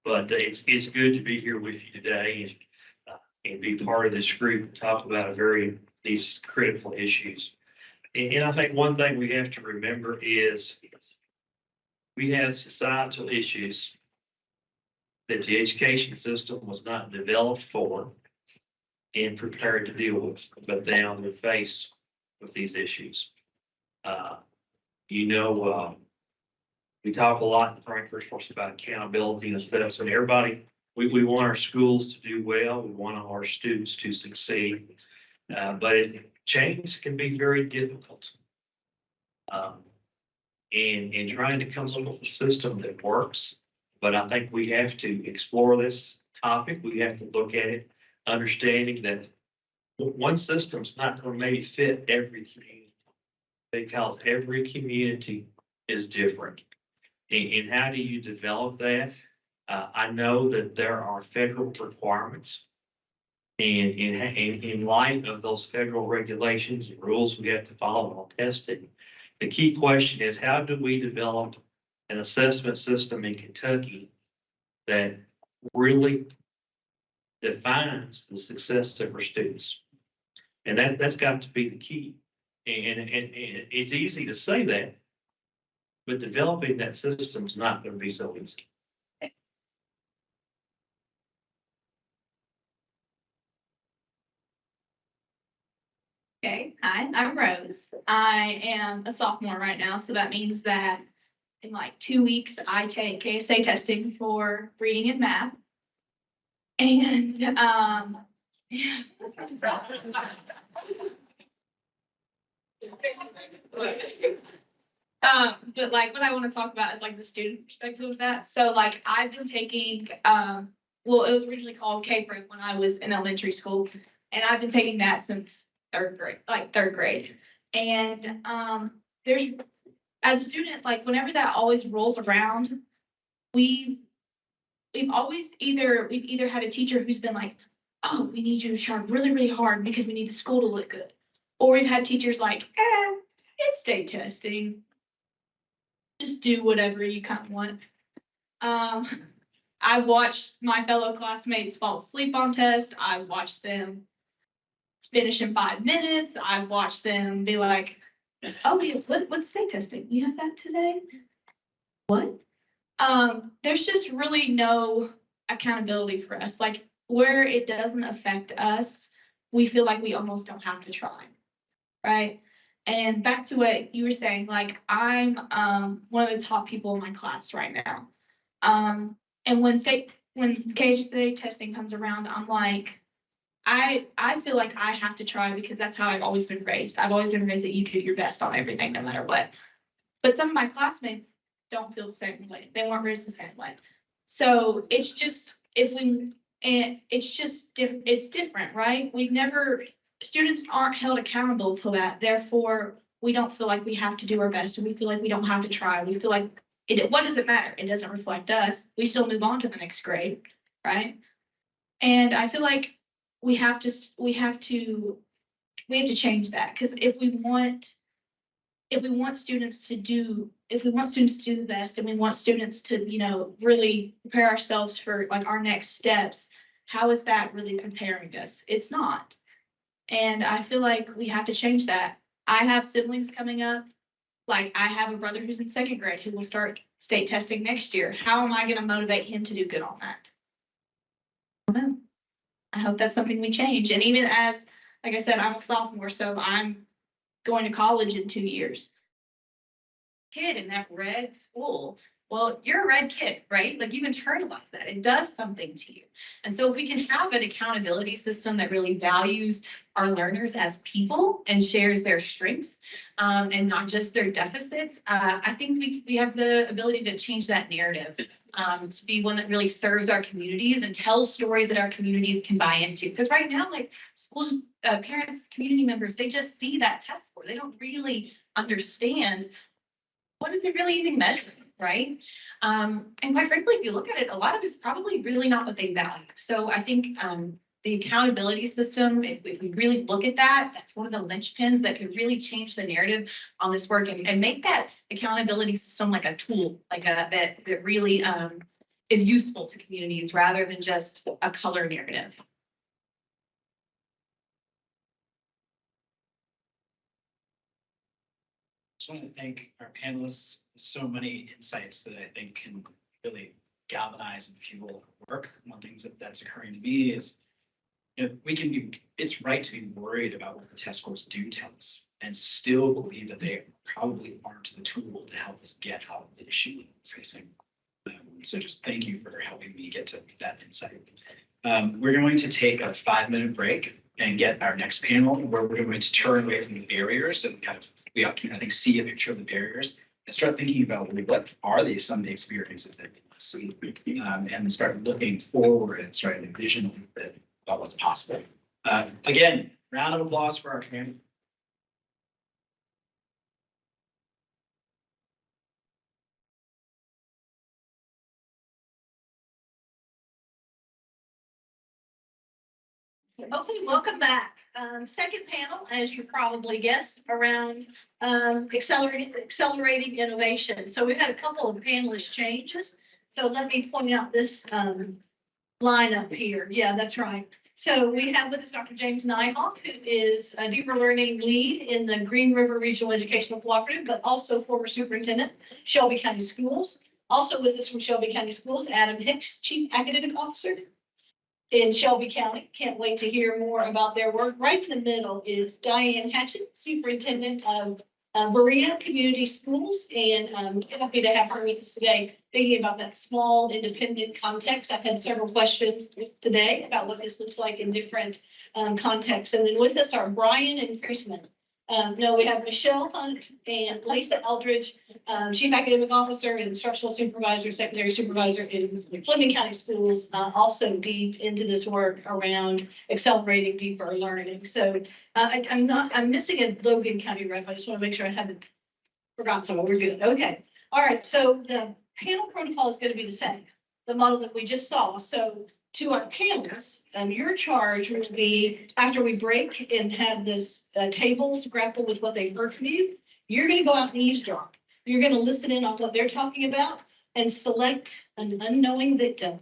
But it's good to be here with you today and be part of this group and talk about these critical issues. And I think one thing we have to remember is we have societal issues that the education system was not developed for and prepared to deal with, but now they're faced with these issues. We talk a lot in Frankfurt, of course, about accountability and stuff. So everybody, we want our schools to do well. We want our students to succeed. But change can be very difficult. And trying to come up with a system that works. But I think we have to explore this topic. We have to look at it, understanding that one system's not going to maybe fit every community, because every community is different. And how do you develop that? I know that there are federal requirements. And in light of those federal regulations and rules we have to follow on testing, the key question is, how do we develop an assessment system in Kentucky that really defines the success of our students? And that's got to be the key. And it's easy to say that, but developing that system is not going to be so easy. Okay, hi, I'm Rose. I am a sophomore right now, so that means that in like 2 weeks, I take KSA testing for reading and math. And, but like what I want to talk about is like the student perspective of that. So like I've been taking, well, it was originally called K-Prep when I was in elementary school. And I've been taking that since third grade. And there's, as a student, like whenever that always rolls around, we've either had a teacher who's been like, oh, we need you to try really, really hard because we need the school to look good. Or we've had teachers like, it's state testing. Just do whatever you kind of want. I watched my fellow classmates fall asleep on tests. I watched them finish in 5 minutes. I watched them be like, oh, yeah, what's state testing? You have that today? What? There's just really no accountability for us. Like where it doesn't affect us, we feel like we almost don't have to try. Right? And back to what you were saying, like I'm one of the top people in my class right now. And when KSA testing comes around, I'm like, I feel like I have to try because that's how I've always been raised. I've always been raised that you do your best on everything, no matter what. But some of my classmates don't feel the same way. They weren't raised the same way. So it's just it's different, right? Students aren't held accountable to that. Therefore, we don't feel like we have to do our best, and we feel like we don't have to try. We feel like what does it matter? It doesn't reflect us. We still move on to the next grade, right? And I feel like we have to change that, because if we want students to do the best, and we want students to, really prepare ourselves for like our next steps, how is that really preparing us? It's not. And I feel like we have to change that. I have siblings coming up. Like I have a brother who's in 2nd grade who will start state testing next year. How am I going to motivate him to do good on that? I don't know. I hope that's something we change. And even as, like I said, I'm a sophomore, so I'm going to college in 2 years. Kid in that red school, well, you're a red kid, right? Like you internalize that. It does something to you. And so if we can have an accountability system that really values our learners as people and shares their strengths and not just their deficits, I think we have the ability to change that narrative to be one that really serves our communities and tells stories that our communities can buy into. Because right now, like schools, parents, community members, they just see that test score. They don't really understand what is it really even measuring, right? And quite frankly, if you look at it, a lot of it's probably really not what they value. So I think the accountability system, if we really look at that, that's one of the linchpins that could really change the narrative on this work and make that accountability system like a tool, like that really is useful to communities rather than just a color narrative. Just want to thank our panelists. So many insights that I think can really galvanize and fuel our work. One of the things that's occurring to me is, it's right to be worried about what the test scores do tell us and still believe that they probably aren't the tool to help us get out of the issue we're facing. So just thank you for helping me get to that insight. We're going to take a 5-minute break and get our next panel, where we're going to turn away from the barriers and we can, I think, see a picture of the barriers and start thinking about what are some of the experiences that we see, and start looking forward and start envisioning a little bit about what's possible. Again, round of applause for our panel. Okay, welcome back. Second panel, as you probably guessed, around accelerating innovation. So we've had a couple of panelist changes. So let me point out this lineup here. Yeah, that's right. So we have with us Dr. James Nyhoff, who is a deeper learning lead in the Green River Regional Educational Cooperative, but also former superintendent, Shelby County Schools. Also with us from Shelby County Schools, Adam Hicks, Chief Academic Officer. in Shelby County. Can't wait to hear more about their work. Right in the middle is Diane Hatchett, Superintendent of Berea Community Schools, and I'm happy to have her with us today, thinking about that small independent context. I've had several questions today about what this looks like in different contexts. And then with us are Brian and Chrisman. No, we have Michelle Hunt and Lisa Eldridge, Chief Academic Officer and Instructional Supervisor, Secondary Supervisor in Fleming County Schools, also deep into this work around accelerating deeper learning. So I'm missing a Logan County rep. I just want to make sure I haven't forgotten someone. We're good. Okay. All right. So the panel protocol is going to be the same, the model that we just saw. So to our panelists, your charge will be, after we break and have this tables grapple with what they've heard from you, you're going to go out and eavesdrop. You're going to listen in on what they're talking about and select an unknowing victim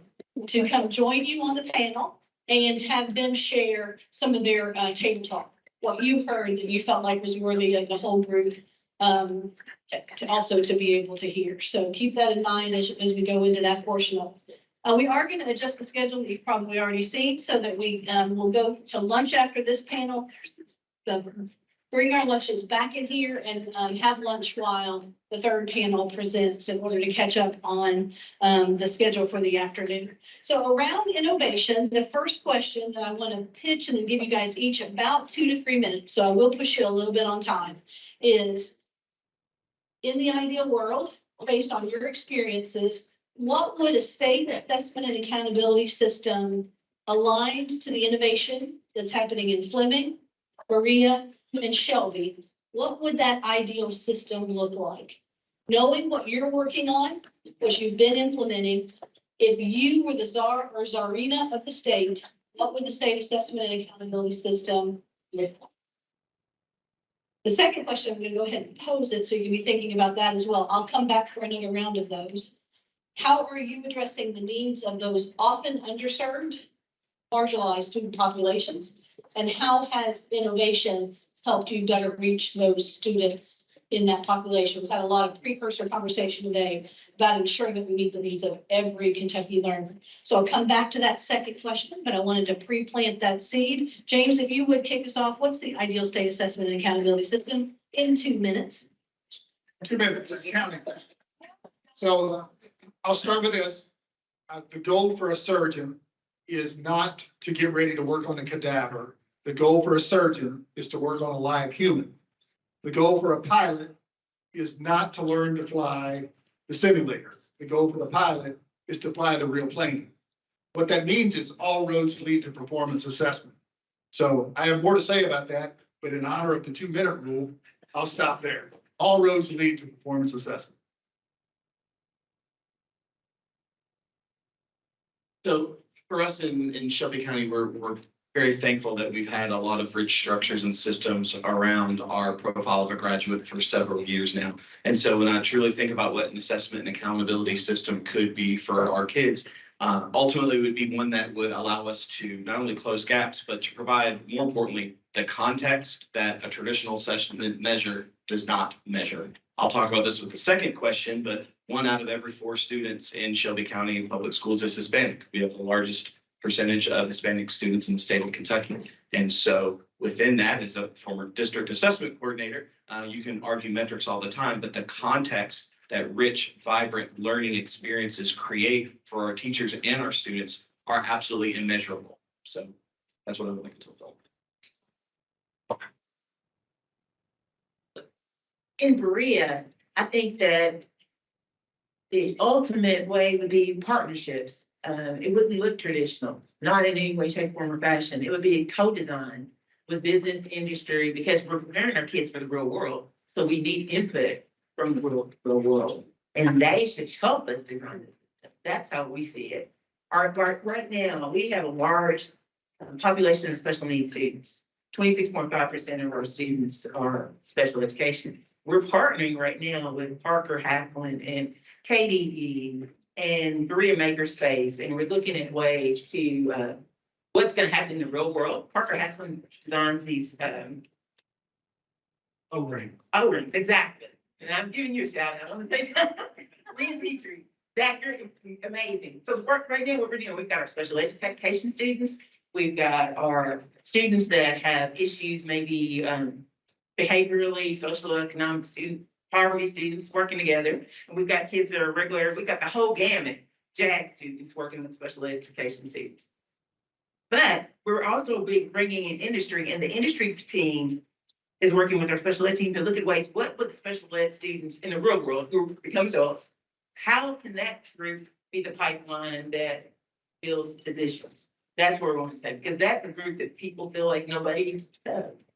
to come join you on the panel and have them share some of their table talk, what you heard that you felt like was worthy of the whole group to also to be able to hear. So keep that in mind as we go into that portion of it. We are going to adjust the schedule that you've probably already seen so that we will go to lunch after this panel. Bring our lunches back in here and have lunch while the third panel presents in order to catch up on the schedule for the afternoon. So around innovation, the first question that I want to pitch and then give you guys each about 2 to 3 minutes, so I will push you a little bit on time, is in the ideal world, based on your experiences, what would a state assessment and accountability system aligned to the innovation that's happening in Fleming, Berea, and Shelby, what would that ideal system look like? Knowing what you're working on, which you've been implementing, if you were the czar or czarina of the state, what would the state assessment and accountability system look like? The second question, I'm going to go ahead and pose it so you can be thinking about that as well. I'll come back for another round of those. How are you addressing the needs of those often underserved, marginalized student populations? And how has innovation helped you better reach those students in that population? We've had a lot of precursor conversation today about ensuring that we meet the needs of every Kentucky learner. So I'll come back to that second question, but I wanted to pre-plant that seed. James, if you would kick us off, what's the ideal state assessment and accountability system in 2 minutes? 2 minutes, it's counting. So I'll start with this. The goal for a surgeon is not to get ready to work on a cadaver. The goal for a surgeon is to work on a live human. The goal for a pilot is not to learn to fly the simulator. The goal for the pilot is to fly the real plane. What that means is all roads lead to performance assessment. So I have more to say about that, but in honor of the 2-minute rule, I'll stop there. All roads lead to performance assessment. So for us in Shelby County, we're very thankful that we've had a lot of rich structures and systems around our profile of a graduate for several years now. And so when I truly think about what an assessment and accountability system could be for our kids, ultimately it would be one that would allow us to not only close gaps, but to provide, more importantly, the context that a traditional assessment measure does not measure. I'll talk about this with the second question, but 1 out of every 4 students in Shelby County in public schools is Hispanic. We have the largest percentage of Hispanic students in the state of Kentucky. And so within that, as a former district assessment coordinator, you can argue metrics all the time, but the context that rich, vibrant learning experiences create for our teachers and our students are absolutely immeasurable. So that's what I would like to tell. In Berea, I think that the ultimate way would be partnerships. It wouldn't look traditional, not in any way, shape, form, or fashion. It would be co-design with business industry because we're preparing our kids for the real world. So we need input from the real world. And they should help us design it. That's how we see it. Right now, we have a large population of special needs students. 26.5% of our students are special education. We're partnering right now with Parker Hackland and KDE and Berea Makerspace, and we're looking at ways to what's going to happen in the real world. Parker Hackland designs these O-rings, exactly. And I'm giving you a shout out on the same time. Lynn Petrie That group is amazing. So the work right now, what we're doing, we've got our special education students. We've got our students that have issues, maybe behaviorally, social, economic student, poverty students working together. And we've got kids that are regular. We've got the whole gamut, JAG students working with special education students. But we're also bringing in industry, and the industry team is working with our special ed team to look at ways, what would the special ed students in the real world who become adults, how can that group be the pipeline that fills positions? That's where we're going to say, because that's the group that people feel like nobody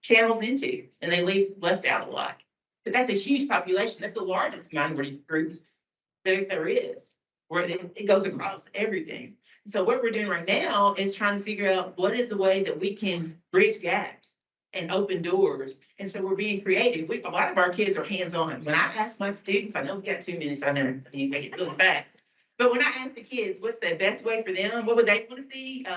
channels into, and they left out a lot. But that's a huge population. That's the largest minority group there is, where it goes across everything. So what we're doing right now is trying to figure out what is the way that we can bridge gaps and open doors. And so we're being creative. A lot of our kids are hands-on. When I ask my students, I know we got 2 minutes, I know I need to make it really fast. But when I ask the kids, what's the best way for them? What would they want to see?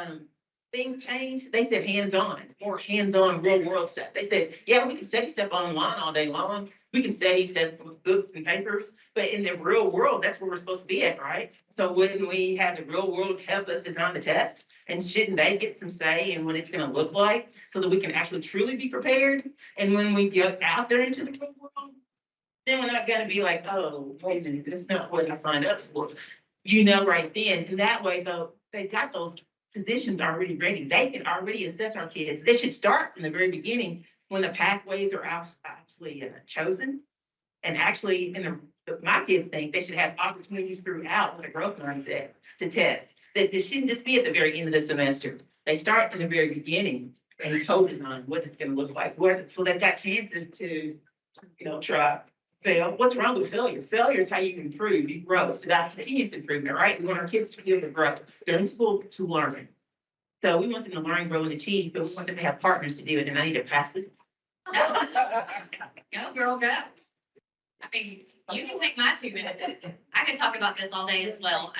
Things change. They said hands-on, more hands-on, real-world stuff. They said, yeah, we can study stuff online all day long. We can study stuff with books and papers, but in the real world, that's where we're supposed to be at, right? So wouldn't we have the real world help us design the test? And shouldn't they get some say in what it's going to look like so that we can actually truly be prepared? And when we get out there into the real world, then we're not going to be like, oh, wait a minute, that's not what I signed up for. You know, right then. And that way, though, they've got those positions already ready. They can already assess our kids. They should start from the very beginning when the pathways are actually chosen. And actually, my kids think they should have opportunities throughout with a growth mindset to test. That this shouldn't just be at the very end of the semester. They start in the very beginning and co-design what it's going to look like. So they've got chances to, try, fail. What's wrong with failure? Failure is how you improve, you grow. So that's continuous improvement, right? We want our kids to be able to grow. They're in school to learn. So we want them to learn, grow, and achieve, but we want them to have partners to do it. And I need to pass it. Go, girl, go. I mean, you can take my 2 minutes. I could talk about this all day as well.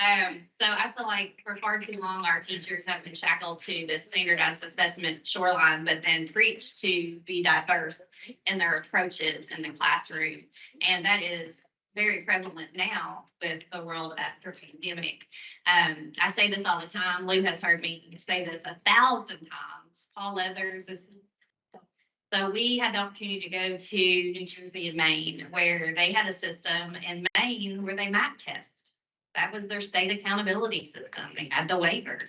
So I feel like for far too long, our teachers have been shackled to this standardized assessment shoreline, but then preached to be diverse in their approaches in the classroom. And that is very prevalent now with the world after pandemic. I say this all the time. Lou has heard me say this 1,000 times. Paul Leathers is. So we had the opportunity to go to New Jersey and Maine, where they had a system in Maine where they map test. That was their state accountability system. They had the waiver.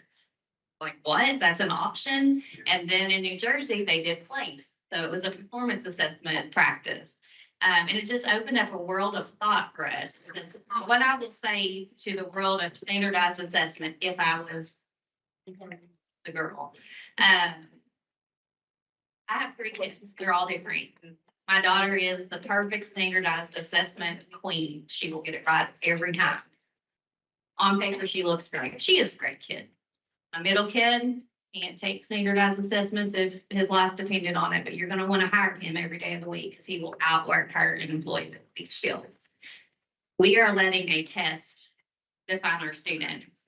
Like, what? That's an option? And then in New Jersey, they did place. So it was a performance assessment practice. And it just opened up a world of thought for us. That's what I will say to the world of standardized assessment if I was the girl. I have 3 kids. They're all different. My daughter is the perfect standardized assessment queen. She will get it right every time. On paper, she looks great. She is a great kid. My middle kid can't take standardized assessments if his life depended on it, but you're going to want to hire him every day of the week because he will outwork her and employ these skills. We are letting a test define our students.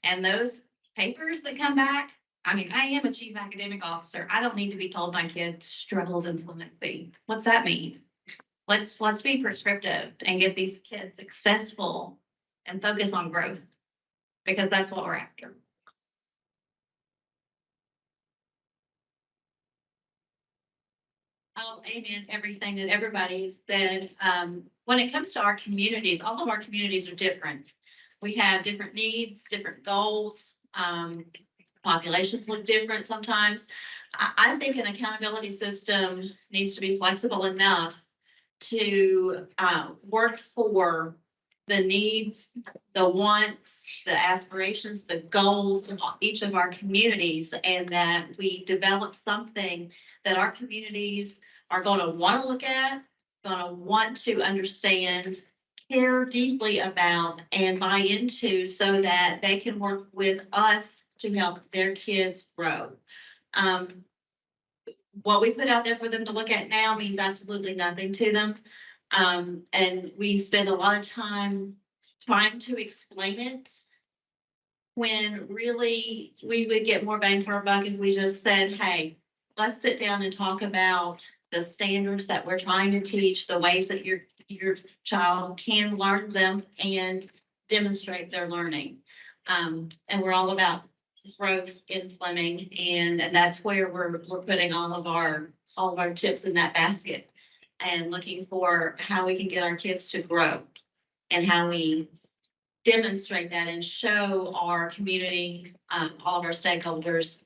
And those papers that come back, I mean, I am a chief academic officer. I don't need to be told my kid struggles in fluency. What's that mean? Let's be prescriptive and get these kids successful and focus on growth because that's what we're after. Oh, amen. Everything that everybody said. When it comes to our communities, all of our communities are different. We have different needs, different goals. Populations look different sometimes. I think an accountability system needs to be flexible enough to work for the needs, the wants, the aspirations, the goals of each of our communities, and that we develop something that our communities are going to want to look at, going to want to understand, care deeply about, and buy into so that they can work with us to help their kids grow. What we put out there for them to look at now means absolutely nothing to them. And we spend a lot of time trying to explain it when really we would get more bang for our buck if we just said, hey, let's sit down and talk about the standards that we're trying to teach, the ways that your child can learn them, and demonstrate their learning. And we're all about growth in Fleming, and that's where we're putting all of our chips in that basket and looking for how we can get our kids to grow and how we demonstrate that and show our community, all of our stakeholders,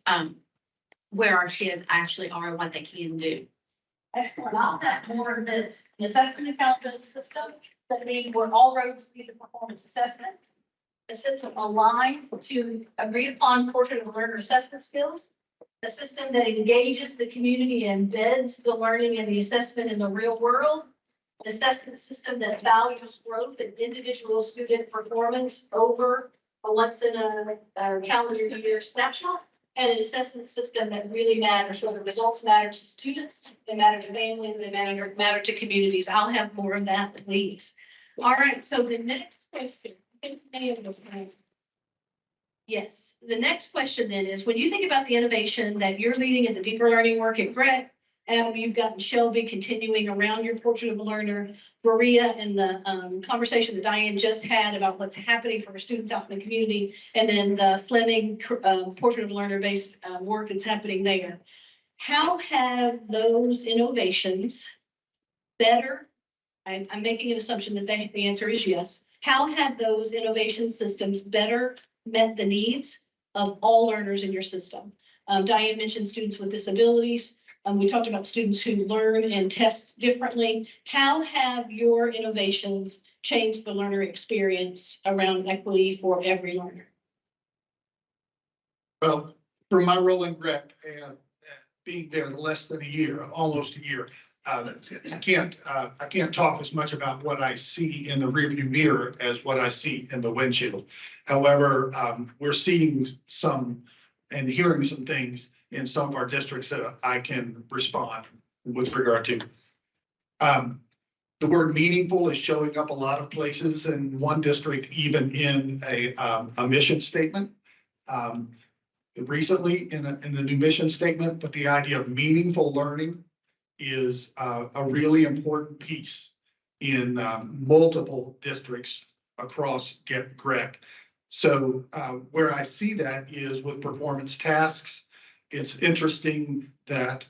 where our kids actually are and what they can do. Excellent. I'll have more of this assessment accountability system that lead where all roads lead to performance assessment. A system aligned to agreed upon portrait of learner assessment skills. A system that engages the community and embeds the learning and the assessment in the real world. An assessment system that values growth and individual student performance over a once in a calendar year snapshot. And an assessment system that really matters, where the results matter to students, they matter to families, they matter to communities. I'll have more of that, please. All right, so the next question. Yes, the next question then is, when you think about the innovation that you're leading in the deeper learning work at Brett, and you've gotten Shelby continuing around your portrait of a learner, Maria, and the conversation that Diane just had about what's happening for our students out in the community, and then the Fleming portrait of a learner based work that's happening there. How have those innovations better, I'm making an assumption that the answer is yes. How have those innovation systems better met the needs of all learners in your system? Diane mentioned students with disabilities. We talked about students who learn and test differently. How have your innovations changed the learner experience around equity for every learner? Well, from my role in GREC, being there less than a year, almost a year, I can't talk as much about what I see in the rearview mirror as what I see in the windshield. However, we're seeing some and hearing some things in some of our districts that I can respond with regard to. The word meaningful is showing up a lot of places, in one district, even in a mission statement. Recently in the new mission statement, but the idea of meaningful learning is a really important piece in multiple districts across GREC. So where I see that is with performance tasks. It's interesting that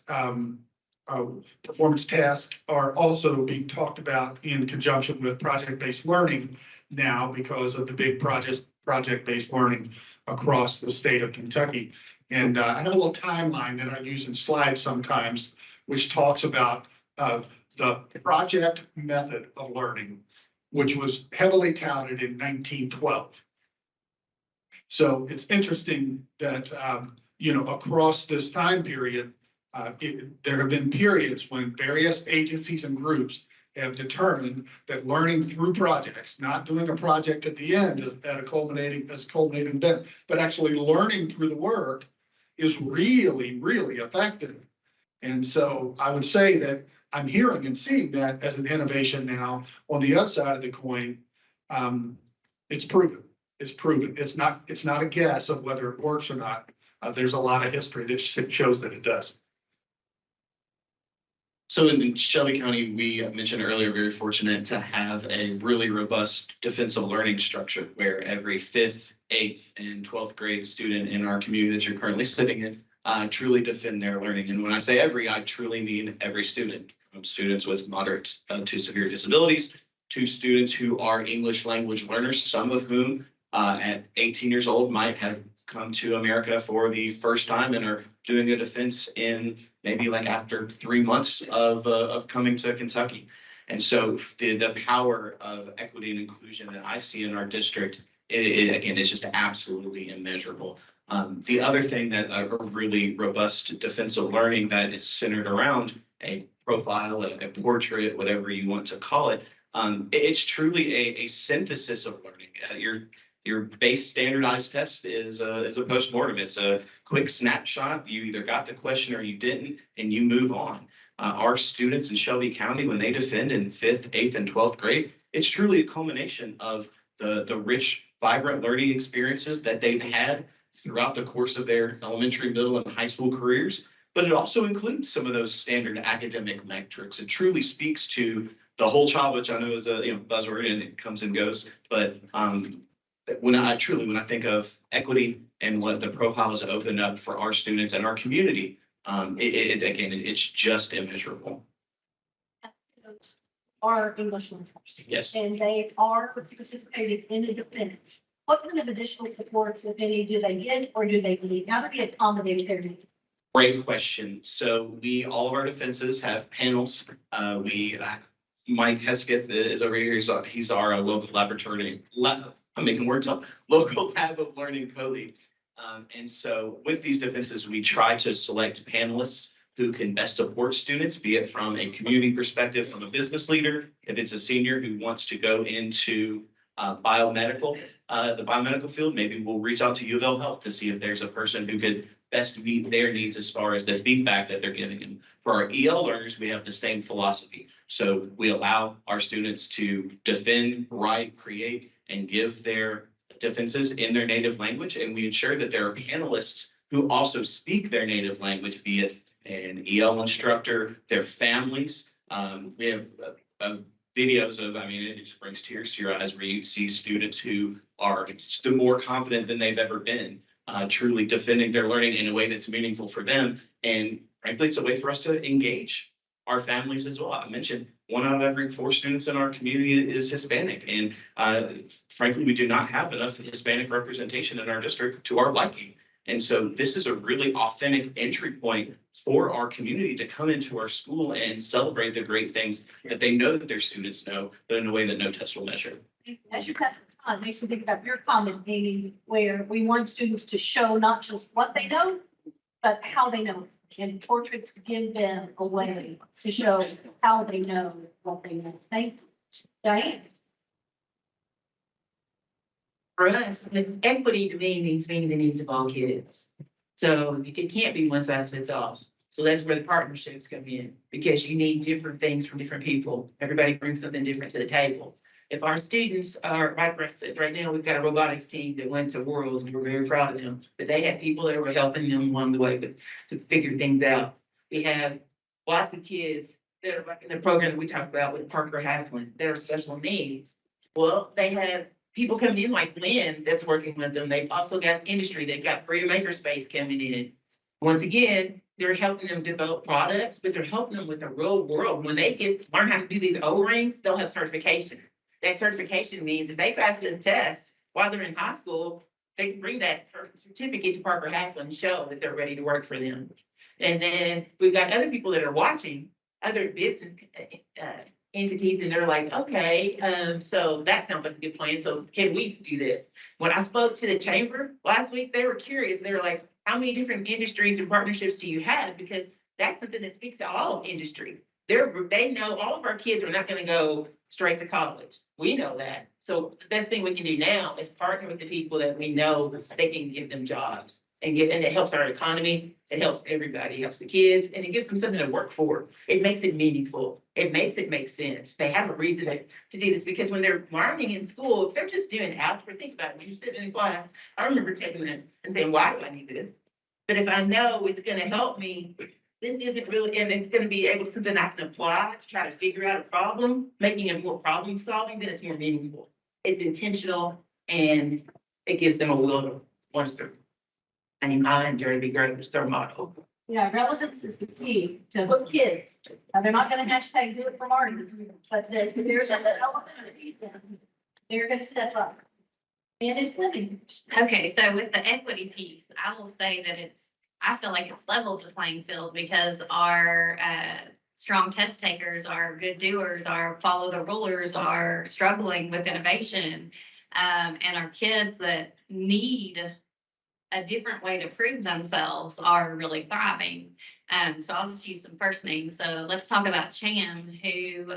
performance tasks are also being talked about in conjunction with project-based learning now because of the big project-based learning across the state of Kentucky. And I have a little timeline that I use in slides sometimes, which talks about the project method of learning, which was heavily touted in 1912. So it's interesting that, across this time period, there have been periods when various agencies and groups have determined that learning through projects, not doing a project at the end as a culminating event, but actually learning through the work is really, really effective. And so I would say that I'm hearing and seeing that as an innovation now. On the other side of the coin, it's proven. It's proven. It's not a guess of whether it works or not. There's a lot of history that shows that it does. So in Shelby County, we mentioned earlier, very fortunate to have a really robust defensive learning structure where every 5th, 8th, and 12th grade student in our community that you're currently sitting in truly defend their learning. And when I say every, I truly mean every student, from students with moderate to severe disabilities to students who are English language learners, some of whom at 18 years old might have come to America for the first time and are doing a defense in maybe like after 3 months of coming to Kentucky. And so the power of equity and inclusion that I see in our district, again, it's just absolutely immeasurable. The other thing that a really robust defensive learning that is centered around a profile, a portrait, whatever you want to call it, it's truly a synthesis of learning. Your base standardized test is a postmortem. It's a quick snapshot. You either got the question or you didn't, and you move on. Our students in Shelby County, when they defend in 5th, 8th, and 12th grade, it's truly a culmination of the rich, vibrant learning experiences that they've had throughout the course of their elementary, middle, and high school careers. But it also includes some of those standard academic metrics. It truly speaks to the whole child, which I know is a, buzzword and it comes and goes, but, when I think of equity and what the profiles open up for our students and our community, it's just immeasurable. Are English learners. Yes. And they are participating in the defense. What kind of additional supports, if any, do they get or do they need? How do they accommodate their needs? Great question. So all of our defenses have panels. Mike Hesketh is over here. He's our local laboratory. I'm making words up. Local lab of learning co-lead. And so with these defenses, we try to select panelists who can best support students, be it from a community perspective, from a business leader. If it's a senior who wants to go into the biomedical field, maybe we'll reach out to UofL Health to see if there's a person who could best meet their needs as far as the feedback that they're giving them. For our EL learners, we have the same philosophy. So we allow our students to defend, write, create, and give their defenses in their native language. And we ensure that there are panelists who also speak their native language, be it an EL instructor, their families. We have videos of, it just brings tears to your eyes where you see students who are more confident than they've ever been, truly defending their learning in a way that's meaningful for them. And frankly, it's a way for us to engage our families as well. I mentioned 1 out of every 4 students in our community is Hispanic. And frankly, we do not have enough Hispanic representation in our district to our liking. And so this is a really authentic entry point for our community to come into our school and celebrate the great things that they know that their students know, but in a way that no test will measure. As you pass the time, makes me think about your comment, Amy, where we want students to show not just what they know, but how they know. And portraits give them a way to show how they know what they know. Thank you. Diane? For us, equity to me means meeting the needs of all kids. So it can't be one size fits all. So that's where the partnerships come in, because you need different things from different people. Everybody brings something different to the table. If our students are, like I said, right now, we've got a robotics team that went to Worlds, and we're very proud of them. But they had people that were helping them along the way to figure things out. We have lots of kids that are like in the program that we talked about with Parker Hafflin, that are special needs. Well, they have people coming in like Lynn that's working with them. They've also got industry. They've got career makerspace coming in. Once again, they're helping them develop products, but they're helping them with the real world. When they learn how to do these O-rings, they'll have certification. That certification means if they pass the test while they're in high school, they can bring that certificate to Parker Hafflin and show that they're ready to work for them. And then we've got other people that are watching, other business entities, and they're like, okay, so that sounds like a good plan. So can we do this? When I spoke to the chamber last week, they were curious. They were like, how many different industries and partnerships do you have? Because that's something that speaks to all industry. They know all of our kids are not going to go straight to college. We know that. So the best thing we can do now is partner with the people that we know they can give them jobs and it helps our economy. It helps everybody. It helps the kids, and it gives them something to work for. It makes it meaningful. It makes it make sense. They have a reason to do this, because when they're learning in school, if they're just doing algebra, think about it. When you're sitting in class, I remember taking them and saying, why do I need this? But if I know it's going to help me, this isn't really, and it's going to be able to something I can apply to try to figure out a problem, making it more problem solving, then it's more meaningful. It's intentional, and it gives them a will to want to serve. And mind or to be great is their motto. Yeah, relevance is the key to hook kids. Now, they're not gonna hashtag do it for Marty, but there's an element of reason they're gonna step up. And it's living. Okay, so with the equity piece, I will say that I feel like it's leveled the playing field, because our strong test takers, our good doers, our follow the rulers are struggling with innovation. And our kids that need a different way to prove themselves are really thriving. So I'll just use some first names. So let's talk about Cham, who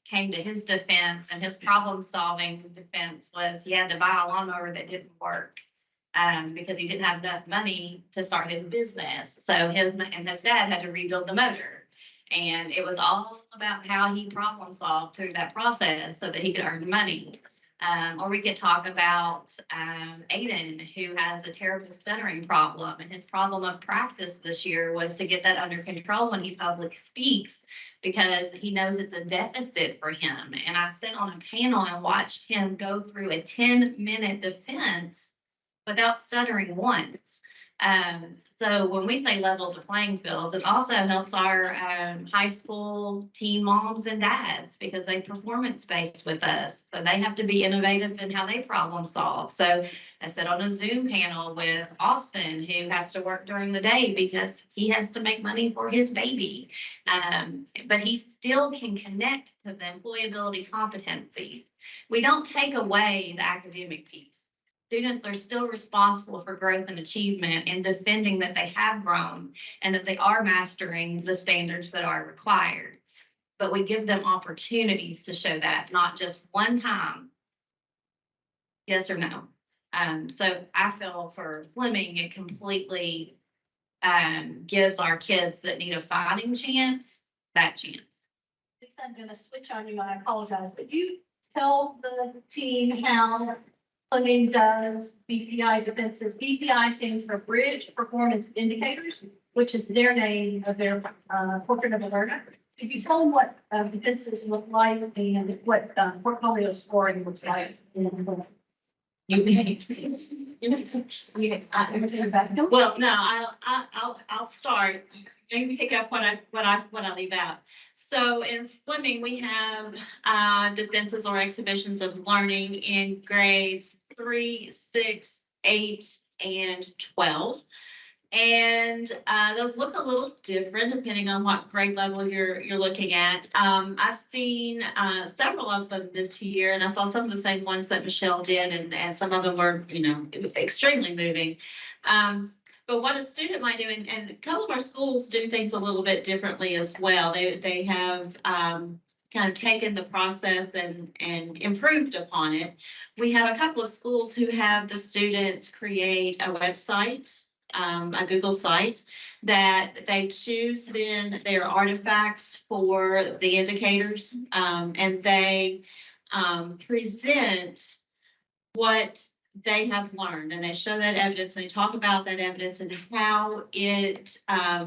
came to his defense, and his problem solving defense was he had to buy a lawnmower that didn't work because he didn't have enough money to start his business. So his dad had to rebuild the motor. And it was all about how he problem solved through that process so that he could earn money. Or we could talk about Aiden, who has a terrible stuttering problem, and his problem of practice this year was to get that under control when he public speaks, because he knows it's a deficit for him. And I sat on a panel and watched him go through a 10-minute defense without stuttering once. So when we say level the playing fields, it also helps our high school teen moms and dads, because they performance-based with us. So they have to be innovative in how they problem solve. So I sat on a Zoom panel with Austin, who has to work during the day because he has to make money for his baby. But he still can connect to the employability competencies. We don't take away the academic piece. Students are still responsible for growth and achievement and defending that they have grown and that they are mastering the standards that are required. But we give them opportunities to show that, not just one time. Yes or no? So I feel for Fleming, it completely gives our kids that need a fighting chance, that chance. I'm gonna switch on you, I apologize, but you tell the team how Fleming does BPI defenses. BPI stands for Bridge Performance Indicators, which is their name of their portrait of a learner. If you tell them what defenses look like and what portfolio scoring looks like. Well, no, I'll start. Maybe pick up what I leave out. So in Fleming, we have defenses or exhibitions of learning in grades 3, 6, 8, and 12. And those look a little different depending on what grade level you're looking at. I've seen several of them this year, and I saw some of the same ones that Michelle did, and some of them were, extremely moving. But what a student might do, and a couple of our schools do things a little bit differently as well. They have kind of taken the process and improved upon it. We have a couple of schools who have the students create a website, a Google site, that they choose then their artifacts for the indicators, and they present what they have learned, and they show that evidence, and they talk about that evidence and how it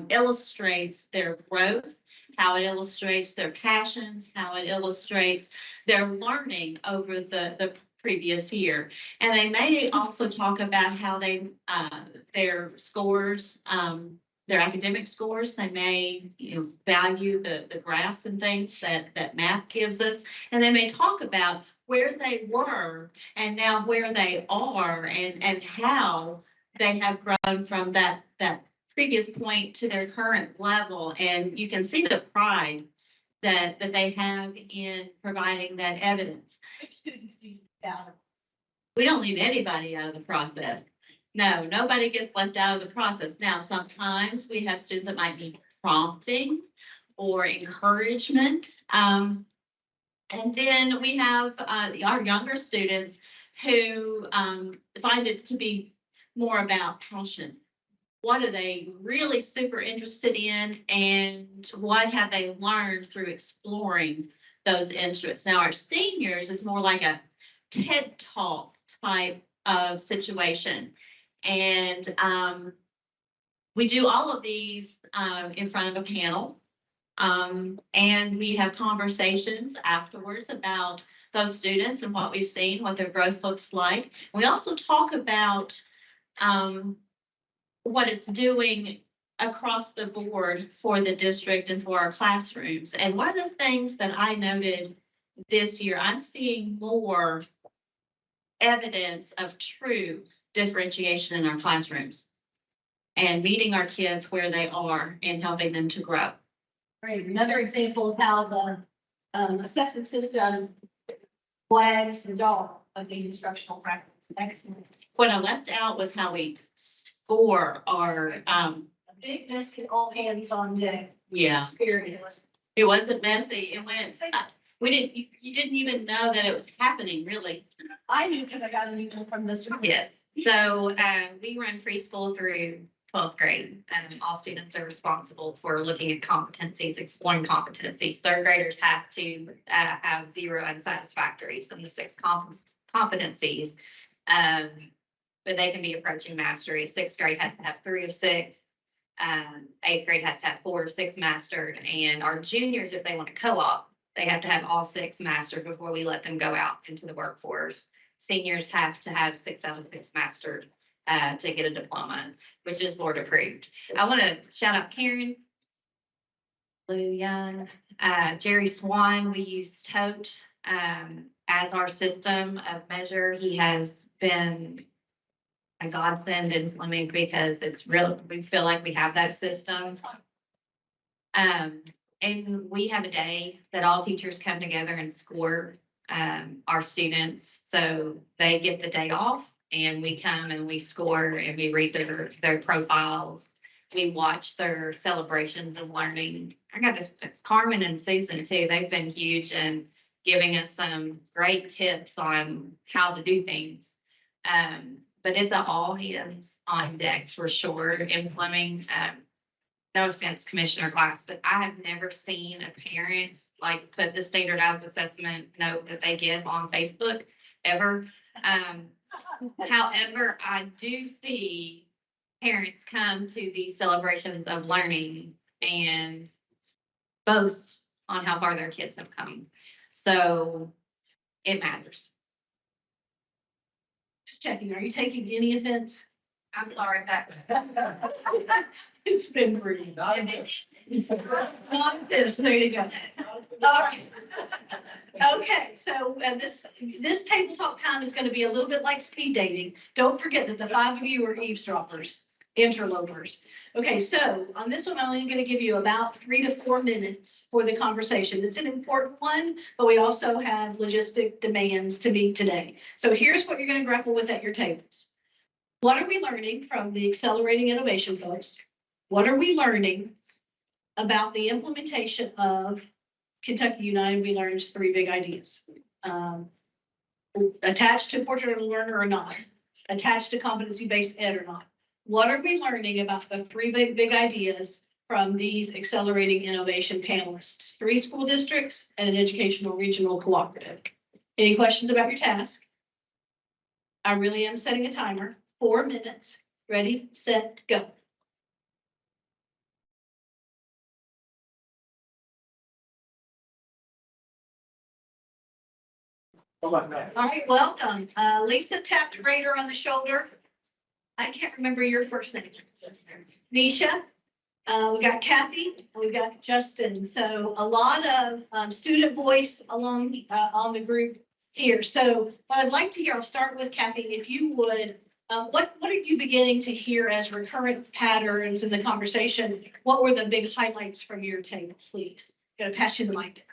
illustrates their growth, how it illustrates their passions, how it illustrates their learning over the previous year. And they may also talk about how they their scores, their academic scores, they may value the graphs and things that math gives us, and they may talk about where they were and now where they are, and how they have grown from that previous point to their current level. And you can see the pride that they have in providing that evidence. Which students do you out of? We don't leave anybody out of the process. No, nobody gets left out of the process. Now, sometimes we have students that might need prompting or encouragement. And then we have our younger students who find it to be more about passion. What are they really super interested in, and what have they learned through exploring those interests? Now, our seniors is more like a TED Talk type of situation. And we do all of these in front of a panel. And we have conversations afterwards about those students and what we've seen, what their growth looks like. We also talk about what it's doing across the board for the district and for our classrooms. And one of the things that I noted this year, I'm seeing more evidence of true differentiation in our classrooms and meeting our kids where they are and helping them to grow. Great. Another example of how the assessment system flags the dog of the instructional practice. Excellent. What I left out was how we score our a big mess, all hands on deck. Yeah. Experience. It wasn't messy. It went. You didn't even know that it was happening, really. I knew because I got an email from this. Yes. So we run preschool through 12th grade, and all students are responsible for looking at competencies, exploring competencies. Third graders have to have 0 and satisfactories, and the 6 competencies. But they can be approaching mastery. Sixth grade has to have 3 of 6. Eighth grade has to have 4 of 6 mastered. And our juniors, if they want to co-op, they have to have all 6 mastered before we let them go out into the workforce. Seniors have to have 6 out of 6 mastered to get a diploma, which is board approved. I want to shout out Karen, Lou Young, Jerry Swan. We use TOTE as our system of measure. He has been a godsend in Fleming because it's real. We feel like we have that system. And we have a day that all teachers come together and score our students. So they get the day off and we come and we score and we read their profiles. We watch their celebrations of learning. I got this, Carmen and Susan too. They've been huge in giving us some great tips on how to do things. But it's an all hands on deck for sure in Fleming. No offense, Commissioner Glass, but I have never seen a parent like put the standardized assessment note that they give on Facebook ever. However, I do see parents come to these celebrations of learning and boast on how far their kids have come. So it matters. Just checking, are you taking any offense? I'm sorry if that. It's been pretty. Not this, there you go. All right. Okay, so this table talk time is gonna be a little bit like speed dating. Don't forget that the 5 of you are eavesdroppers, interlopers. Okay, so on this one, I'm only gonna give you about 3 to 4 minutes for the conversation. It's an important one, but we also have logistic demands to meet today. So here's what you're gonna grapple with at your tables. What are we learning from the Accelerating Innovation folks? What are we learning about the implementation of Kentucky United We Learn's 3 big ideas? Attached to Portrait of a Learner or not? Attached to competency-based ed or not? What are we learning about the 3 big ideas from these Accelerating Innovation panelists? 3 school districts and an educational regional cooperative. Any questions about your task? I really am setting a timer. 4 minutes. Ready, set, go. All right, welcome. Lisa tapped Raider on the shoulder. I can't remember your first name. Nisha. We got Kathy and we got Justin. So a lot of student voice along on the group here. So what I'd like to hear, I'll start with Kathy, if you would. What are you beginning to hear as recurrent patterns in the conversation? What were the big highlights from your table, please? Gonna pass you the mic.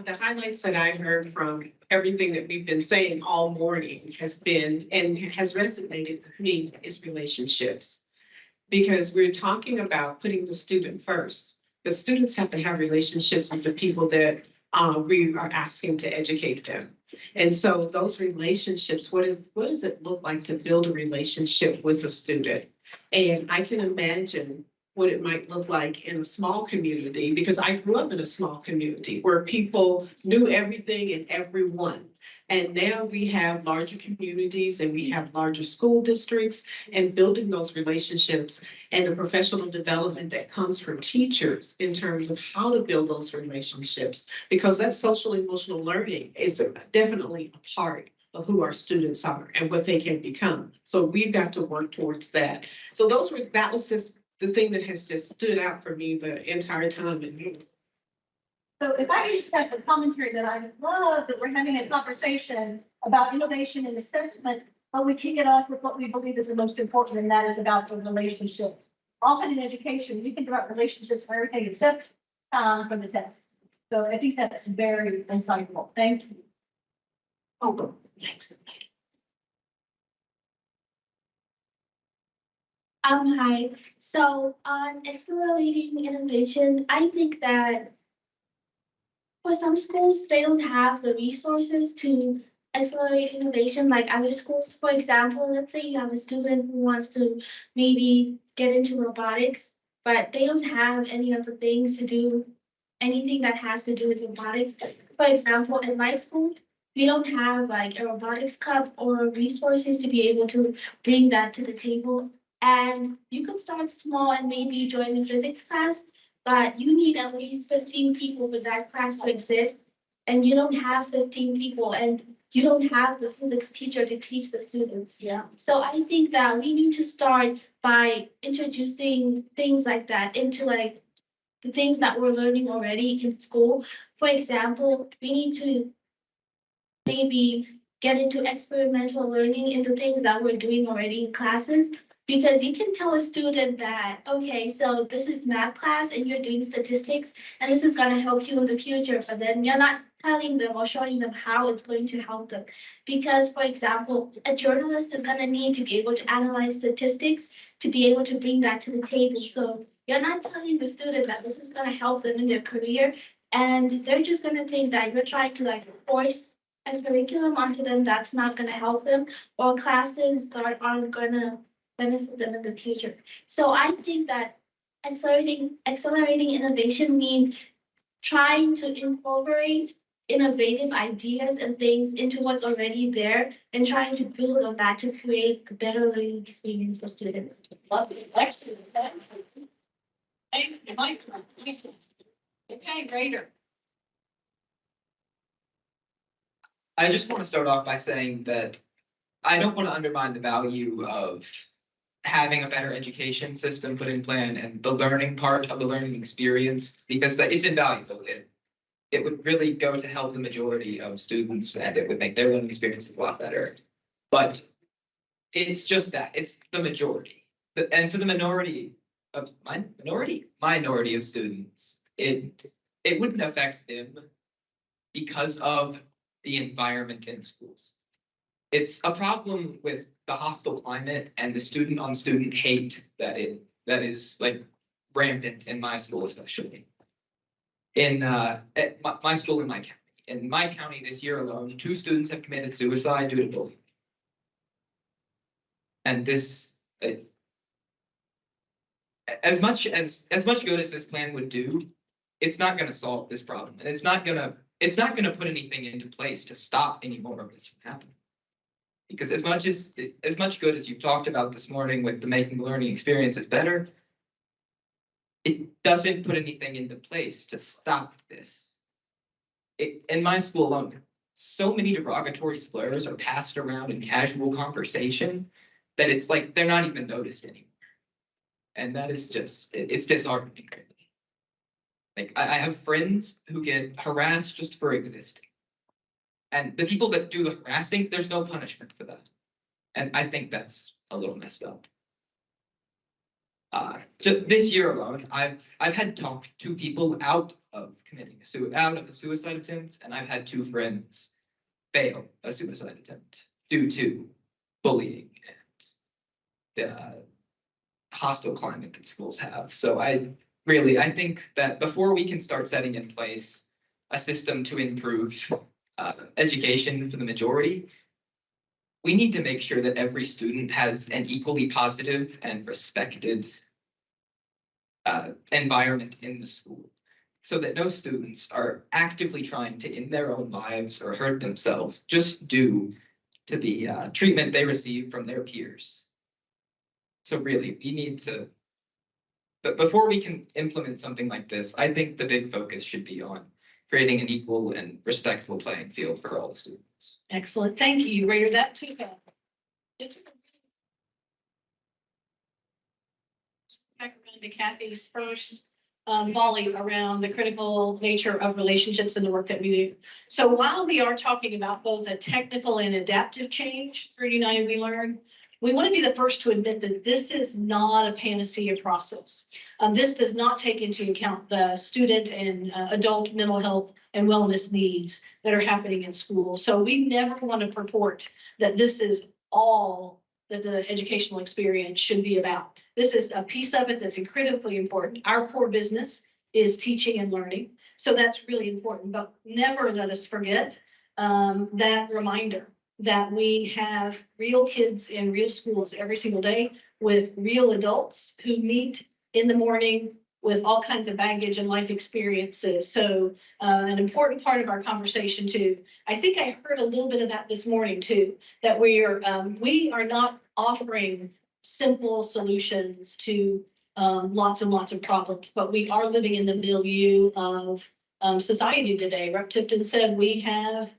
The highlights that I heard from everything that we've been saying all morning has been and has resonated with me is relationships. Because we're talking about putting the student first. The students have to have relationships with the people that we are asking to educate them. And so those relationships, what does it look like to build a relationship with a student? And I can imagine what it might look like in a small community, because I grew up in a small community where people knew everything and everyone. And now we have larger communities and we have larger school districts, and building those relationships and the professional development that comes from teachers in terms of how to build those relationships, because that social emotional learning is definitely a part of who our students are and what they can become. So we've got to work towards that. So that was just the thing that has just stood out for me the entire time. So if I could just have the commentary that I love that we're having a conversation about innovation and assessment, but we kick it off with what we believe is the most important, and that is about the relationships. Often in education, we think about relationships for everything except for the test. So I think that's very insightful. Thank you. Oh, thanks. Hi. So on accelerating innovation, I think that for some schools, they don't have the resources to accelerate innovation like other schools. For example, let's say you have a student who wants to maybe get into robotics, but they don't have any of the things to do anything that has to do with robotics. for example, in my school, we don't have like a robotics club or resources to be able to bring that to the table. And you could start small and maybe join a physics class, but you need at least 15 people for that class to exist. And you don't have 15 people, and you don't have the physics teacher to teach the students. Yeah. So I think that we need to start by introducing things like that into like the things that we're learning already in school. For example, we need to maybe get into experimental learning into things that we're doing already in classes. Because you can tell a student that, okay, so this is math class and you're doing statistics and this is gonna help you in the future, but then you're not telling them or showing them how it's going to help them. Because, for example, a journalist is gonna need to be able to analyze statistics to be able to bring that to the table. So you're not telling the student that this is gonna help them in their career, and they're just gonna think that you're trying to like force a curriculum onto them that's not gonna help them, or classes that aren't gonna benefit them in the future. So I think that accelerating innovation means trying to incorporate innovative ideas and things into what's already there and trying to build on that to create a better learning experience for students. Lovely, excellent. Thank you, Mike. Okay, Raider. I just want to start off by saying that I don't want to undermine the value of having a better education system put in plan and the learning part of the learning experience, because it's invaluable. It would really go to help the majority of students and it would make their learning experience a lot better. But it's just that, it's the majority. And for the minority of minority of students, it wouldn't affect them because of the environment in schools. It's a problem with the hostile climate and the student on student hate that is like rampant in my school, especially. At my school in my county. In my county this year alone, 2 students have committed suicide due to bullying. And this, as much good as this plan would do, it's not going to solve this problem, and it's not going to put anything into place to stop any more of this from happening. Because as much good as you talked about this morning with the making the learning experiences better, it doesn't put anything into place to stop this. In my school alone, so many derogatory slurs are passed around in casual conversation that it's like they're not even noticed anymore. And that is just, it's disheartening. Like I have friends who get harassed just for existing. And the people that do the harassing, there's no punishment for that. And I think that's a little messed up. Just this year alone, I've had talk to people out of a suicide attempt, and I've had 2 friends fail a suicide attempt due to bullying and the hostile climate that schools have. So I think that before we can start setting in place a system to improve education for the majority, we need to make sure that every student has an equally positive and respected environment in the school, so that no students are actively trying to end their own lives or hurt themselves just due to the treatment they receive from their peers. So really, we need to, but before we can implement something like this, I think the big focus should be on creating an equal and respectful playing field for all the students. Excellent, thank you. You rated that too, Beth. Back around to Kathy's first volley around the critical nature of relationships and the work that we do. So while we are talking about both a technical and adaptive change through United We Learn, we want to be the first to admit that this is not a panacea process. This does not take into account the student and adult mental health and wellness needs that are happening in school. So we never want to purport that this is all that the educational experience should be about. This is a piece of it that's critically important. Our core business is teaching and learning. So that's really important, but never let us forget that reminder that we have real kids in real schools every single day with real adults who meet in the morning with all kinds of baggage and life experiences. So an important part of our conversation too. I think I heard a little bit of that this morning too, that we are not offering simple solutions to lots and lots of problems, but we are living in the milieu of society today. Rep. Tipton said we have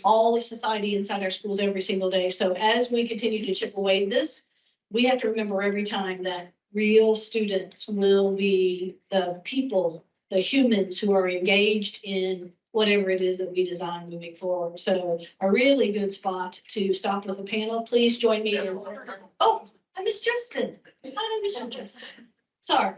all of society inside our schools every single day. So as we continue to chip away at this, we have to remember every time that real students will be the people, the humans who are engaged in whatever it is that we design moving forward. So a really good spot to stop with the panel. Please join me in. Oh, I missed Justin. How did I miss you, Justin? Sorry.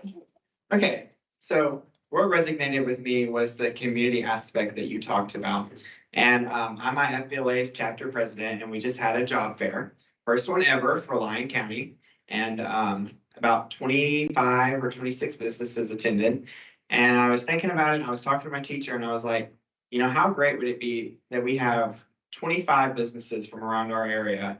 Okay, so what resonated with me was the community aspect that you talked about. And I'm my FBLA's chapter president, and we just had a job fair, first one ever for Lyon County. And about 25 or 26 businesses attended. And I was thinking about it, and I was talking to my teacher, and I was like, you know, how great would it be that we have 25 businesses from around our area?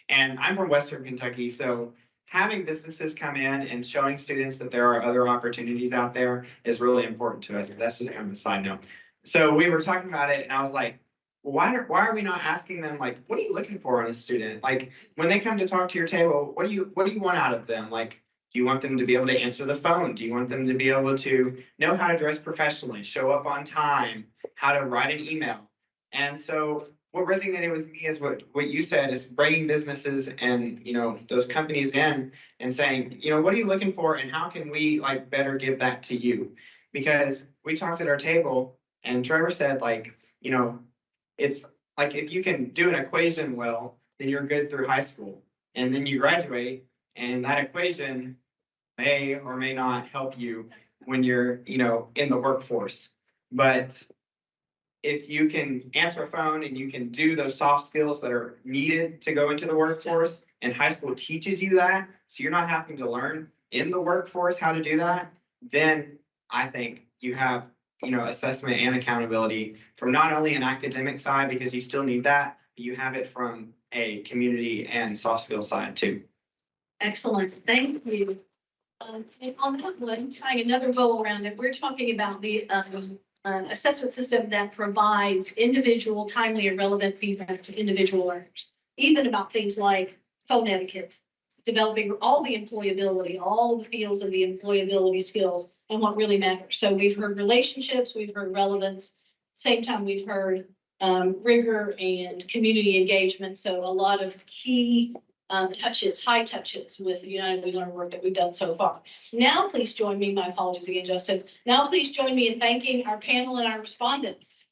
And I'm from Western Kentucky, so having businesses come in and showing students that there are other opportunities out there is really important to us. That's just kind of a side note. So we were talking about it, and I was like, why are we not asking them, like, what are you looking for in a student? Like, when they come to talk to your table, what do you want out of them? Like, do you want them to be able to answer the phone? Do you want them to be able to know how to dress professionally, show up on time, how to write an email? And so what resonated with me is what you said, is bringing businesses and, you know, those companies in and saying, you know, what are you looking for, and how can we like better give that to you? Because we talked at our table, and Trevor said, like, you know, it's like, if you can do an equation well, then you're good through high school, and then you graduate, and that equation may or may not help you when you're, you know, in the workforce. But if you can answer a phone and you can do those soft skills that are needed to go into the workforce, and high school teaches you that, so you're not having to learn in the workforce how to do that, then I think you have, you know, assessment and accountability from not only an academic side, because you still need that, but you have it from a community and soft skill side too. Excellent, thank you. And on that one, tying another bow around it, we're talking about the assessment system that provides individual, timely, and relevant feedback to individual learners, even about things like phone etiquette, developing all the employability, all of the fields of the employability skills, and what really matters. So we've heard relationships, we've heard relevance, same time we've heard rigor and community engagement. So a lot of key touches, high touches with the United We Learn work that we've done so far. Now, please join me, my apologies again, Justin. Now, please join me in thanking our panel and our respondents.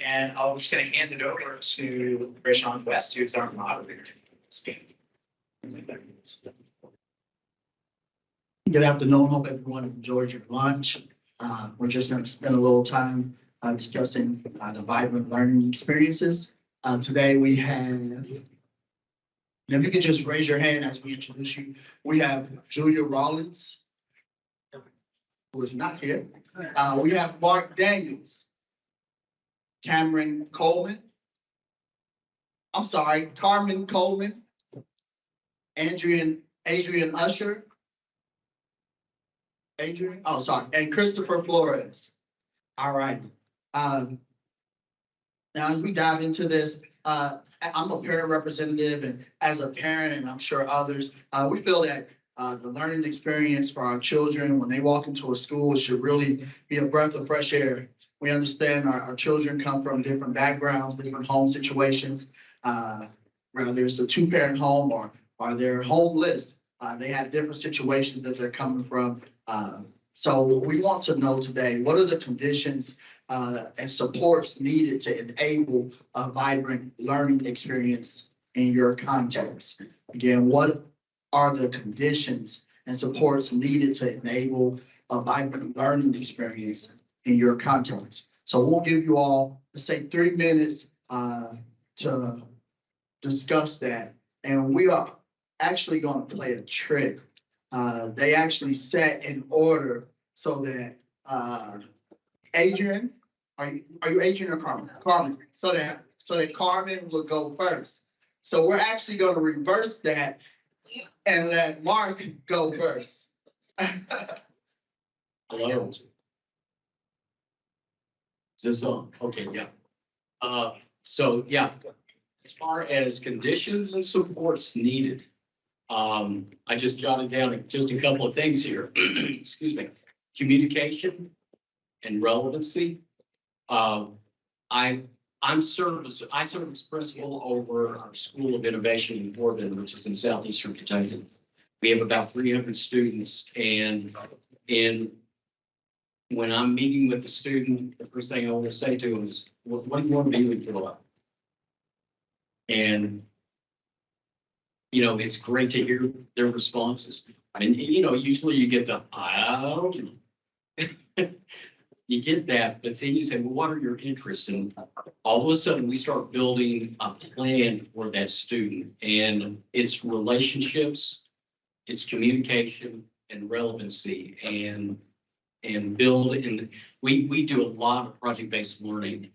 And I'm just gonna hand it over to Rashawn West, who's our moderator. Good afternoon. Hope everyone enjoyed your lunch. We're just going to spend a little time discussing the vibrant learning experiences. Today we have, and if you could just raise your hand as we introduce you, we have Julia Rollins, who is not here. We have Mark Daniels, Carmen Coleman, Adrian Usher, and Christopher Flores. All right. Now, as we dive into this, I'm a parent representative, and as a parent, and I'm sure others, we feel that the learning experience for our children when they walk into a school should really be a breath of fresh air. We understand our children come from different backgrounds, different home situations, whether it's a two-parent home or they're homeless. They have different situations that they're coming from. So we want to know today, what are the conditions and supports needed to enable a vibrant learning experience in your context? Again, what are the conditions and supports needed to enable a vibrant learning experience in your context? So we'll give you all, let's say, 3 minutes to discuss that. And we are actually going to play a trick. They actually set in order so that Adrian, are you Adrian or Carmen? Carmen, so so that Carmen will go first. So we're actually gonna reverse that and let Mark go first. Hello. Is this on? Okay, yeah. So, yeah, as far as conditions and supports needed, I just jotted down just a couple of things here. Excuse me. Communication and relevancy. I serve as principal over our School of Innovation in Corbin, which is in southeastern Kentucky. We have about 300 students, and when I'm meeting with the student, the first thing I want to say to them is, what do you want to be when you grow up? And, you know, it's great to hear their responses. And, you know, usually you get the, I don't know. You get that, but then you say, well, what are your interests? And all of a sudden we start building a plan for that student, and it's relationships, it's communication and relevancy, and build. And we do a lot of project-based learning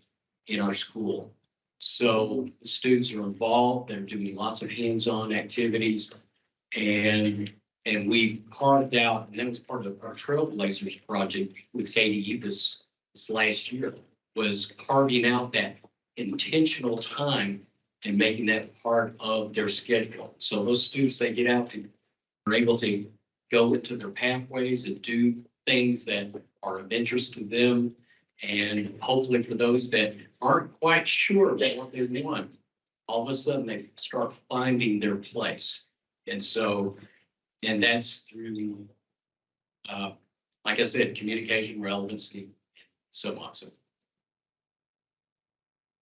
in our school. So the students are involved, they're doing lots of hands-on activities, and we've carved out, and that was part of our Trailblazers project with KDE this last year, was carving out that intentional time and making that part of their schedule. So those students, they get out to, are able to go into their pathways and do things that are of interest to them. And hopefully for those that aren't quite sure about what they want, all of a sudden they start finding their place. And so, and that's through, like I said, communication, relevancy, so on. So.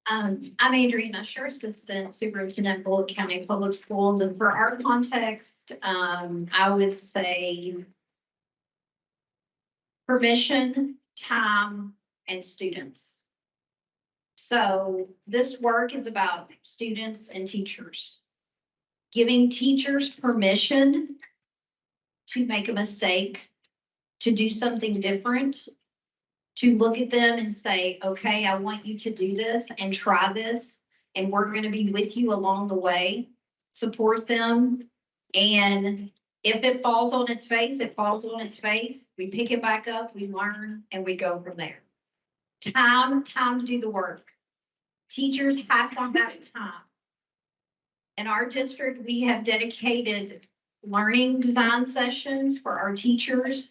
I'm Adriana Sure, Assistant Superintendent, Bullitt County Public Schools, and for our context, I would say permission, time, and students. So this work is about students and teachers. Giving teachers permission to make a mistake, to do something different, to look at them and say, okay, I want you to do this and try this, and we're going to be with you along the way, support them. And if it falls on its face, it falls on its face. We pick it back up, we learn, and we go from there. Time to do the work. Teachers have to have time. In our district, we have dedicated learning design sessions for our teachers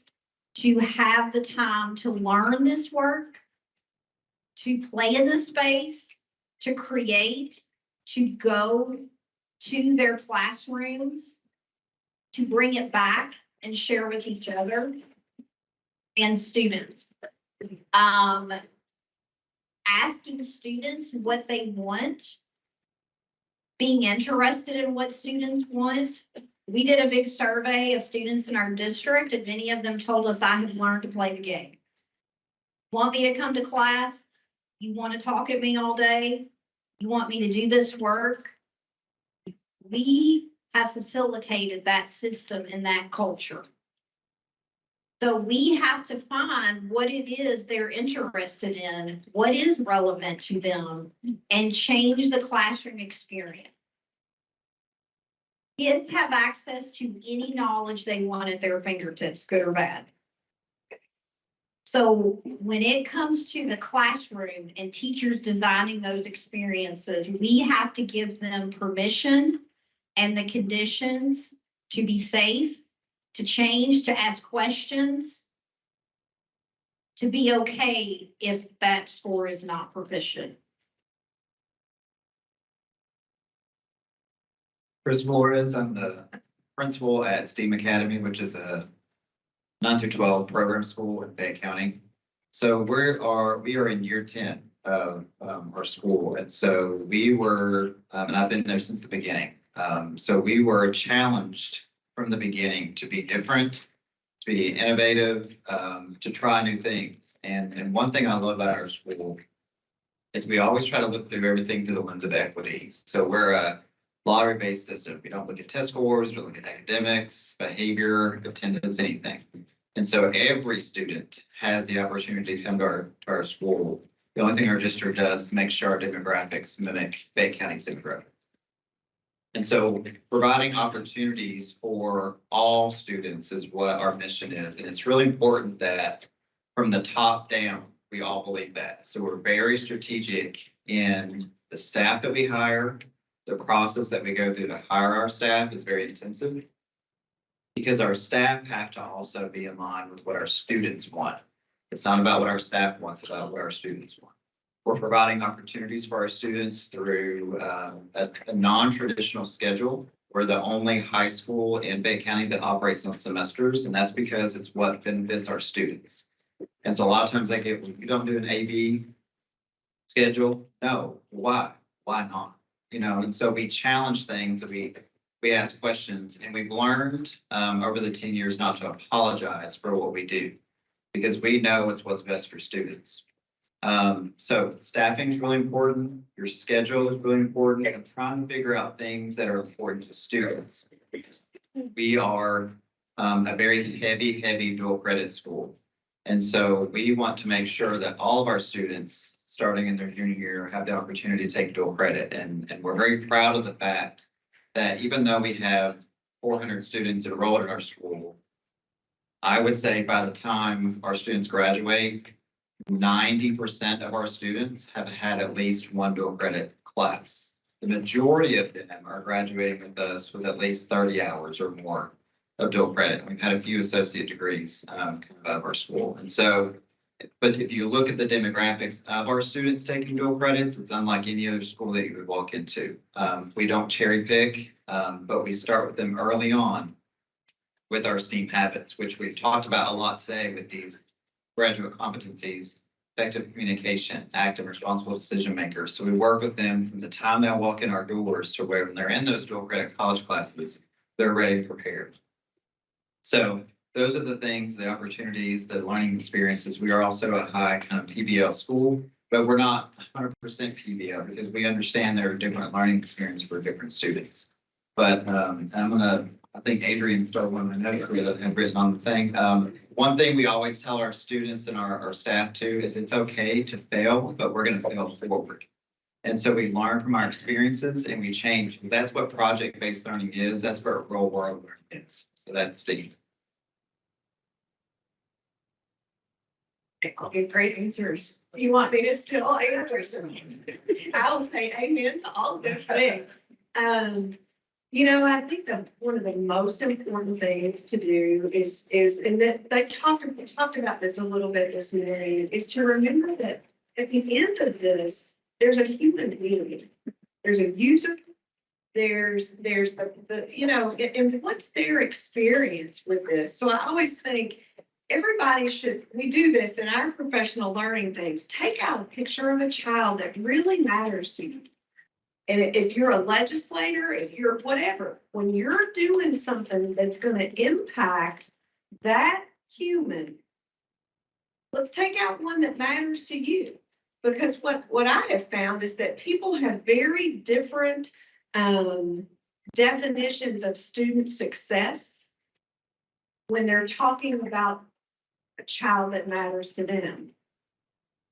to have the time to learn this work, to play in the space, to create, to go to their classrooms, to bring it back and share with each other and students. Asking students what they want, being interested in what students want. We did a big survey of students in our district, and many of them told us, I have learned to play the game. Want me to come to class? You want to talk at me all day? You want me to do this work? We have facilitated that system and that culture. So we have to find what it is they're interested in, what is relevant to them, and change the classroom experience. Kids have access to any knowledge they want at their fingertips, good or bad. So when it comes to the classroom and teachers designing those experiences, we have to give them permission and the conditions to be safe, to change, to ask questions, to be okay if that score is not proficient. Chris Flores, I'm the principal at STEAM Academy, which is a 9 through 12 program school in Fayette County. So we are in year 10 of our school. And so we were, and I've been there since the beginning. So we were challenged from the beginning to be different, to be innovative, to try new things. And one thing I love about our school is we always try to look through everything through the lens of equity. So we're a lottery-based system. We don't look at test scores, we don't look at academics, behavior, attendance, anything. And so every student has the opportunity to come to our school The only thing our district does is make sure our demographics mimic Fayette County's demographics. And so providing opportunities for all students is what our mission is. And it's really important that from the top down, we all believe that. So we're very strategic in the staff that we hire. The process that we go through to hire our staff is very intensive because our staff have to also be in line with what our students want. It's not about what our staff wants, it's about what our students want. We're providing opportunities for our students through a non-traditional schedule. We're the only high school in Fayette County that operates on semesters, and that's because it's what benefits our students. And so a lot of times they get, well, you don't do an AB schedule. No, why? Why not? You know, and so we challenge things, we ask questions, and we've learned over the 10 years not to apologize for what we do because we know it's what's best for students. So staffing is really important. Your schedule is really important. And trying to figure out things that are important to students. We are a very heavy dual credit school. And so we want to make sure that all of our students starting in their junior year have the opportunity to take dual credit. And we're very proud of the fact that even though we have 400 students enrolled in our school, I would say by the time our students graduate, 90% of our students have had at least one dual credit class. The majority of them are graduating with us with at least 30 hours or more of dual credit. We've had a few associate degrees out of our school. And so, but if you look at the demographics of our students taking dual credits, it's unlike any other school that you would walk into. We don't cherry pick, but we start with them early on with our STEAM habits, which we've talked about a lot today with these graduate competencies, effective communication, active, responsible decision makers. So we work with them from the time they'll walk in our doors to where when they're in those dual credit college classes, they're ready and prepared. So those are the things, the opportunities, the learning experiences. We are also a high kind of PBL school, but we're not 100% PBL because we understand there are different learning experiences for different students. But I think Adrian stole one of my notes that I've written on the thing. One thing we always tell our students and our staff too is it's okay to fail, but we're going to fail forward. And so we learn from our experiences and we change. That's what project-based learning is. That's what real world learning is. So that's Steve. I'll get great answers. You want me to still answer some? I'll say amen to all of those things. You know, I think that one of the most important things to do is, and that they talked about this a little bit this morning, is to remember that at the end of this, there's a human being. There's a user. There's the you know, and what's their experience with this? So I always think everybody should, we do this in our professional learning things, take out a picture of a child that really matters to you. And if you're a legislator, if you're whatever, when you're doing something that's going to impact that human, let's take out one that matters to you. Because what I have found is that people have very different definitions of student success when they're talking about a child that matters to them.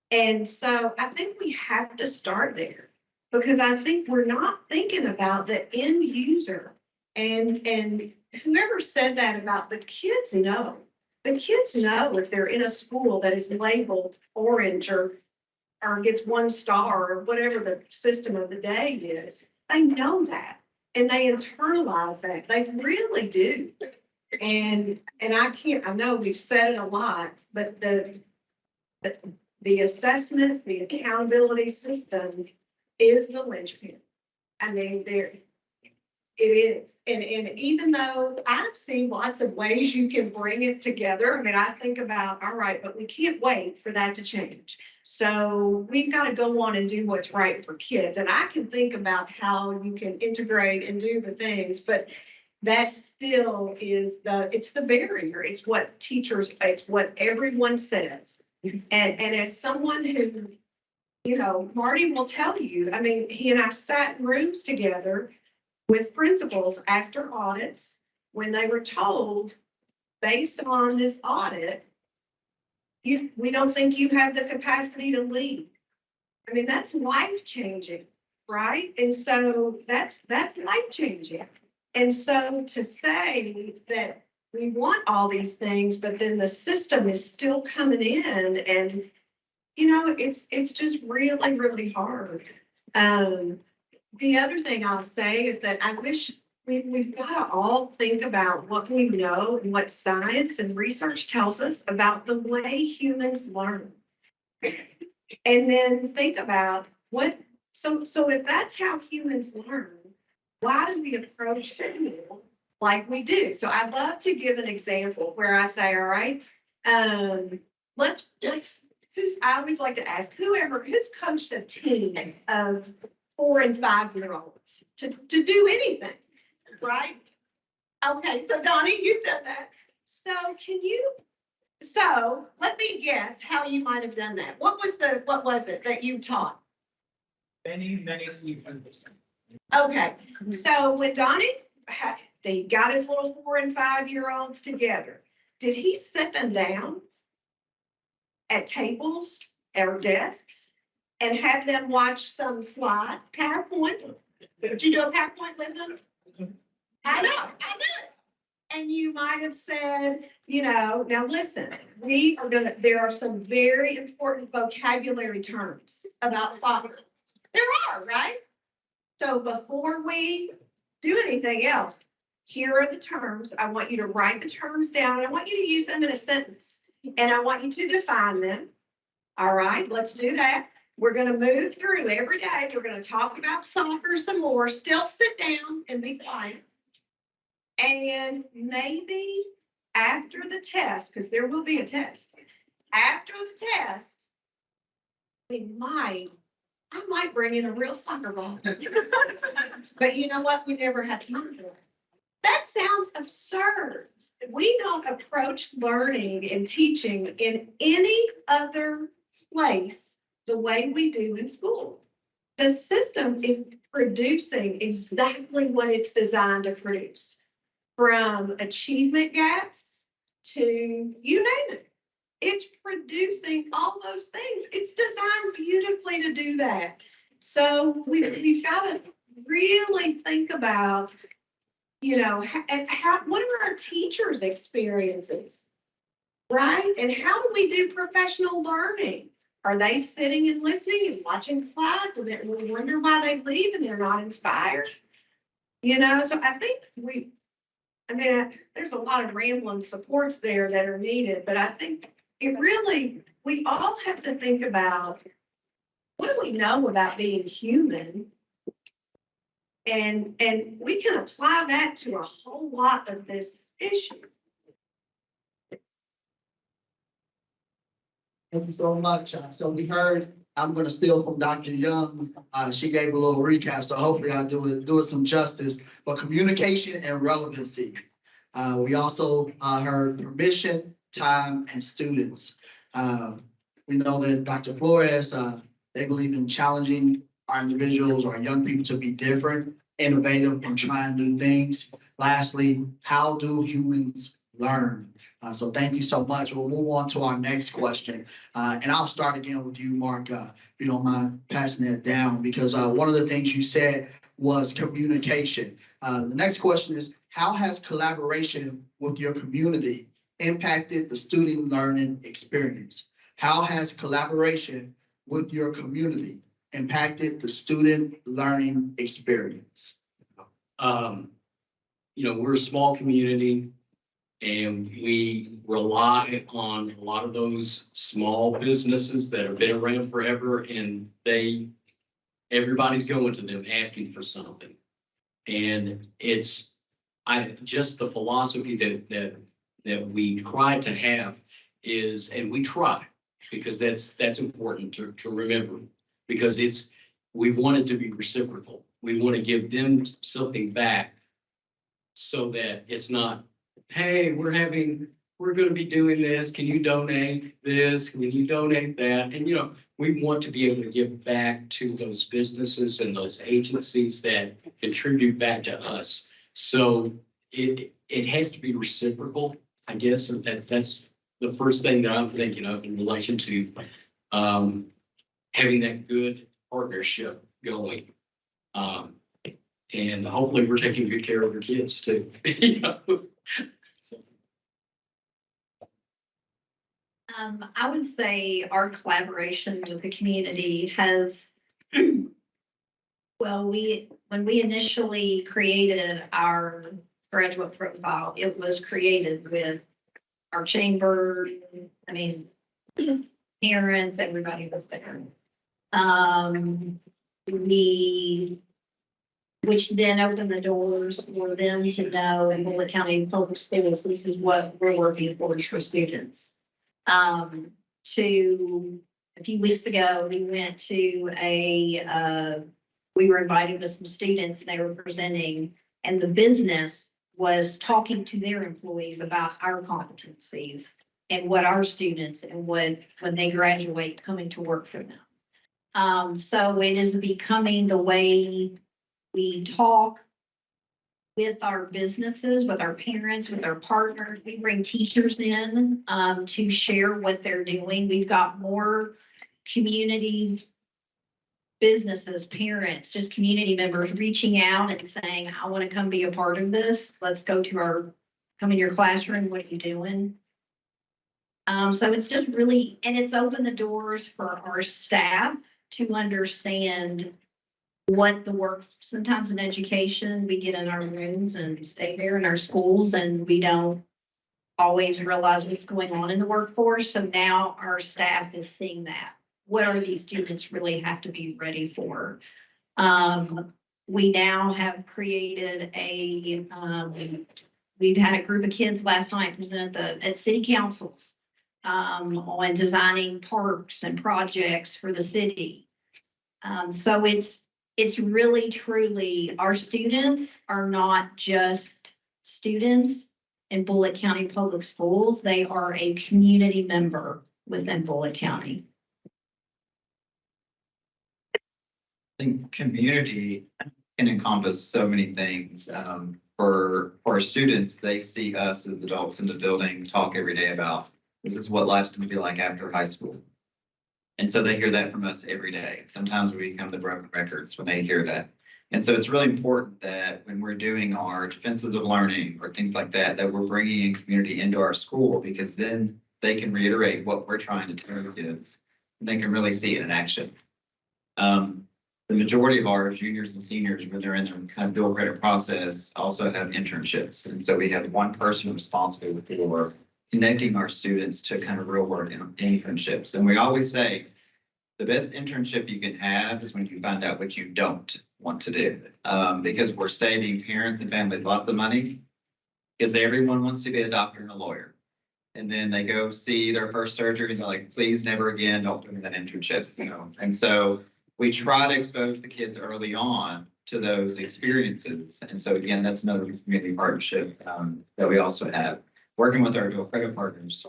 And so I think we have to start there. Because I think we're not thinking about the end user. And whoever said that about the kids know. The kids know if they're in a school that is labeled orange or gets 1 star or whatever the system of the day is. They know that. And they internalize that. They really do. And I know we've said it a lot, but the assessment, the accountability system is the linchpin. I mean, it is. And even though I see lots of ways you can bring it together, I mean, I think about, all right, but we can't wait for that to change. So we've got to go on and do what's right for kids. And I can think about how you can integrate and do the things, but that still is it's the barrier. It's what teachers, it's what everyone says. And as someone who, you know, Marty will tell you, I mean, he and I sat in rooms together with principals after audits when they were told, based on this audit, we don't think you have the capacity to lead. I mean, that's life changing, right? And so that's life changing. And so to say that we want all these things, but then the system is still coming in and, you know, it's just really, really hard. The other thing I'll say is that I wish we've got to all think about what we know and what science and research tells us about the way humans learn. And then think about so if that's how humans learn, why do we approach school like we do? So I'd love to give an example where I say, all right, let's I always like to ask who's coached a team of 4 and 5 year olds to do anything, right? Okay, so Donnie, you've done that. So let me guess how you might have done that. What was it that you taught? Many seasons. Okay, so when Donnie they got his little 4 and 5 year olds together, did he sit them down at tables or desks and have them watch some slide PowerPoint? Did you do a PowerPoint with them? I know. And you might have said, you know, now listen, there are some very important vocabulary terms about soccer. There are, right? So before we do anything else, here are the terms. I want you to write the terms down. I want you to use them in a sentence. And I want you to define them. All right, let's do that. We're going to move through every day. We're going to talk about soccer some more. Still sit down and be quiet. And maybe after the test, because there will be a test, after the test, I might bring in a real soccer ball. But you know what? We never have time for that. That sounds absurd. We don't approach learning and teaching in any other place the way we do in school. The system is producing exactly what it's designed to produce. From achievement gaps to you name it. It's producing all those things. It's designed beautifully to do that. So we've got to really think about, you know, what are our teachers' experiences, right? And how do we do professional learning? Are they sitting and listening and watching slides and we wonder why they leave and they're not inspired? You know, so I think there's a lot of rambling supports there that are needed, but I think we all have to think about what do we know about being human? And we can apply that to a whole lot of this issue. Thank you so much. So we heard, I'm going to steal from Dr. Young. She gave a little recap, so hopefully I'll do it some justice. But communication and relevancy. We also heard permission, time, and students. We know that Dr. Flores, they believe in challenging our individuals or young people to be different, innovative, and trying new things. Lastly, how do humans learn? So thank you so much. We'll move on to our next question. And I'll start again with you, Mark, if you don't mind passing that down, because one of the things you said was communication. The next question is, how has collaboration with your community impacted the student learning experience? How has collaboration with your community impacted the student learning experience? We're a small community and we rely on a lot of those small businesses that have been around forever, and everybody's going to them asking for something. And it's just the philosophy that we try to have is, and we try, because that's important to remember, because we want it to be reciprocal. We want to give them something back so that it's not, hey, we're going to be doing this. Can you donate this? Can you donate that? And, we want to be able to give back to those businesses and those agencies that contribute back to us. So it has to be reciprocal, I guess. And that's the first thing that I'm thinking of in relation to having that good partnership going. And hopefully we're taking good care of your kids too. You know? So, I would say our collaboration with the community has, well, when we initially created our graduate profile, it was created with our chamber, I mean, parents, everybody was there. Which then opened the doors for them to know in Bullitt County Public Schools, this is what we're working towards for students. To a few weeks ago, we went to we were invited with some students and they were presenting, and the business was talking to their employees about our competencies and what our students and what, when they graduate, coming to work for them. So it is becoming the way we talk with our businesses, with our parents, with our partners. We bring teachers in to share what they're doing. We've got more community businesses, parents, just community members reaching out and saying, I want to come be a part of this. Let's go to come in your classroom. What are you doing? So it's just really, and it's opened the doors for our staff to understand what the work, sometimes in education, we get in our rooms and stay there in our schools and we don't always realize what's going on in the workforce. So now our staff is seeing that. What are these students really have to be ready for? We now have created we've had a group of kids last night present at city councils on designing parks and projects for the city. So it's really truly, our students are not just students in Bullitt County Public Schools. They are a community member within Bullitt County. I think community can encompass so many things. For our students, they see us as adults in the building, talk every day about, this is what life's gonna be like after high school. And so they hear that from us every day. Sometimes we become the broken records when they hear that. And so it's really important that when we're doing our defenses of learning or things like that, that we're bringing in community into our school, because then they can reiterate what we're trying to tell the kids. And they can really see it in action. The majority of our juniors and seniors, when they're in their kind of dual credit process, also have internships. And so we have one person responsible for connecting our students to kind of real world internships. And we always say, the best internship you can have is when you find out what you don't want to do. Because we're saving parents and families lots of money, because everyone wants to be a doctor and a lawyer. And then they go see their first surgery and they're like, please never again, don't do that internship, you know? And so we try to expose the kids early on to those experiences. And so again, that's another community partnership that we also have. Working with our dual credit partners,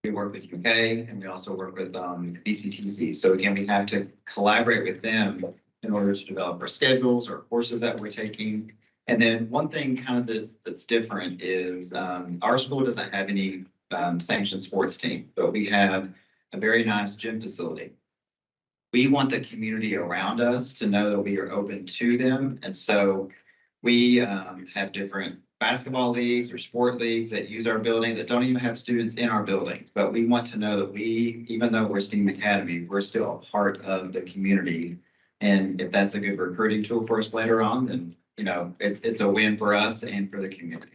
we work with UK and we also work with BCTC. So again, we have to collaborate with them in order to develop our schedules or courses that we're taking. And then one thing kind of that's different is our school doesn't have any sanctioned sports team, but we have a very nice gym facility. We want the community around us to know that we are open to them. And so we have different basketball leagues or sport leagues that use our building that don't even have students in our building. But we want to know that we, even though we're STEAM Academy, we're still a part of the community. And if that's a good recruiting tool for us later on, then, you know, it's a win for us and for the community.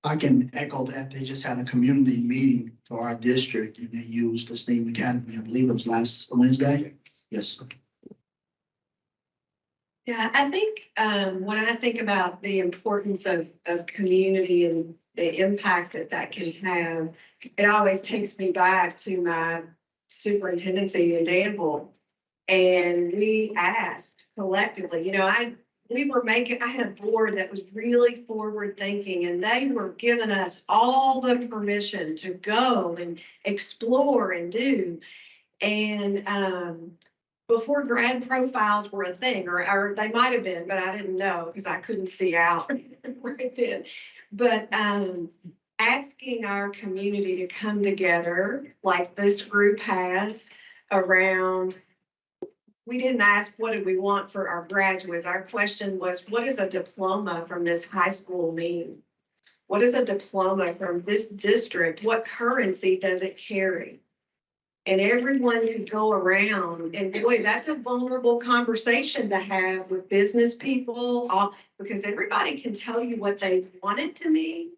I can echo that. They just had a community meeting for our district and they used the STEAM Academy. I believe it was last Wednesday. Yes. Yeah, I think when I think about the importance of community and the impact that can have, it always takes me back to my superintendency in Danville. And we asked collectively, you know, I had a board that was really forward thinking and they were giving us all the permission to go and explore and do. And before grad profiles were a thing, or they might have been, but I didn't know because I couldn't see out right then. But asking our community to come together like this group has around. We didn't ask what do we want for our graduates. Our question was, what does a diploma from this high school mean? What is a diploma from this district? What currency does it carry? And everyone could go around, and boy, that's a vulnerable conversation to have with business people, because everybody can tell you what they want it to mean.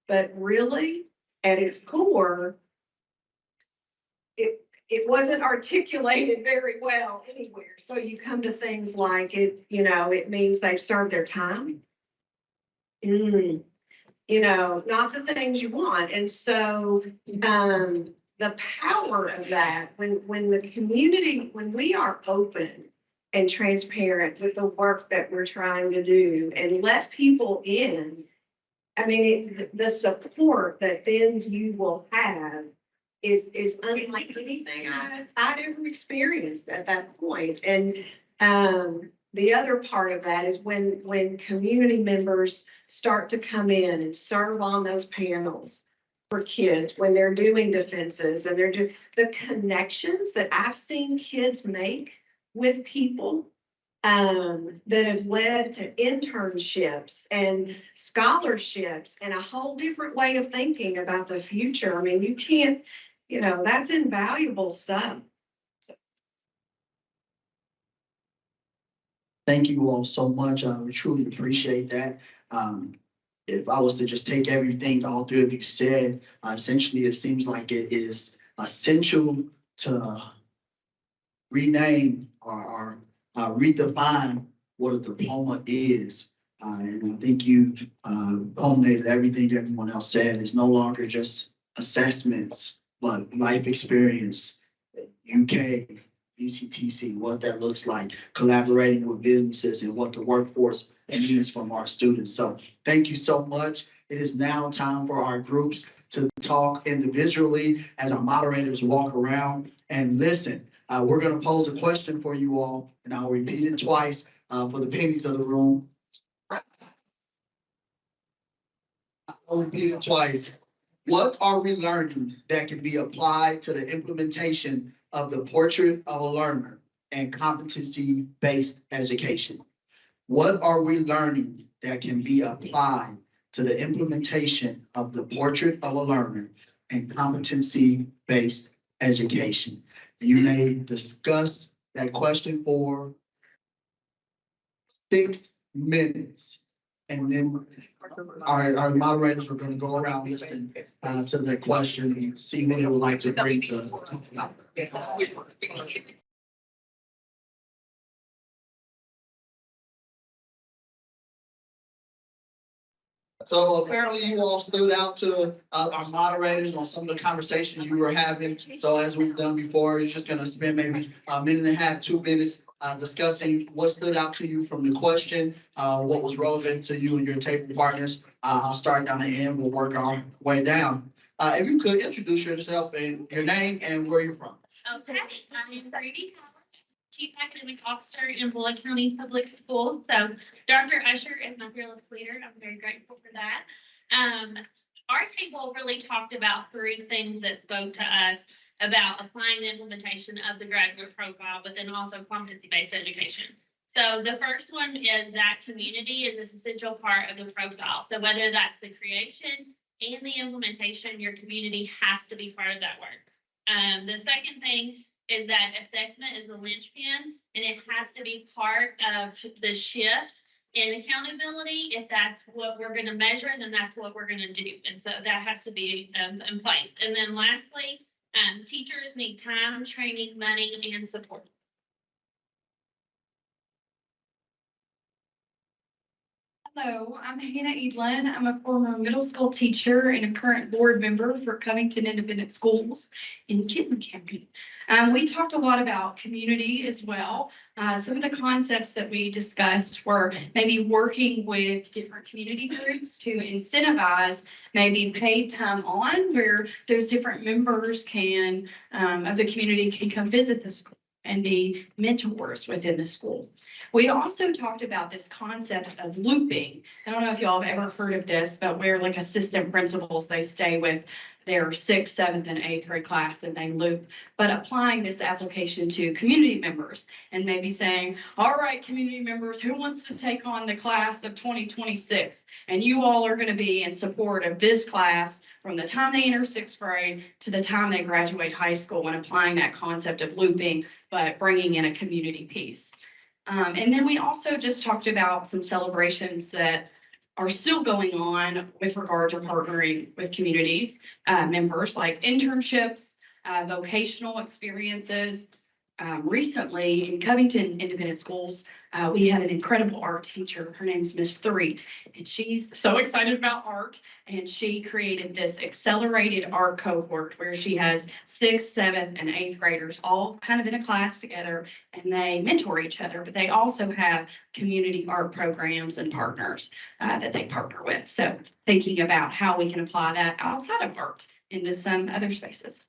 But really, at its core, it wasn't articulated very well anywhere. So you come to things like it means they've served their time. Not the things you want. And so the power of that, when the community, when we are open and transparent with the work that we're trying to do and let people in, I mean, the support that then you will have is unlike anything I'd ever experienced at that point. And the other part of that is when community members start to come in and serve on those panels for kids, when they're doing defenses and they're doing the connections that I've seen kids make with people that have led to internships and scholarships and a whole different way of thinking about the future. I mean, you can't, that's invaluable stuff. Thank you all so much. We truly appreciate that. If I was to just take everything all three of you said, essentially it seems like it is essential to rename or redefine what a diploma is. And I think you culminated everything everyone else said. It's no longer just assessments, but life experience, UK, BCTC, what that looks like, collaborating with businesses and what the workforce needs from our students. So thank you so much. It is now time for our groups to talk individually as our moderators walk around and listen. We're going to pose a question for you all, and I'll repeat it twice for the pennies of the room. I'll repeat it twice. What are we learning that can be applied to the implementation of the portrait of a learner and competency-based education? What are we learning that can be applied to the implementation of the portrait of a learner and competency-based education? You may discuss that question for 6 minutes. And then our moderators are going to go around listening to the question and see what they would like to bring to. So apparently you all stood out to our moderators on some of the conversations you were having. So as we've done before, you're just gonna spend maybe a minute and a half, 2 minutes discussing what stood out to you from the question, what was relevant to you and your table partners. I'll start down the end, we'll work our way down. If you could introduce yourself and your name and where you're from. Okay, I'm Brady Howard, Chief Academic Officer in Bullitt County Public Schools. So Dr. Usher is my fearless leader. I'm very grateful for that. Our table really talked about 3 things that spoke to us about applying the implementation of the graduate profile, but then also competency-based education. So the first one is that community is an essential part of the profile. So whether that's the creation and the implementation, your community has to be part of that work. The second thing is that assessment is the linchpin, and it has to be part of the shift in accountability. If that's what we're going to measure, then that's what we're going to do. And so that has to be in place. And then lastly, teachers need time, training, money, and support. Hello, I'm Hannah Edlin. I'm a former middle school teacher and a current board member for Covington Independent Schools in Kenton County. We talked a lot about community as well. Some of the concepts that we discussed were maybe working with different community groups to incentivize maybe paid time on where those different members can of the community can come visit the school. and be mentors within the school. We also talked about this concept of looping. I don't know if y'all have ever heard of this, but where like assistant principals, they stay with their sixth, seventh, and eighth grade class and they loop, but applying this application to community members and maybe saying, all right, community members, who wants to take on the class of 2026? And you all are going to be in support of this class from the time they enter sixth grade to the time they graduate high school, and applying that concept of looping, but bringing in a community piece. And then we also just talked about some celebrations that are still going on with regard to partnering with communities, members, like internships, vocational experiences. Recently in Covington Independent Schools, we had an incredible art teacher. Her name's Miss Threet, and she's so excited about art. And she created this accelerated art cohort where she has 6th, 7th, and 8th graders all kind of in a class together, and they mentor each other. But they also have community art programs and partners that they partner with. So thinking about how we can apply that outside of art into some other spaces.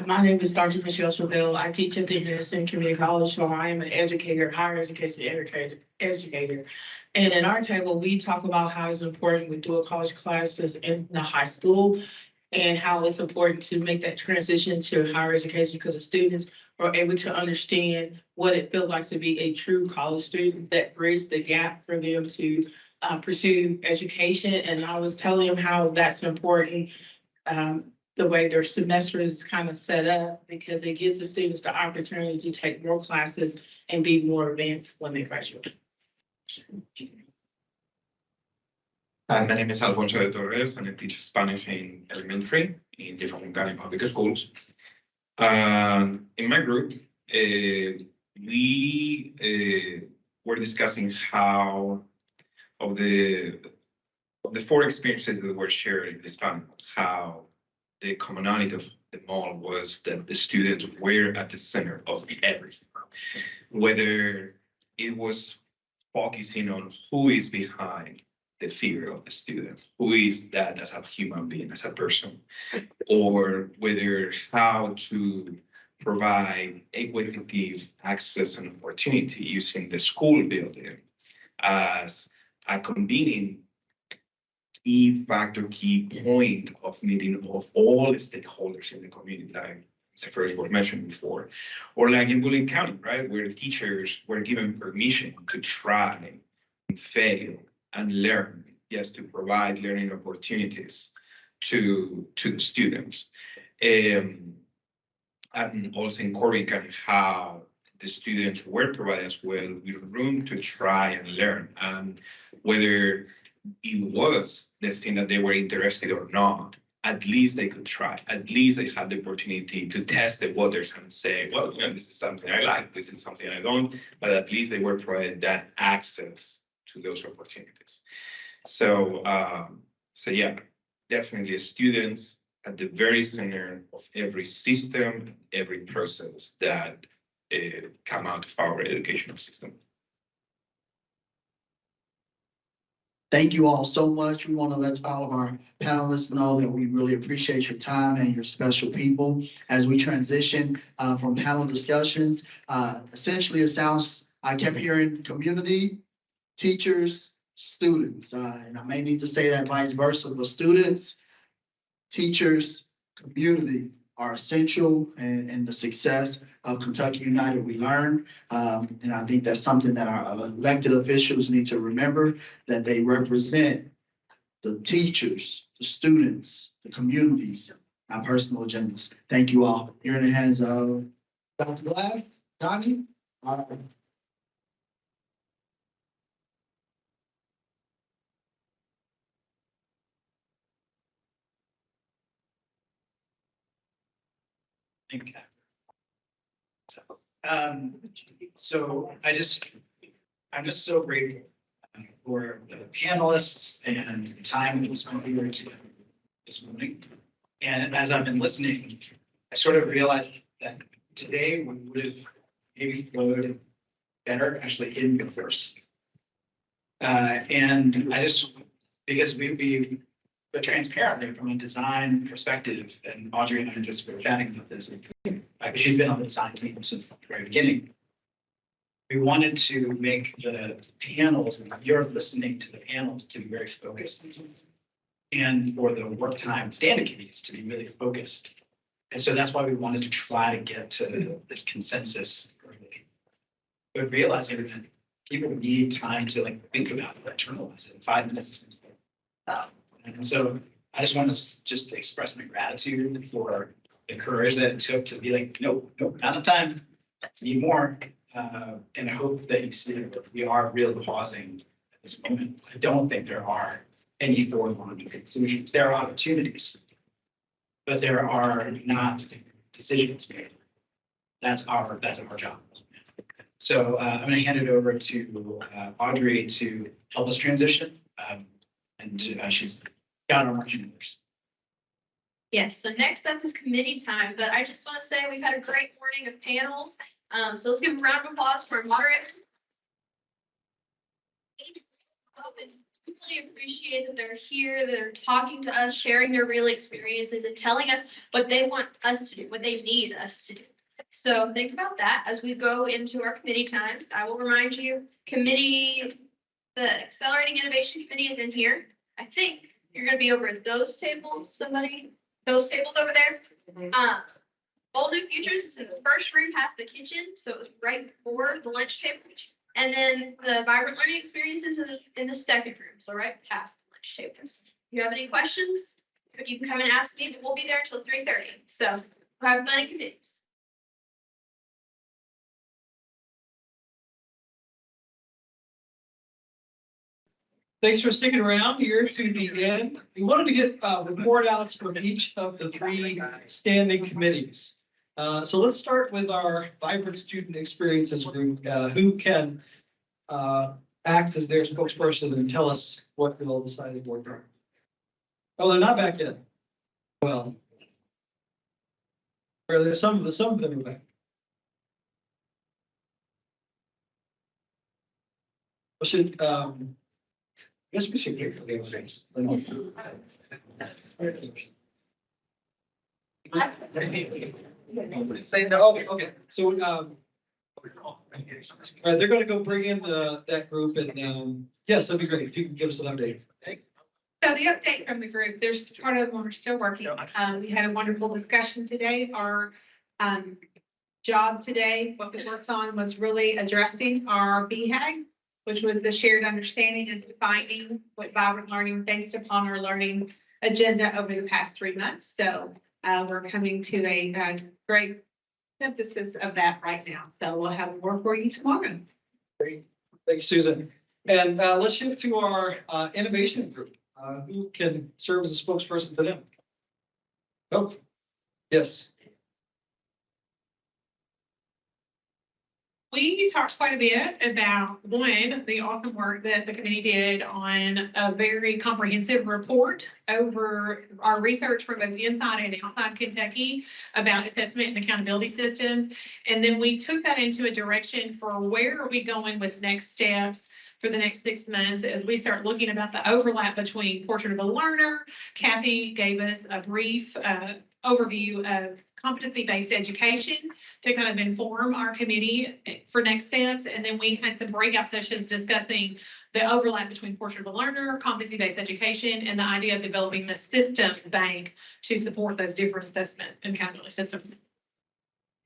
My name is Dr. Michelle Chevelle. I teach at the Henderson Community College, so I am an educator, higher education educator. And in our table, we talk about how it's important with dual college classes in the high school and how it's important to make that transition to higher education because the students are able to understand what it feels like to be a true college student that bridges the gap for them to pursue education. And I was telling them how that's important. The way their semester is kind of set up because it gives the students the opportunity to take more classes and be more advanced when they graduate. Hi, my name is Alfonso de Torres and I teach Spanish in elementary in the County Public Schools. In my group, we were discussing how of the 4 experiences that were shared in this panel, how the commonality of them all was that the students were at the center of everything. Whether it was focusing on who is behind the figure of the student, who is that as a human being, as a person, or whether how to provide equitative access and opportunity using the school building as a convening key factor, key point of meeting of all the stakeholders in the community, like the first was mentioned before, or like in William County, right, where the teachers were given permission to try and fail and learn, yes, to provide learning opportunities to the students. And also in Corbin County, how the students were provided as well with room to try and learn, and whether it was the thing that they were interested or not, at least they could try. At least they had the opportunity to test the waters and say, well, you know, this is something I like, this is something I don't, but at least they were provided that access to those opportunities. So, so yeah, definitely students at the very center of every system, every process that come out of our educational system. Thank you all so much. We want to let all of our panelists know that we really appreciate your time and your special people as we transition from panel discussions. Essentially, it sounds, I kept hearing community, teachers, students, and I may need to say that vice versa, but students, teachers, community are essential in the success of Kentucky United We Learn. And I think that's something that our elected officials need to remember, that they represent the teachers, the students, the communities, our personal agendas. Thank you all. You're in the hands of Dr. Glass, Donnie. So I'm just so grateful for the panelists and the time that we spent here together this morning. And as I've been listening, I sort of realized that today we would have maybe flowed better actually in reverse. And I just, because we But transparently, from a design perspective, and Audrey and I just were chatting about this, because she's been on the design team since the very beginning. We wanted to make the panels, and you're listening to the panels to be very focused. And for the work time standing committees to be really focused. And so that's why we wanted to try to get to this consensus early. But realizing that people need time to like think about it, internalize it in 5 minutes. And so I just want to just express my gratitude for the courage that it took to be like, nope, not enough time, need more. And I hope that you see that we are really pausing at this moment. I don't think there are any foregone conclusions. There are opportunities, but there are not decisions made. That's our job. So I'm going to hand it over to Audrey to help us transition. And she's got our marching orders. Yes, so next up is committee time, but I just want to say we've had a great morning of panels. So let's give a round of applause for our moderator. Really appreciate that they're here, they're talking to us, sharing their real experiences and telling us what they want us to do, what they need us to do. So think about that as we go into our committee times. I will remind you, the Accelerating Innovation Committee is in here. I think you're going to be over at those tables, those tables over there. Bold New Futures is in the first room past the kitchen, so it was right before the lunch table. And then the Vibrant Learning Experiences is in the second room, so right past the lunch tables. If you have any questions, you can come and ask me, but we'll be there until 3:30. So we'll have fun in committees. Thanks for sticking around here to the end. We wanted to get report outs from each of the 3 standing committees. So let's start with our Vibrant Student Experiences group, who can act as their spokesperson and tell us what they'll decide the board are. Oh, they're not back yet. Well, or there's some of them are back. We should I guess we should get the names. Say no. Okay, so all right, they're going to go bring in that group, and yes, that'd be great if you can give us an update. So the update from the group, there's part of them are still working. We had a wonderful discussion today. Our job today, what we worked on was really addressing our BHAG, which was the shared understanding and defining what vibrant learning based upon our learning agenda over the past 3 months. So we're coming to a great synthesis of that right now. So we'll have more for you tomorrow. Great. Thank you, Susan. And let's shift to our innovation group. Who can serve as a spokesperson for them? Oh, yes. We talked quite a bit about, one, the awesome work that the committee did on a very comprehensive report over our research from both inside and outside Kentucky about assessment and accountability systems. And then we took that into a direction for where are we going with next steps for the next 6 months as we start looking about the overlap between Portrait of a Learner. Kathy gave us a brief overview of competency-based education to kind of inform our committee for next steps. And then we had some breakout sessions discussing the overlap between Portrait of a Learner, competency-based education, and the idea of developing the system bank to support those different assessment and accountability systems.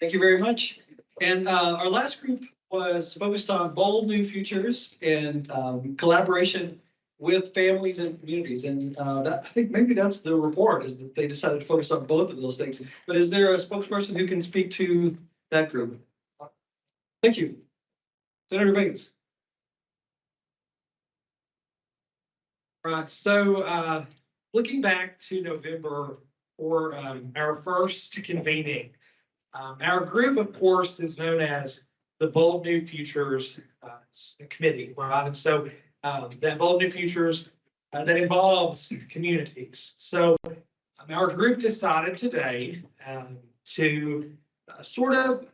Thank you very much. And our last group was focused on bold new futures and collaboration with families and communities. And I think maybe that's the report, is that they decided to focus on both of those things. But is there a spokesperson who can speak to that group? Thank you. Senator Bates. Right, so looking back to November for our first convening, our group, of course, is known as the Bold New Futures Committee, right? And so that Bold New Futures that involves communities. So our group decided today to sort of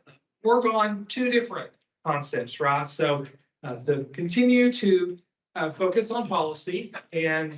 work on 2 different concepts, right? So to continue to focus on policy and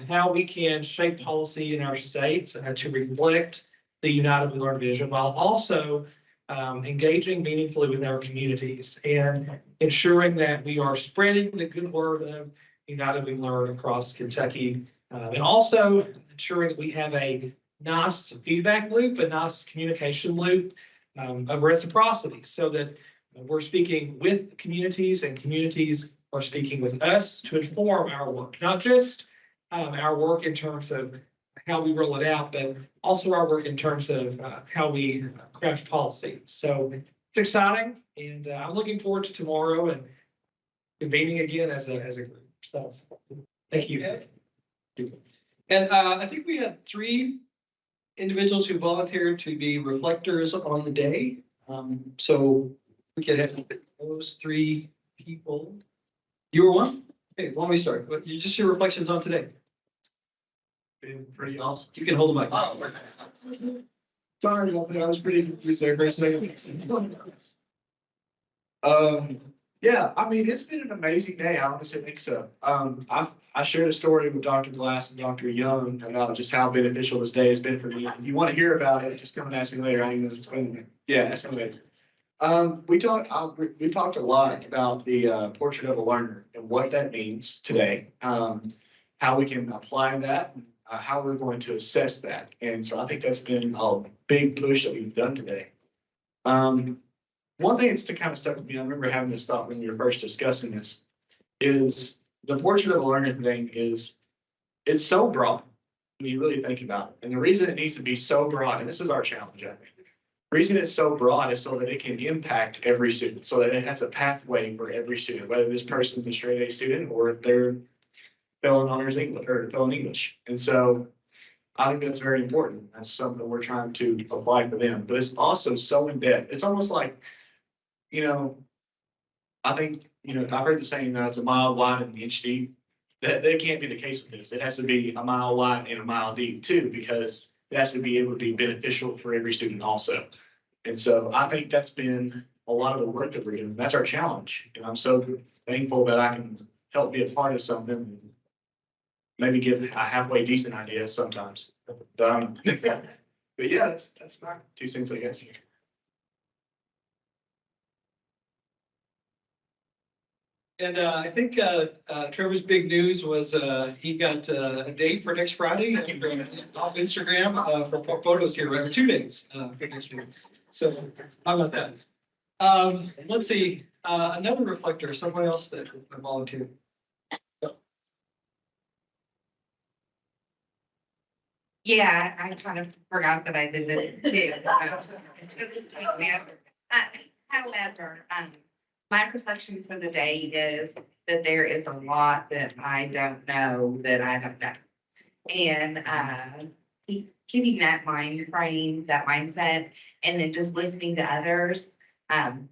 how we can shape policy in our state to reflect the United We Learn vision, while also engaging meaningfully with our communities and ensuring that we are spreading the good word of United We Learn across Kentucky, and also ensuring that we have a nice feedback loop, a nice communication loop of reciprocity, so that we're speaking with communities and communities are speaking with us to inform our work, not just our work in terms of how we roll it out, but also our work in terms of how we craft policy. So it's exciting, and I'm looking forward to tomorrow and convening again as a group. So thank you. And I think we had 3 individuals who volunteered to be reflectors on the day. So we could have those 3 people. You were one? Okay, why don't we start? What, just your reflections on today? Been pretty awesome. You can hold the mic. Sorry about that. I was pretty confused there for a second. Yeah, I mean, it's been an amazing day. I honestly think so. I shared a story with Dr. Glass and Dr. Young about just how beneficial this day has been for me. If you want to hear about it, just come and ask me later. I can explain it. Yeah, ask me later. We talked a lot about the portrait of a learner and what that means today. How we can apply that, how we're going to assess that. And so I think that's been a big push that we've done today. One thing that's to kind of stuck with me, I remember having to stop when we were first discussing this, is the portrait of a learner thing it's so broad when you really think about it. And the reason it needs to be so broad, and this is our challenge, I think. The reason it's so broad is so that it can impact every student, so that it has a pathway for every student, whether this person's a straight A student or if they're failing honors English or failing English. And so I think that's very important. That's something we're trying to apply for them, but it's also so in depth. It's almost like, I think, I've heard the saying that it's a mile wide and an inch deep. That can't be the case with this. It has to be a mile wide and a mile deep too, because it has to be able to be beneficial for every student also. And so I think that's been a lot of the work that we're doing. That's our challenge. And I'm so thankful that I can help be a part of something and maybe give a halfway decent idea sometimes. But yeah, that's my 2 cents, I guess. And I think Trevor's big news was he got a date for next Friday off Instagram for photos here, right? 2 days for next week. So how about that? Let's see, another reflector, someone else that volunteered. Yeah, I kind of forgot that I did it too. However, my reflection for the day is that there is a lot that I don't know that I don't know. And keeping that mind frame, that mindset, and then just listening to others. I'm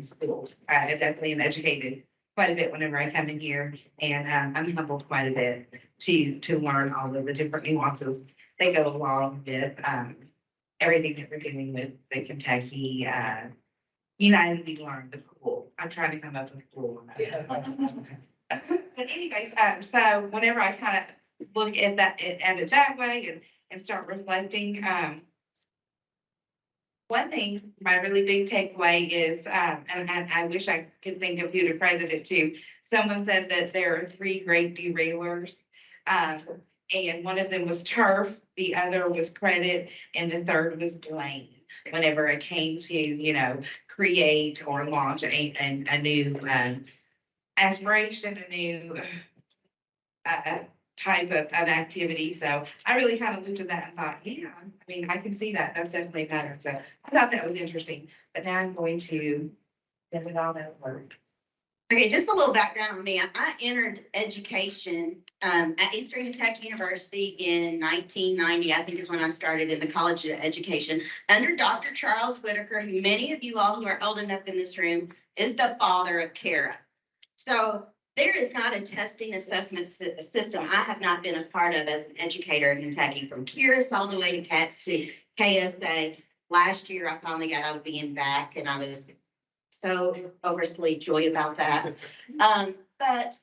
schooled. I definitely am educated quite a bit whenever I come in here, and I'm humbled quite a bit to learn all of the different nuances that go along with everything that we're doing with the Kentucky United We Learn, the KUWL. I'm trying to come up with KUWL. But anyways, so whenever I kind of look at it that way and start reflecting, one thing, my really big takeaway is, and I wish I could think of who to credit it to. Someone said that there are 3 great derailers, and one of them was turf, the other was credit, and the third was blame. Whenever it came to, create or launch a new aspiration, a new type of activity. So I really kind of looked at that and thought, yeah, I mean, I can see that. That's definitely a pattern. So I thought that was interesting. But now I'm going to send it all over. Okay, just a little background on me. I entered education at Eastern Kentucky University in 1990, I think is when I started in the College of Education, under Dr. Charles Whitaker, who many of you all who are old enough in this room is the father of CARA. So there is not a testing assessment system I have not been a part of as an educator in Kentucky, from CURIS all the way to CATS to KSA. Last year, I finally got out of being back, and I was so overly joyed about that. But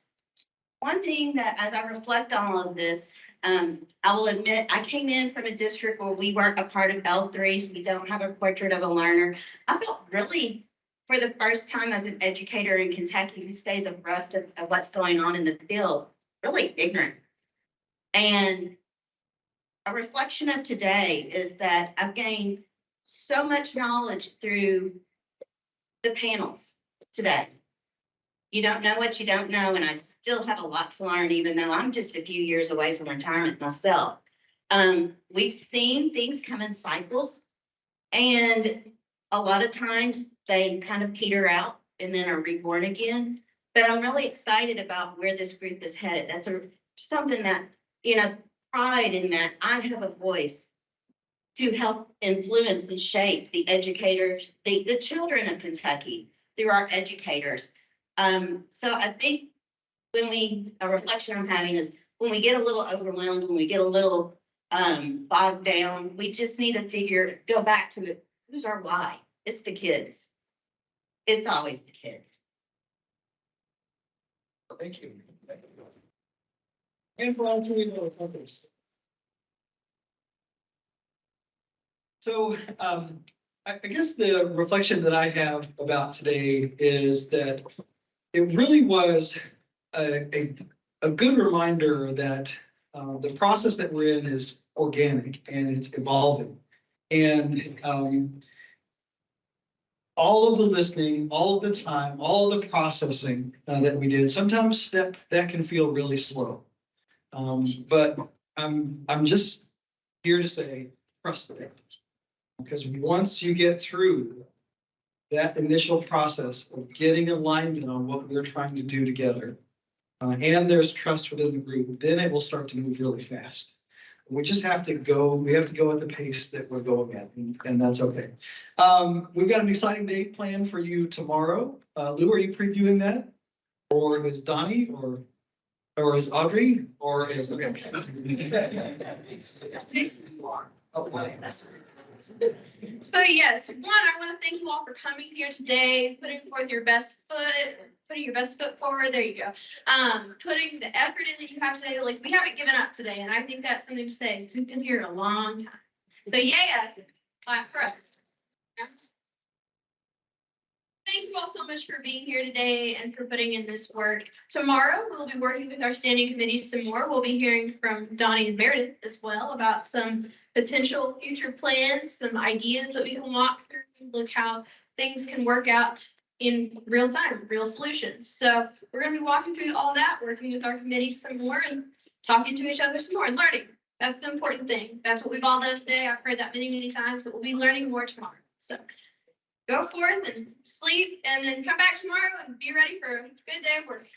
One thing that, as I reflect on all of this, I will admit, I came in from a district where we weren't a part of L3, so we don't have a portrait of a learner. I felt really, for the first time as an educator in Kentucky who stays abreast of what's going on in the field, really ignorant. And a reflection of today is that I've gained so much knowledge through the panels today. You don't know what you don't know, and I still have a lot to learn, even though I'm just a few years away from retirement myself. We've seen things come in cycles, and a lot of times they kind of peter out and then are reborn again. But I'm really excited about where this group is headed. That's something that, pride in that I have a voice to help influence and shape the educators, the children of Kentucky through our educators. So I think a reflection I'm having is when we get a little overwhelmed, when we get a little bogged down, we just need to go back to it. Who's our why? It's the kids. It's always the kids. Thank you. And for all three of our others. So I guess the reflection that I have about today is that it really was a good reminder that the process that we're in is organic and it's evolving. And all of the listening, all of the time, all of the processing that we did, sometimes that can feel really slow. But I'm just here to say, trust it. Because once you get through that initial process of getting alignment on what we're trying to do together, and there's trust within the group, then it will start to move really fast. We just have to go, we have to go at the pace that we're going at, and that's okay. We've got an exciting date planned for you tomorrow. Lou, are you previewing that? Or is Donnie, or is Audrey, or is, okay. So yes, one, I want to thank you all for coming here today, putting forth your best foot forward. There you go. Putting the effort in that you have today. Like, we haven't given up today, and I think that's something to say because we've been here a long time. So yes, clap for us. Thank you all so much for being here today and for putting in this work. Tomorrow, we'll be working with our standing committees some more. We'll be hearing from Donnie and Meredith as well about some potential future plans, some ideas that we can walk through, look how things can work out in real time, real solutions. So we're going to be walking through all that, working with our committees some more and talking to each other some more and learning. That's the important thing. That's what we've all done today. I've heard that many, many times, but we'll be learning more tomorrow. So go forth and sleep and then come back tomorrow and be ready for a good day of work.